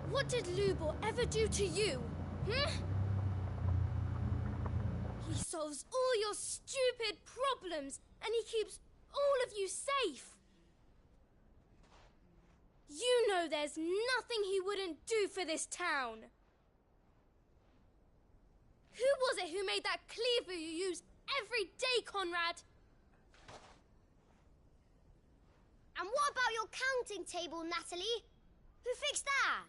What did Lubor ever do to you? Hmm? He solves all your stupid problems, and he keeps all of you safe. You know there's nothing he wouldn't do for this town. Who was it who made that cleaver you use every day, Conrad? And what about your counting table, Natalie? Who fixed that?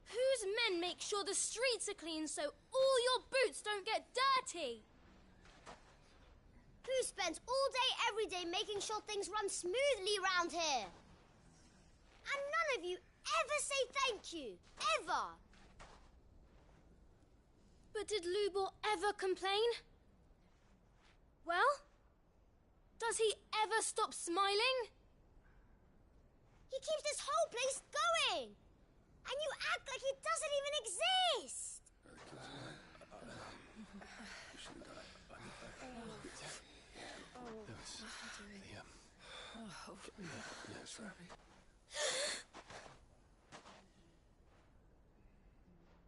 Whose men make sure the streets are clean so all your boots don't get dirty? Who spends all day, every day making sure things run smoothly round here? And none of you ever say thank you. Ever. But did Lubor ever complain? Well, does he ever stop smiling? He keeps this whole place going. And you act like it doesn't even exist.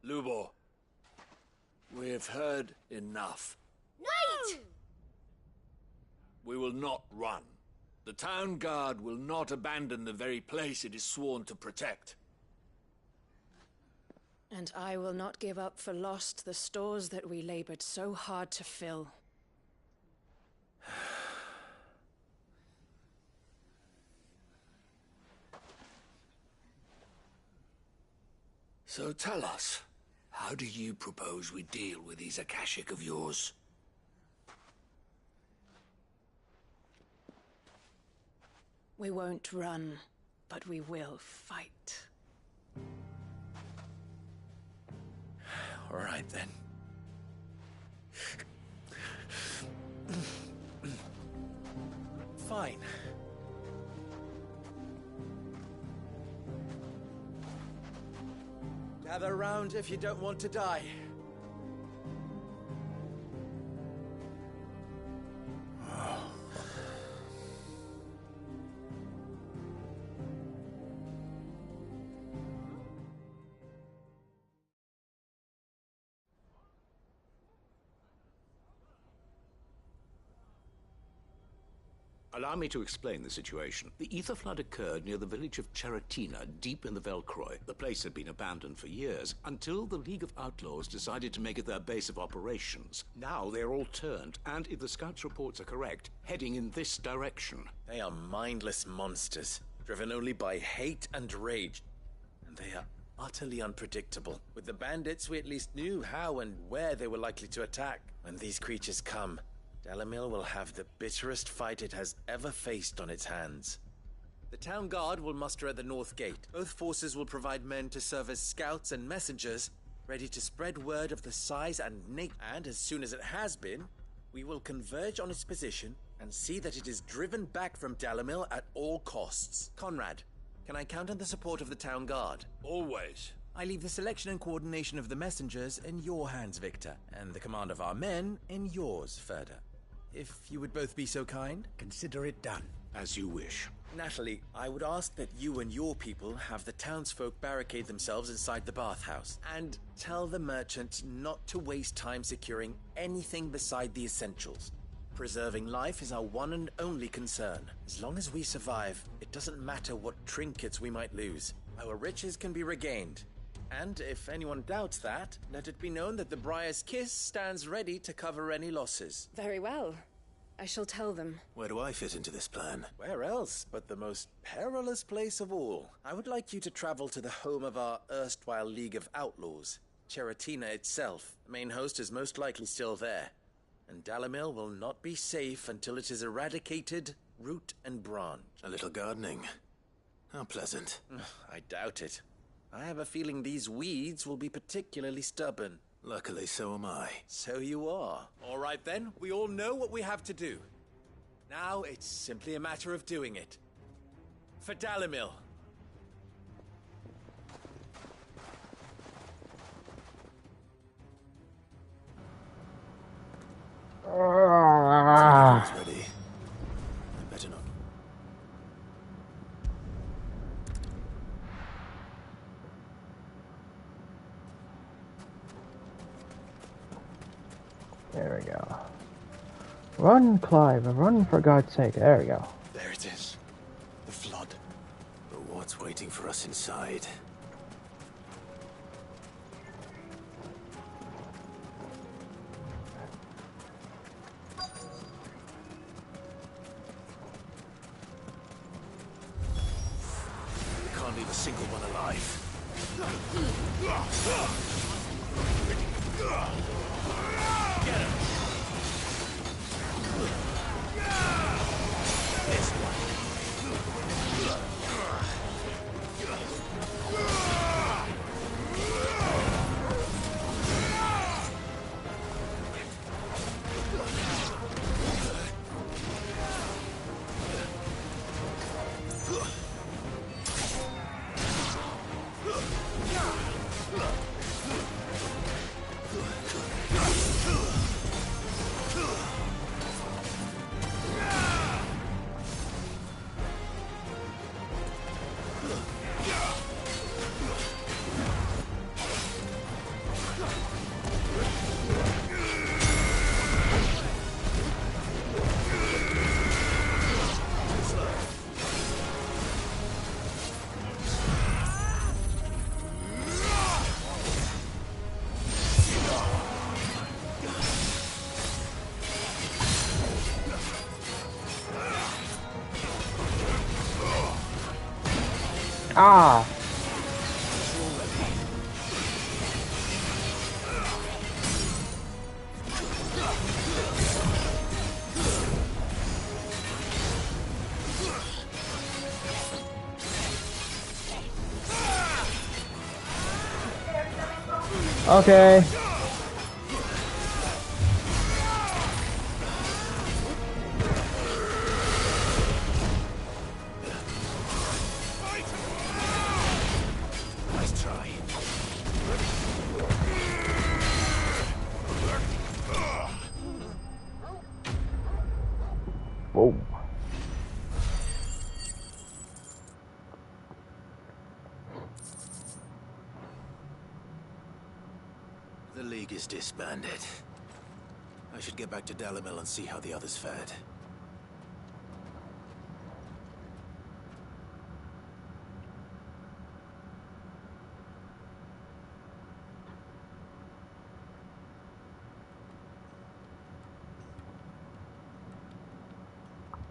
Lubor, we have heard enough. Wait! We will not run. The town guard will not abandon the very place it is sworn to protect. And I will not give up for lost the stores that we labored so hard to fill. So tell us, how do you propose we deal with these Akashic of yours? We won't run, but we will fight. All right, then. Fine. Gather round if you don't want to die. Allow me to explain the situation. The ether flood occurred near the village of Cheratina, deep in the Velcroy. The place had been abandoned for years, until the League of Outlaws decided to make it their base of operations. Now they're all turned, and if the scouts' reports are correct, heading in this direction. They are mindless monsters, driven only by hate and rage. And they are utterly unpredictable. With the bandits, we at least knew how and where they were likely to attack. When these creatures come, Dalimil will have the bitterest fight it has ever faced on its hands. The town guard will muster at the north gate. Both forces will provide men to serve as scouts and messengers, ready to spread word of the size and nature. And as soon as it has been, we will converge on its position and see that it is driven back from Dalimil at all costs. Conrad, can I count on the support of the town guard? Always. I leave the selection and coordination of the messengers in your hands, Victor, and the command of our men in yours, Ferda. If you would both be so kind. Consider it done. As you wish. Natalie, I would ask that you and your people have the townsfolk barricade themselves inside the bathhouse, and tell the merchant not to waste time securing anything beside the essentials. Preserving life is our one and only concern. As long as we survive, it doesn't matter what trinkets we might lose. Our riches can be regained. And if anyone doubts that, let it be known that the Briar's Kiss stands ready to cover any losses. Very well. I shall tell them. Where do I fit into this plan? Where else but the most perilous place of all? I would like you to travel to the home of our erstwhile League of Outlaws, Cheratina itself. The main host is most likely still there, and Dalimil will not be safe until it is eradicated, root and branch. A little gardening. How pleasant. I doubt it. I have a feeling these weeds will be particularly stubborn. Luckily, so am I. So you are. All right then, we all know what we have to do. Now it's simply a matter of doing it. For Dalimil. It's ready. I better not. There we go. Run, Clive, run for God's sake. There we go. There it is. The flood. But what's waiting for us inside? We can't leave a single one alive. Get him! This one. Ah! Okay. Nice try. Whoa. The League is disbanded. I should get back to Dalimil and see how the others fared.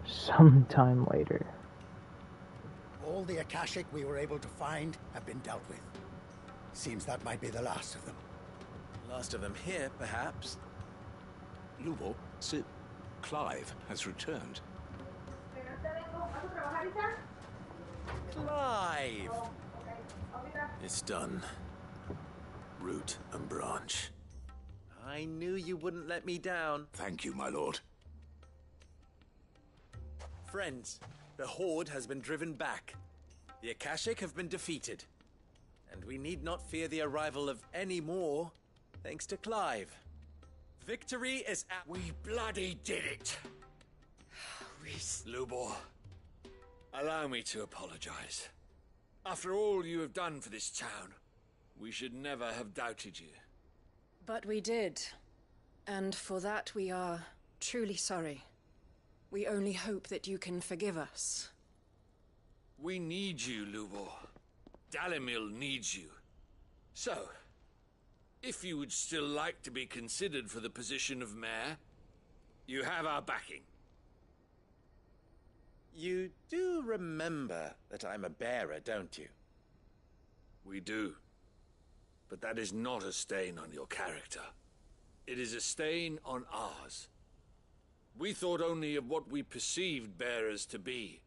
Sometime later. All the Akashic we were able to find have been dealt with. Seems that might be the last of them. Last of them here, perhaps. Luvo, sit. Clive has returned. Clive! It's done. Root and branch. I knew you wouldn't let me down. Thank you, my lord. Friends, the Horde has been driven back. The Akashic have been defeated. And we need not fear the arrival of any more, thanks to Clive. Victory is at— We bloody did it! Reese. Lubor, allow me to apologize. After all you have done for this town, we should never have doubted you. But we did. And for that we are truly sorry. We only hope that you can forgive us. We need you, Lubor. Dalimil needs you. So, if you would still like to be considered for the position of mayor, you have our backing. You do remember that I'm a bearer, don't you? We do. But that is not a stain on your character. It is a stain on ours. We thought only of what we perceived bearers to be,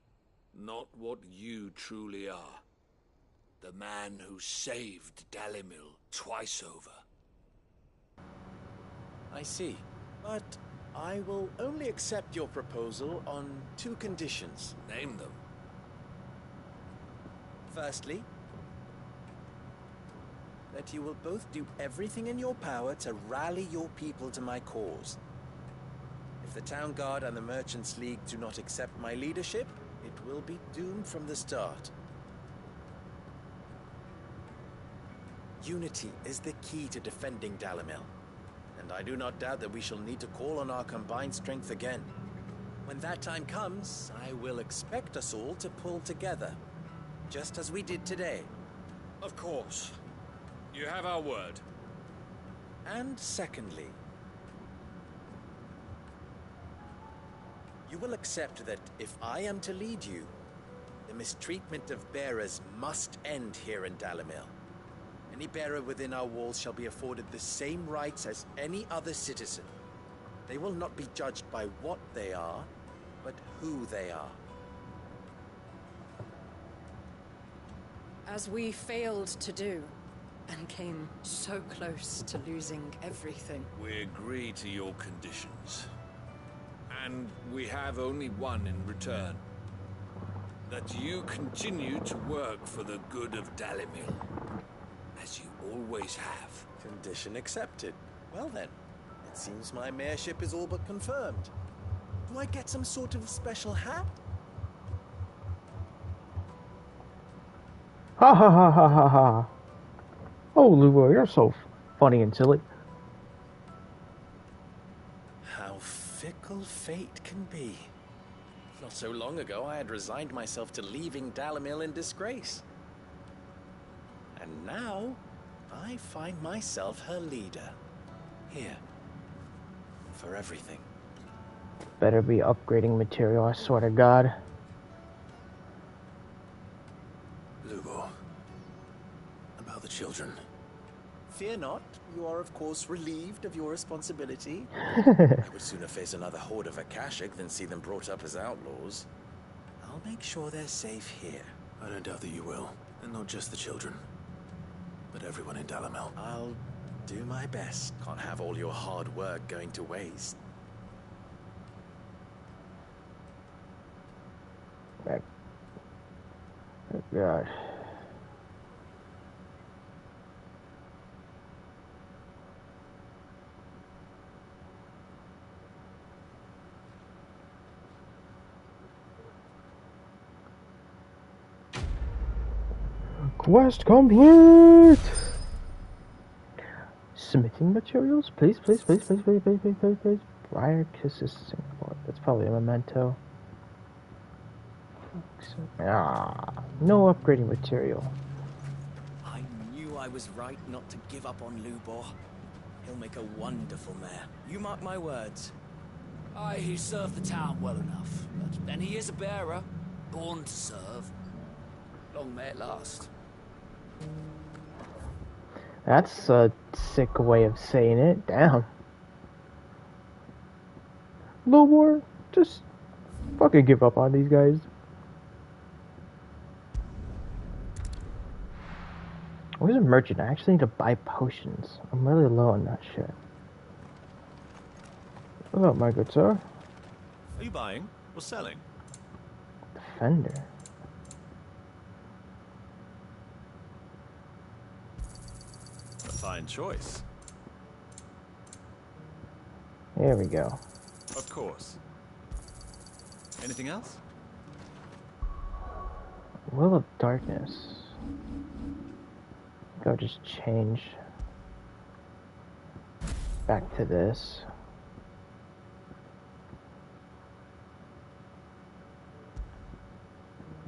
not what you truly are. The man who saved Dalimil twice over. I see. But I will only accept your proposal on 2 conditions. Name them. Firstly, that you will both do everything in your power to rally your people to my cause. If the Town Guard and the Merchants League do not accept my leadership, it will be doomed from the start. Unity is the key to defending Dalimil, and I do not doubt that we shall need to call on our combined strength again. When that time comes, I will expect us all to pull together, just as we did today. Of course. You have our word. And secondly, you will accept that if I am to lead you, the mistreatment of bearers must end here in Dalimil. Any bearer within our walls shall be afforded the same rights as any other citizen. They will not be judged by what they are, but who they are. As we failed to do, and came so close to losing everything. We agree to your conditions. And we have only one in return. That you continue to work for the good of Dalimil, as you always have. Condition accepted. Well then, it seems my mayorship is all but confirmed. Do I get some sort of special hat? Ha ha ha ha ha ha. Oh, Lubor, you're so funny and silly. How fickle fate can be. Not so long ago, I had resigned myself to leaving Dalimil in disgrace. And now, I find myself her leader. Here. For everything. Better be upgrading material, I swear to God. Lugo. About the children. Fear not, you are of course relieved of your responsibility. I would sooner face another horde of Akashic than see them brought up as outlaws. I'll make sure they're safe here. I don't doubt that you will. And not just the children, but everyone in Dalimil. I'll do my best. Can't have all your hard work going to waste. Oh, God. Quest complete! Smithing materials? Please, please, please, please, please, please, please, please, please. Briar kisses Singapore. That's probably a memento. Ah, no upgrading material. I knew I was right not to give up on Lubor. He'll make a wonderful mayor. You mark my words. Aye, he served the town well enough. But then he is a bearer, born to serve. Long may it last. That's a sick way of saying it. Damn. little more. Just fucking give up on these guys. Where's a merchant? I actually need to buy potions. I'm really low on that shit. Hello, my good sir. Are you buying or selling? Defender. A fine choice. Here we go. Of course. Anything else? Will of Darkness. I think I'll just change back to this.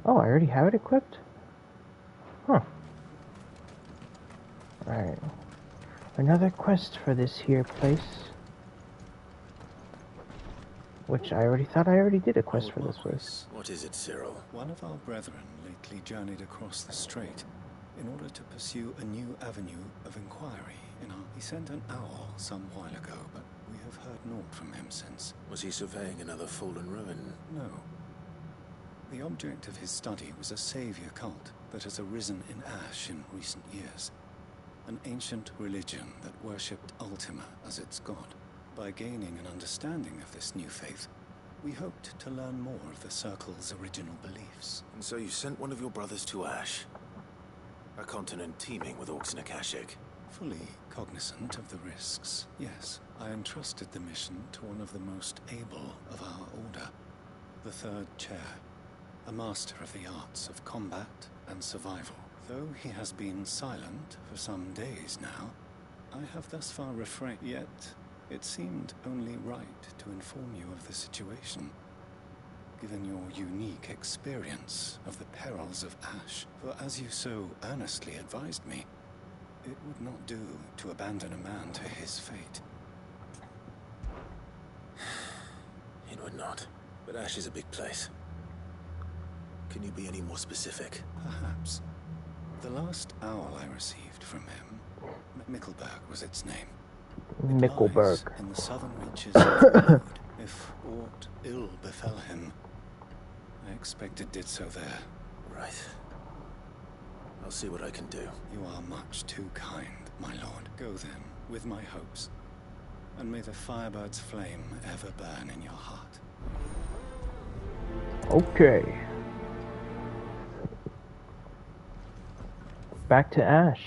Oh, I already have it equipped? Huh. Alright. Another quest for this here place. Which I already thought I already did a quest for this place. What is it, Cyril? One of our brethren lately journeyed across the strait in order to pursue a new avenue of inquiry in our... He sent an owl some while ago, but we have heard naught from him since. Was he surveying another fallen ruin? No. The object of his study was a savior cult that has arisen in Ash in recent years. An ancient religion that worshipped Ultima as its god. By gaining an understanding of this new faith, we hoped to learn more of the Circle's original beliefs. And so you sent one of your brothers to Ash? A continent teeming with orcs and Akashic? Fully cognizant of the risks, yes. I entrusted the mission to one of the most able of our order, the Third Chair, a master of the arts of combat and survival. Though he has been silent for some days now, I have thus far refrained, yet it seemed only right to inform you of the situation, given your unique experience of the perils of Ash. For as you so earnestly advised me, it would not do to abandon a man to his fate. It would not. But Ash is a big place. Can you be any more specific? Perhaps. The last owl I received from him, Mickleburg was its name. Mickleburg. In the southern reaches of the road. If aught ill befell him, I expect it did so there. Right. I'll see what I can do. You are much too kind, my lord. Go then, with my hopes. And may the Firebird's flame ever burn in your heart. Okay. Back to Ash.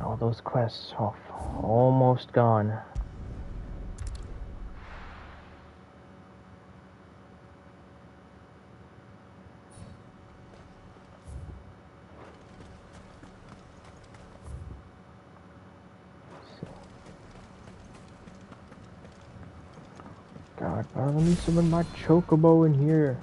All those quests off, almost gone. God, let me summon my chocobo in here.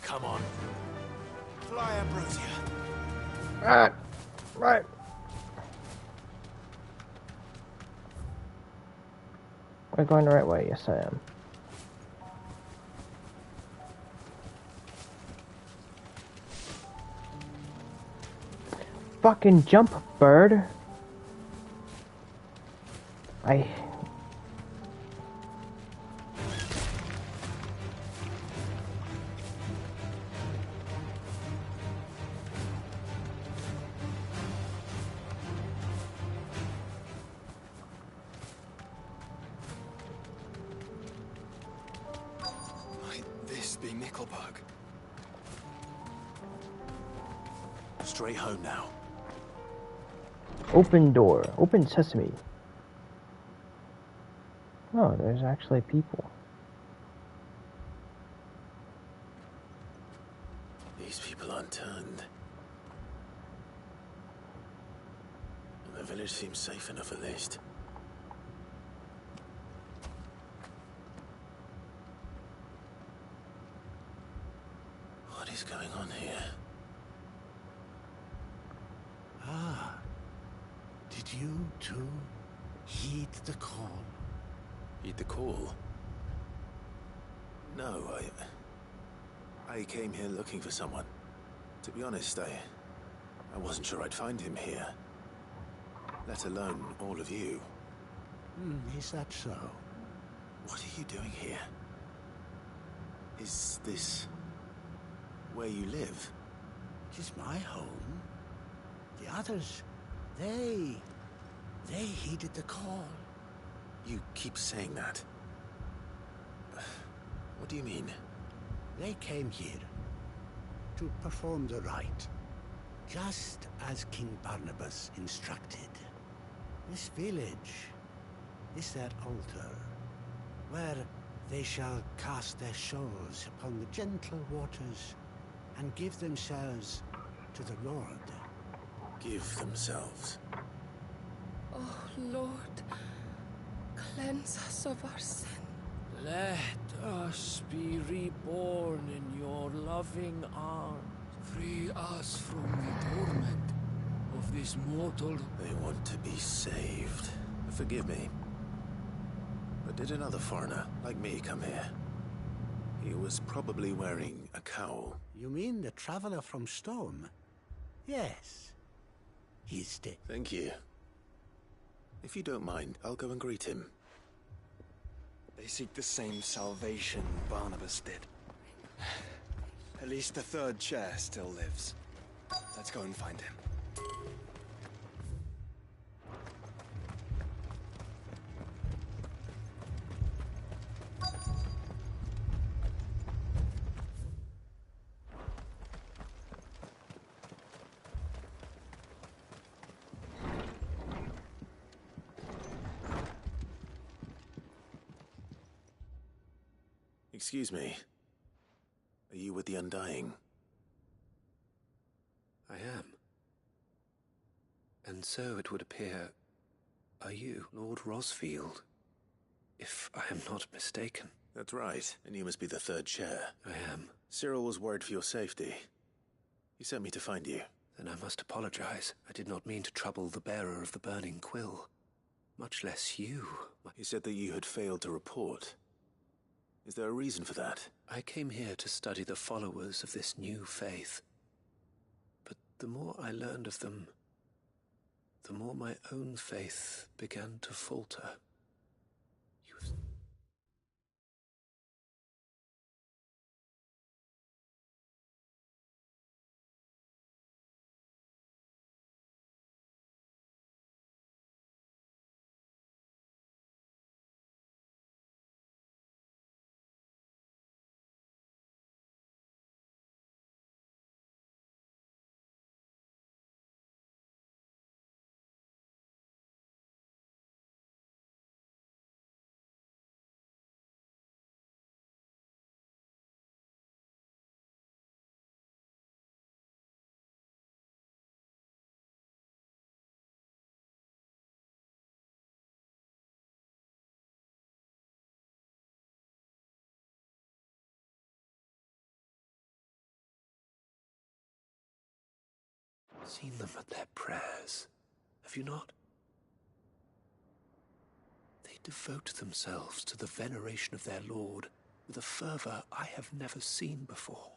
Come on. Fly, Ambrosia. Right. Am I going the right way? Yes, I am. Fucking jump, bird. Be Mickleburg. Straight home now. Open door. Open sesame. Oh, there's actually people. These people unturned. And the village seems safe enough at least. What is going on here? Ah. to heed the call? Heed the call? No, I came here looking for someone. To be honest, I wasn't sure I'd find him here. Let alone all of you. Is that so? What are you doing here? Is this where you live? It is my home. The others, they heeded the call. You keep saying that. What do you mean? They came here to perform the rite, just as King Barnabas instructed. This village is their altar, where they shall cast their souls upon the gentle waters and give themselves to the Lord. Give themselves? Oh, Lord, cleanse us of our sin. Let us be reborn in your loving arms. Free us from the torment of this mortal... They want to be saved. Forgive me. But did another foreigner, like me, come here? He was probably wearing a cowl. You mean the traveler from Storm? Yes. He's dead. Thank you. If you don't mind, I'll go and greet him. They seek the same salvation Barnabas did. At least the third chair still lives. Let's go and find him. Excuse me. Are you with the Undying? I am. And so it would appear, are you, Lord Rosfield? If I am not mistaken. That's right, and you must be the third chair. I am. Cyril was worried for your safety. He sent me to find you. Then I must apologize. I did not mean to trouble the bearer of the burning quill. Much less you. He said that you had failed to report. Is there a reason for that? I came here to study the followers of this new faith. But the more I learned of them, the more my own faith began to falter. Seen them at their prayers, have you not? They devote themselves to the veneration of their Lord with a fervor I have never seen before.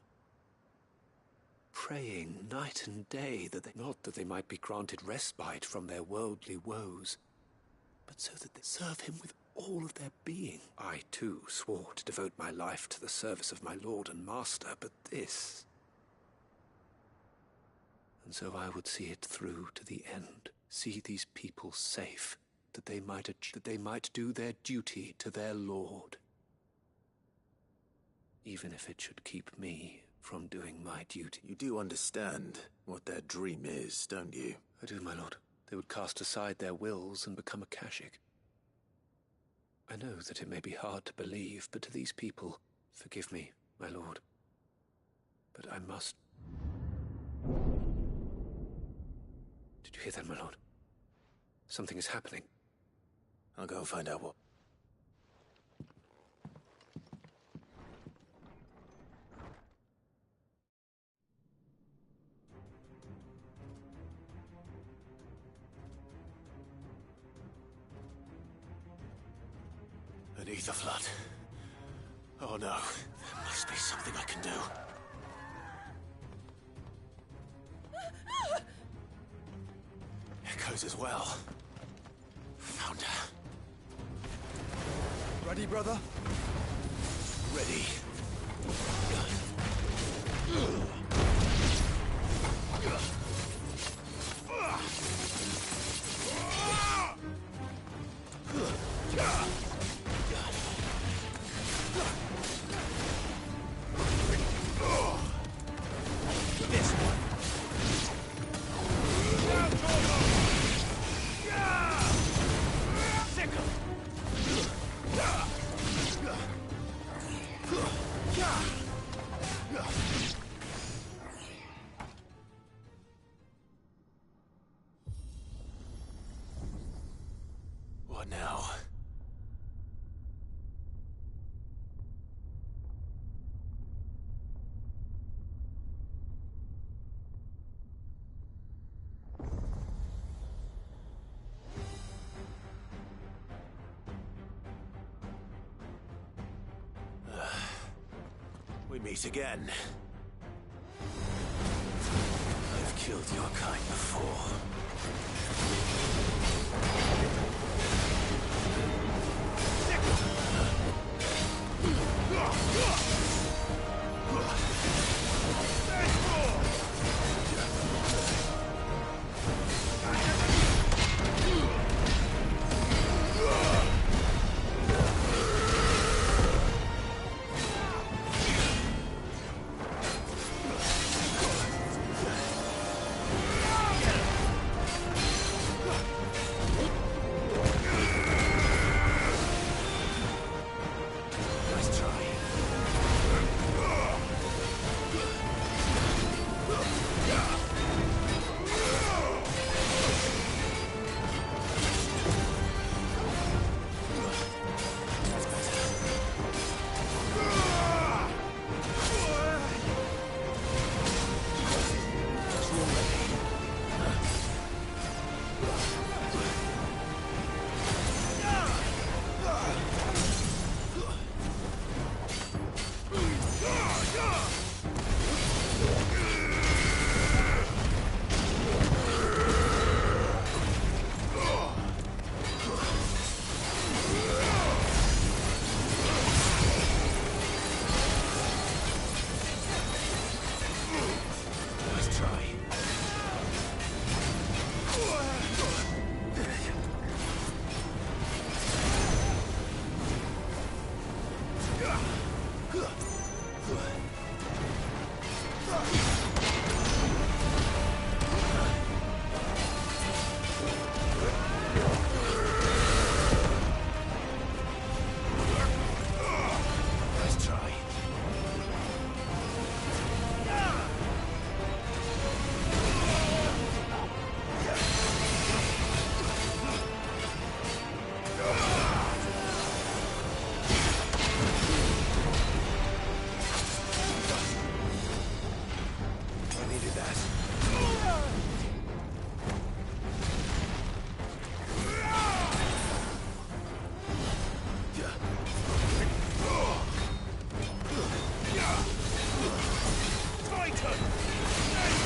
Praying night and day not that they might be granted respite from their worldly woes, but so that they serve him with all of their being. I too swore to devote my life to the service of my Lord and Master, but this... And so I would see it through to the end, see these people safe, that they might do their duty to their Lord, even if it should keep me from doing my duty. You do understand what their dream is, don't you? I do, my lord. They would cast aside their wills and become a Kashik. I know that it may be hard to believe, but to these people, forgive me, my lord, but I must... Did you hear that, my lord? Something is happening. I'll go and find out what... An ether flood. Oh no, there must be something I can do. Echoes as well. Found her. Ready, brother? Ready. This one. Sickle. What now? We meet again. I've killed your kind before. Nice try. Nice try. Nice try. I needed that. Titan! Nice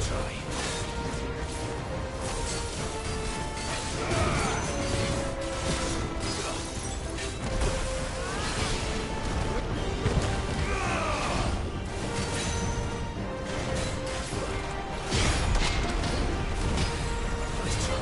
try. Nice try.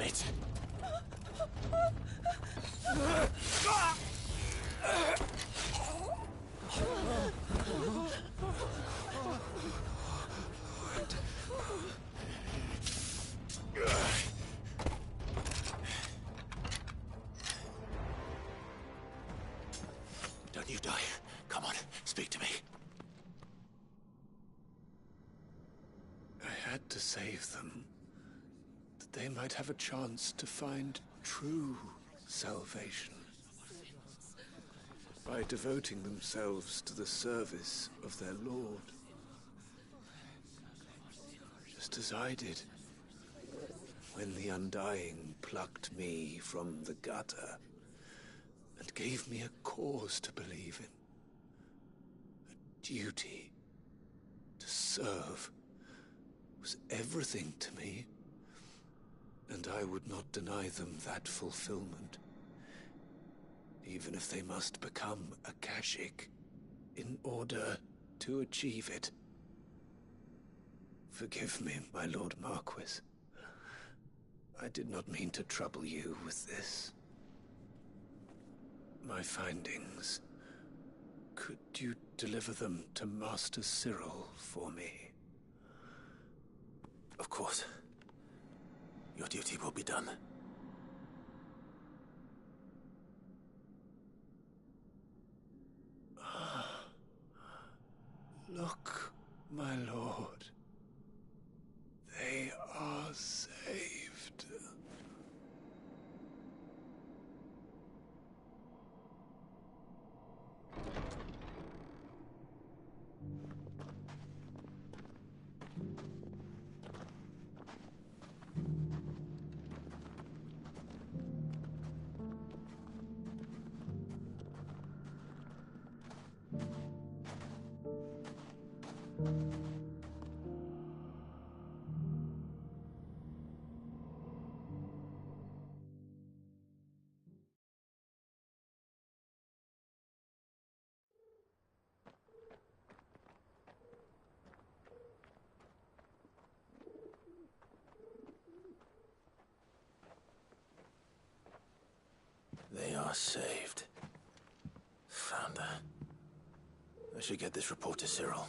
it. Don't you die. Come on, speak to me. I had to save them, that they might have a chance to find true salvation by devoting themselves to the service of their Lord. Just as I did when the Undying plucked me from the gutter and gave me a cause to believe in. A duty to serve was everything to me, and I would not deny them that fulfillment, even if they must become a Kashik in order to achieve it. Forgive me, my Lord Marquis. I did not mean to trouble you with this. My findings. Could you deliver them to Master Cyril for me? Of course. Your duty will be done. Look, my lord. They are saved. They are saved. Found her. I should get this report to Cyril.